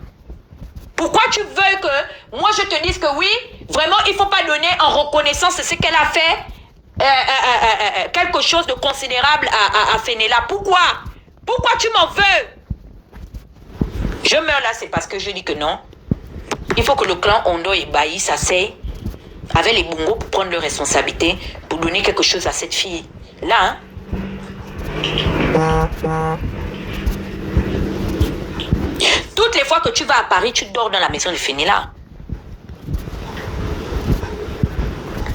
Pourquoi tu veux que moi je te dise que oui, vraiment il ne faut pas donner en reconnaissance ce qu'elle a fait quelque chose de considérable à Fenella? Pourquoi? Pourquoi tu m'en veux? Je meurs là, c'est parce que je dis que non. Il faut que le clan Ondo et Bailly s'asseyent avec les bongos pour prendre leurs responsabilités, pour donner quelque chose à cette fille-là. Hein? Toutes les fois que tu vas à Paris, tu dors dans la maison de Fenella.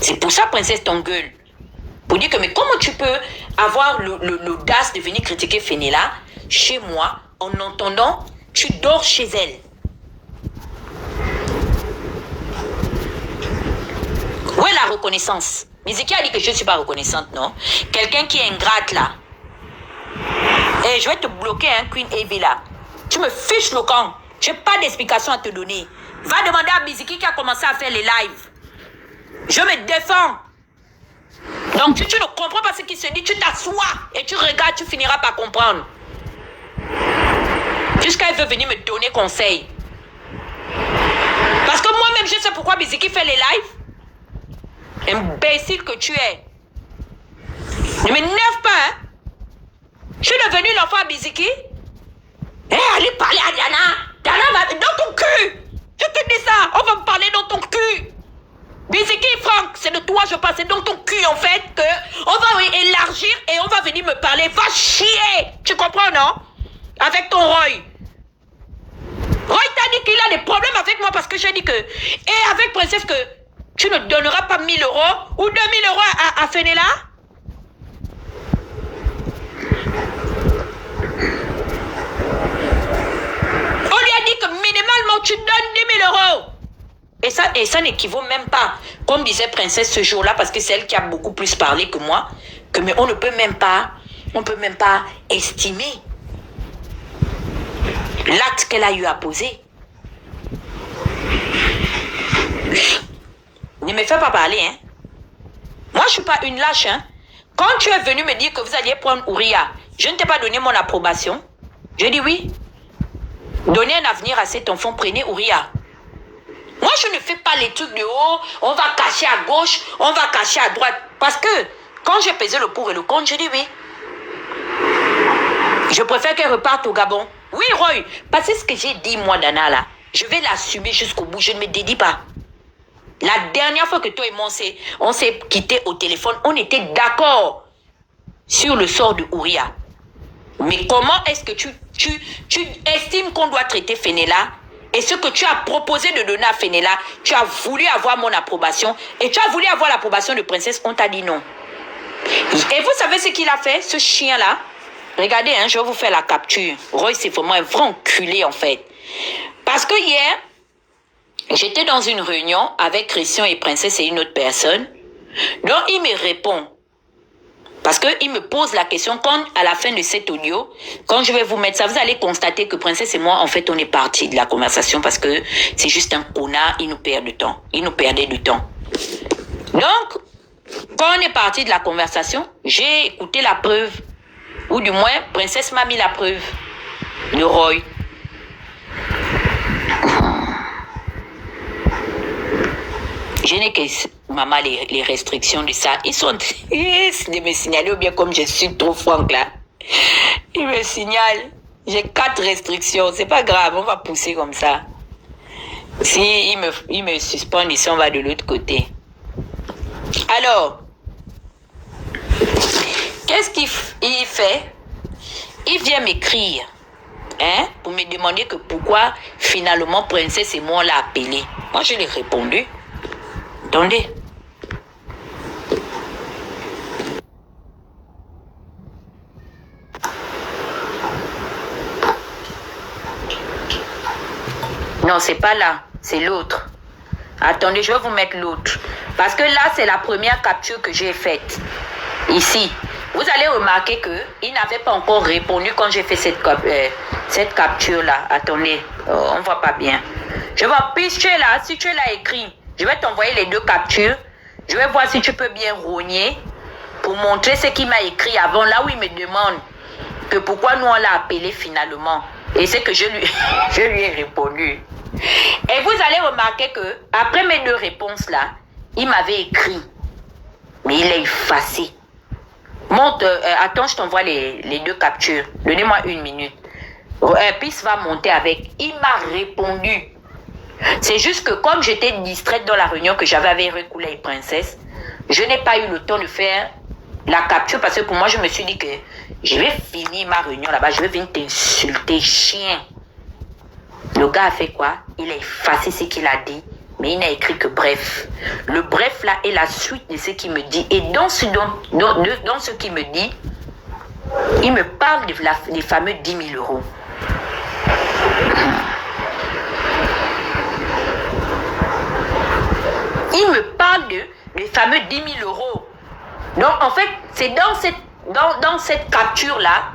C'est pour ça, Princesse, t'engueule. Pour dire que, mais comment tu peux avoir l'audace de venir critiquer Fenella chez moi en entendant, tu dors chez elle. Où est la reconnaissance? Biziki a dit que je ne suis pas reconnaissante, non? Quelqu'un qui est ingrate là, Et je vais te bloquer, hein, Queen Evie là. Tu me fiches le camp. Je n'ai pas d'explication à te donner. Va demander à Biziki qui a commencé à faire les lives. Je me défends. Donc, si tu ne comprends pas ce qui se dit, tu t'assois et tu regardes, tu finiras par comprendre. Jusqu'à elle veut venir me donner conseil. Parce que moi-même, je sais pourquoi Biziki fait les lives. Imbécile que tu es. Ne m'énerve pas, hein. Je suis devenue l'enfant à Biziki. Eh, allez parler à Diana. Diana va dans ton cul. Je te dis ça. On va me parler dans ton cul. Biziki, Franck, c'est de toi je parle. C'est dans ton cul, en fait, que on va élargir et on va venir me parler. Va chier. Tu comprends, non? Avec ton Roy. Roy t'a dit qu'il a des problèmes avec moi parce que j'ai dit que... Et avec Princesse que tu ne donneras pas 1000 € ou 2000 € à Fenella. On lui a dit que minimalement tu donnes 10 000 €. Et ça n'équivaut même pas. Comme disait Princesse ce jour-là, parce que c'est elle qui a beaucoup plus parlé que moi, mais on ne peut même pas estimer l'acte qu'elle a eu à poser. Ne me fais pas parler, hein. Moi, je ne suis pas une lâche, hein. Quand tu es venu me dire que vous alliez prendre Ouria, je ne t'ai pas donné mon approbation. Je dis oui. Donnez un avenir à cet enfant, prenez Ouria. Moi, je ne fais pas les trucs de haut, on va cacher à gauche, on va cacher à droite. Parce que quand j'ai pesé le pour et le contre, je dis oui. Je préfère qu'elle reparte au Gabon. Oui, Roy, parce que ce que j'ai dit, moi, Dana, là, je vais l'assumer jusqu'au bout, je ne me dédie pas. La dernière fois que toi et moi, on s'est quitté au téléphone, on était d'accord sur le sort de Ouria. Mais comment est-ce que tu estimes qu'on doit traiter Fenella? Et ce que tu as proposé de donner à Fenella, tu as voulu avoir mon approbation et tu as voulu avoir l'approbation de Princesse, on t'a dit non. Et vous savez ce qu'il a fait, ce chien-là? Regardez, hein, je vais vous faire la capture. Roy, c'est vraiment un vrai enculé, en fait. Parce que hier, j'étais dans une réunion avec Christian et Princesse et une autre personne. Donc, il me répond. Parce qu'il me pose la question, quand à la fin de cet audio, quand je vais vous mettre ça, vous allez constater que Princesse et moi, en fait, on est partis de la conversation parce que c'est juste un connard, il nous perd du temps. Il nous perdait du temps. Donc, quand on est parti de la conversation, j'ai écouté la preuve. Ou du moins, Princesse m'a mis la preuve de Roy. Je n'ai que, maman, les restrictions de ça. Ils sont tristes de me signaler, ou bien comme je suis trop franc là. Ils me signalent. J'ai 4 restrictions. C'est pas grave, on va pousser comme ça. Si ils me suspendent ici, on va de l'autre côté. Alors, qu'est-ce qu'il fait? Il vient m'écrire, hein, pour me demander que pourquoi finalement Princesse et moi on l'a appelé. Moi je lui ai répondu. Attendez. Non, c'est pas là, c'est l'autre. Attendez, je vais vous mettre l'autre. Parce que là, c'est la première capture que j'ai faite. Ici. Vous allez remarquer qu'il n'avait pas encore répondu quand j'ai fait cette capture-là. Attendez, on ne voit pas bien. Je vais, puis tu es là, si tu l'as écrit, je vais t'envoyer les 2 captures. Je vais voir si tu peux bien rogner pour montrer ce qu'il m'a écrit avant, là où il me demande que pourquoi nous on l'a appelé finalement. Et c'est que je lui ai répondu. Et vous allez remarquer que après mes 2 réponses-là, il m'avait écrit, mais il a effacé. Monte, attends, je t'envoie les 2 captures. Donnez-moi 1 minute. Pis va monter avec. Il m'a répondu. C'est juste que comme j'étais distraite dans la réunion que j'avais avec Recoula et Princesse, je n'ai pas eu le temps de faire la capture parce que pour moi, je me suis dit que je vais finir ma réunion là-bas, je vais venir t'insulter, chien. Le gars a fait quoi? Il a effacé ce qu'il a dit. Mais il n'a écrit que bref. Le bref là est la suite de ce qu'il me dit. Et dans ce qu'il me dit, il me parle des fameux 10 000 €. Il me parle des fameux 10 000 €. Donc en fait, c'est dans cette capture là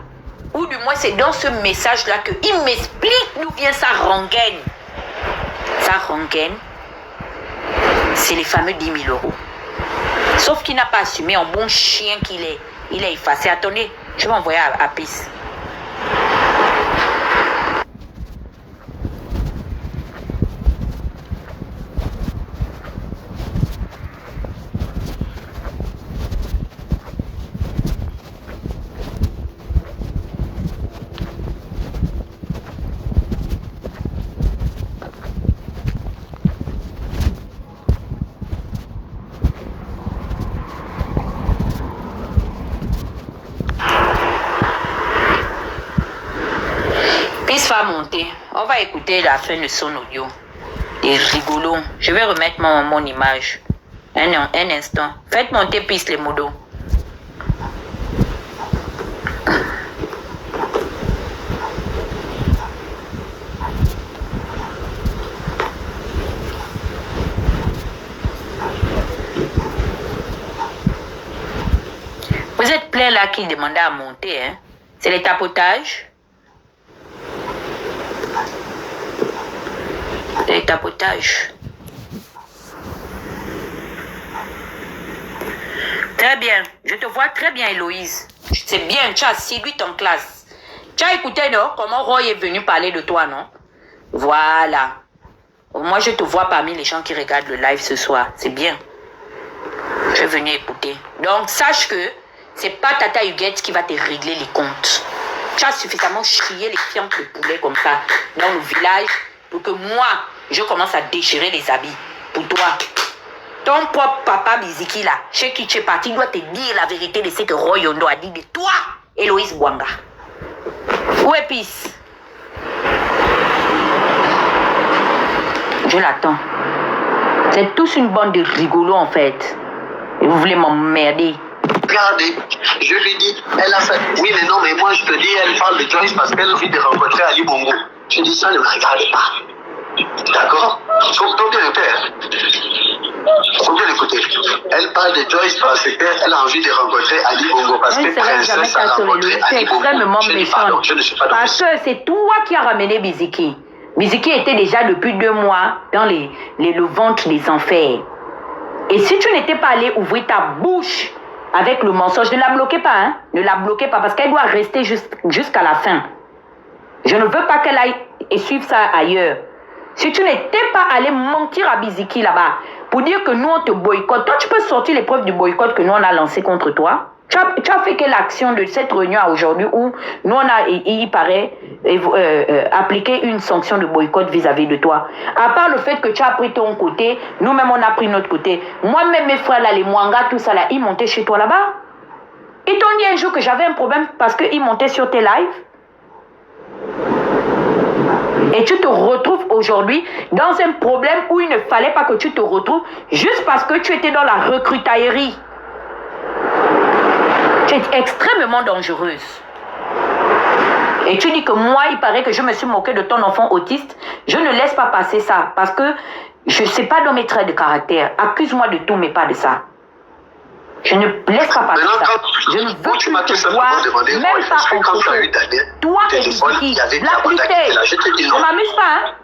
ou du moins c'est dans ce message-là qu'il m'explique d'où vient sa rengaine. Sa rengaine, c'est les fameux 10 000 euros. Sauf qu'il n'a pas assumé, en bon chien qu'il est. Il a effacé. Attendez, je vais envoyer à Pisse. Va monter. On va écouter la fin de son audio. Et rigolo. Je vais remettre mon image. Un instant. Faites monter Pisse les modos. Vous êtes plein là qui demandait à monter, hein? C'est les tapotages. Les tapotages. Très bien. Je te vois très bien, Héloïse. C'est bien, tu as séduit en classe. Tu as écouté, non? Comment Roy est venu parler de toi, non? Voilà. Moi, je te vois parmi les gens qui regardent le live ce soir. C'est bien. Je vais venir écouter. Donc, sache que c'est pas Tata Huguette qui va te régler les comptes. Tu as suffisamment chié les fientes de poulet comme ça dans le village pour que moi, je commence à déchirer les habits pour toi. Ton propre papa Biziki là, chez qui tu es parti, doit te dire la vérité de ce que Roy Yondo a dit de toi, Héloïse Bouanga. Où est Pisse? Je l'attends. C'est tous une bande de rigolos en fait. Et vous voulez m'emmerder. Regardez, je lui dis, elle a fait, oui mais non, mais moi je te dis, elle parle de Joyce parce qu'elle a envie de rencontrer Ali Bongo. Je dis ça, ne me regarde pas. D'accord? Faut bien le faire. Faut bien l'écouter. Elle parle de Joyce parce qu'elle a envie de rencontrer Ali Bongo. Parce que Princesse a rencontré Ali Bongo. C'est extrêmement méchant. Je ne suis pas parce que c'est toi qui as ramené Biziki. Biziki était déjà depuis 2 mois dans le ventre des enfers. Et si tu n'étais pas allé ouvrir ta bouche avec le mensonge, ne la bloquez pas, hein? Ne la bloquez pas parce qu'elle doit rester jusqu'à la fin. Je ne veux pas qu'elle aille et suive ça ailleurs. Si tu n'étais pas allé mentir à Biziki là-bas pour dire que nous on te boycotte, toi tu peux sortir les preuves du boycott que nous on a lancé contre toi. Tu as fait quelle action de cette réunion à aujourd'hui où nous on a, il paraît, appliqué une sanction de boycott vis-à-vis de toi. À part le fait que tu as pris ton côté, nous-mêmes on a pris notre côté. Moi-même mes frères là, les Mwanga, tout ça là, ils montaient chez toi là-bas. Ils t'ont dit un jour que j'avais un problème parce qu'ils montaient sur tes lives. Et tu te retrouves aujourd'hui dans un problème où il ne fallait pas que tu te retrouves juste parce que tu étais dans la recrutaillerie. Tu es extrêmement dangereuse. Et tu dis que moi, il paraît que je me suis moqué de ton enfant autiste. Je ne laisse pas passer ça parce que je ne sais pas dans mes traits de caractère. Accuse-moi de tout, mais pas de ça. Je ne laisse pas passer ça. Je ne veux plus te voir, même pas en photo. Toi et Biziki, blacklisté. Je ne m'amuse pas, hein?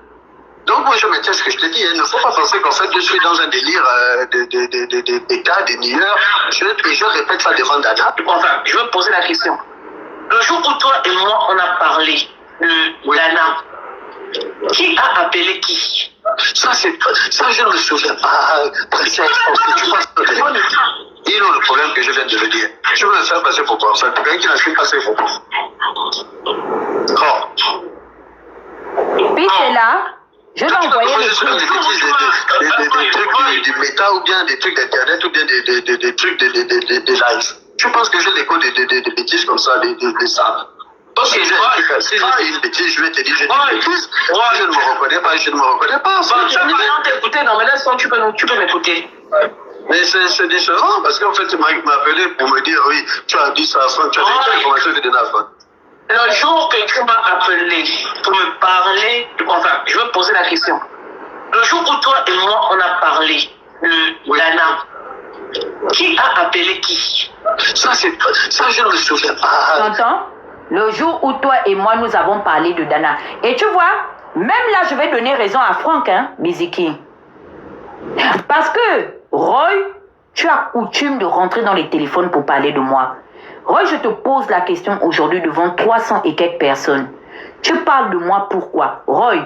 Donc moi je maintiens ce que je te dis, il ne faut pas penser qu'en fait je suis dans un délire d'état, de nieur, et je répète ça devant Dana. Enfin, je veux poser la question. Le jour où toi et moi on a parlé de Dana, qui a appelé qui? Ça je ne me souviens pas, princesse, parce que tu passes au téléphone. Ils ont le problème que je viens de le dire. Je veux me faire passer pour toi, en fait, pour quelqu'un qui n'a pas passé pour toi. Puis c'est là. Je vais envoyer le truc. Des trucs du méta ou bien des trucs d'internet ou bien des trucs de live. Je pense que j'ai des codes de bêtises comme ça, de ça. Parce que si je dis une bêtise, je vais te dire, je dis une bêtise. Je ne me reconnais pas, je ne me reconnais pas. Tu as pas besoin d'écouter, non mais là, tu peux m'écouter. Mais c'est différent parce qu'en fait, tu m'as appelé pour me dire, oui, tu as dit ça à Franck, tu as dit quelle information que tu donnes à Franck. Le jour que tu m'as appelé pour me parler, enfin, je veux poser la question. Le jour où toi et moi, on a parlé de Dana, qui a appelé qui? Ça je ne me souviens pas. T'entends? Le jour où toi et moi, nous avons parlé de Dana. Et tu vois, même là, je vais donner raison à Franck, hein, Biziki. Parce que, Roy, tu as coutume de rentrer dans les téléphones pour parler de moi. Roy, je te pose la question aujourd'hui devant 300 et quelques personnes. Tu parles de moi pourquoi? Roy,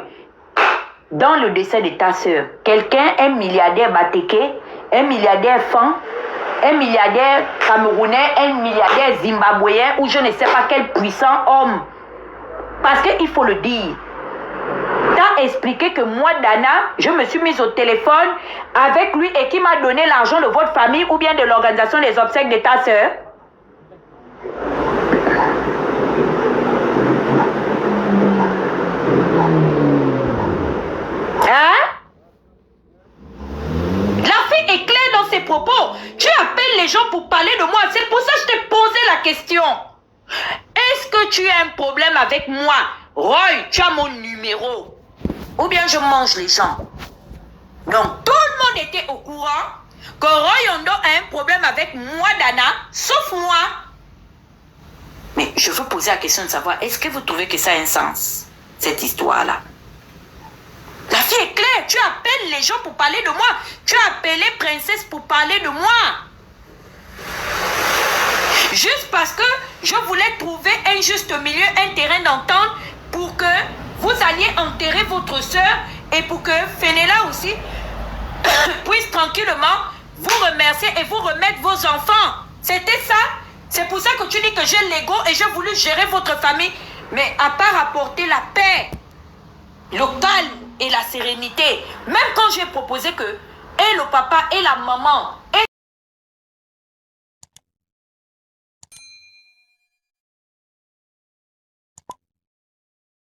dans le décès de ta sœur, quelqu'un, un milliardaire batéké, un milliardaire fan, un milliardaire camerounais, un milliardaire zimbabwéen ou je ne sais pas quel puissant homme. Parce qu'il faut le dire. T'as expliqué que moi, Dana, je me suis mise au téléphone avec lui et qui m'a donné l'argent de votre famille ou bien de l'organisation des obsèques de ta sœur. Hein? La fille est claire dans ses propos. Tu appelles les gens pour parler de moi. C'est pour ça que je t'ai posé la question. Est-ce que tu as un problème avec moi? Roy, tu as mon numéro. Ou bien je mange les gens. Donc, tout le monde était au courant que Roy Ondo a un problème avec moi, Dana, sauf moi. Mais je veux poser la question de savoir, est-ce que vous trouvez que ça a un sens, cette histoire-là? La fille est claire, tu appelles les gens pour parler de moi. Tu as appelé Princesse pour parler de moi. Juste parce que je voulais trouver un juste milieu, un terrain d'entente pour que vous alliez enterrer votre soeur et pour que Fenella aussi puisse tranquillement vous remercier et vous remettre vos enfants. C'était ça. C'est pour ça que tu dis que j'ai l'ego et j'ai voulu gérer votre famille. Mais à part apporter la paix, le calme et la sérénité, même quand j'ai proposé que et le papa et la maman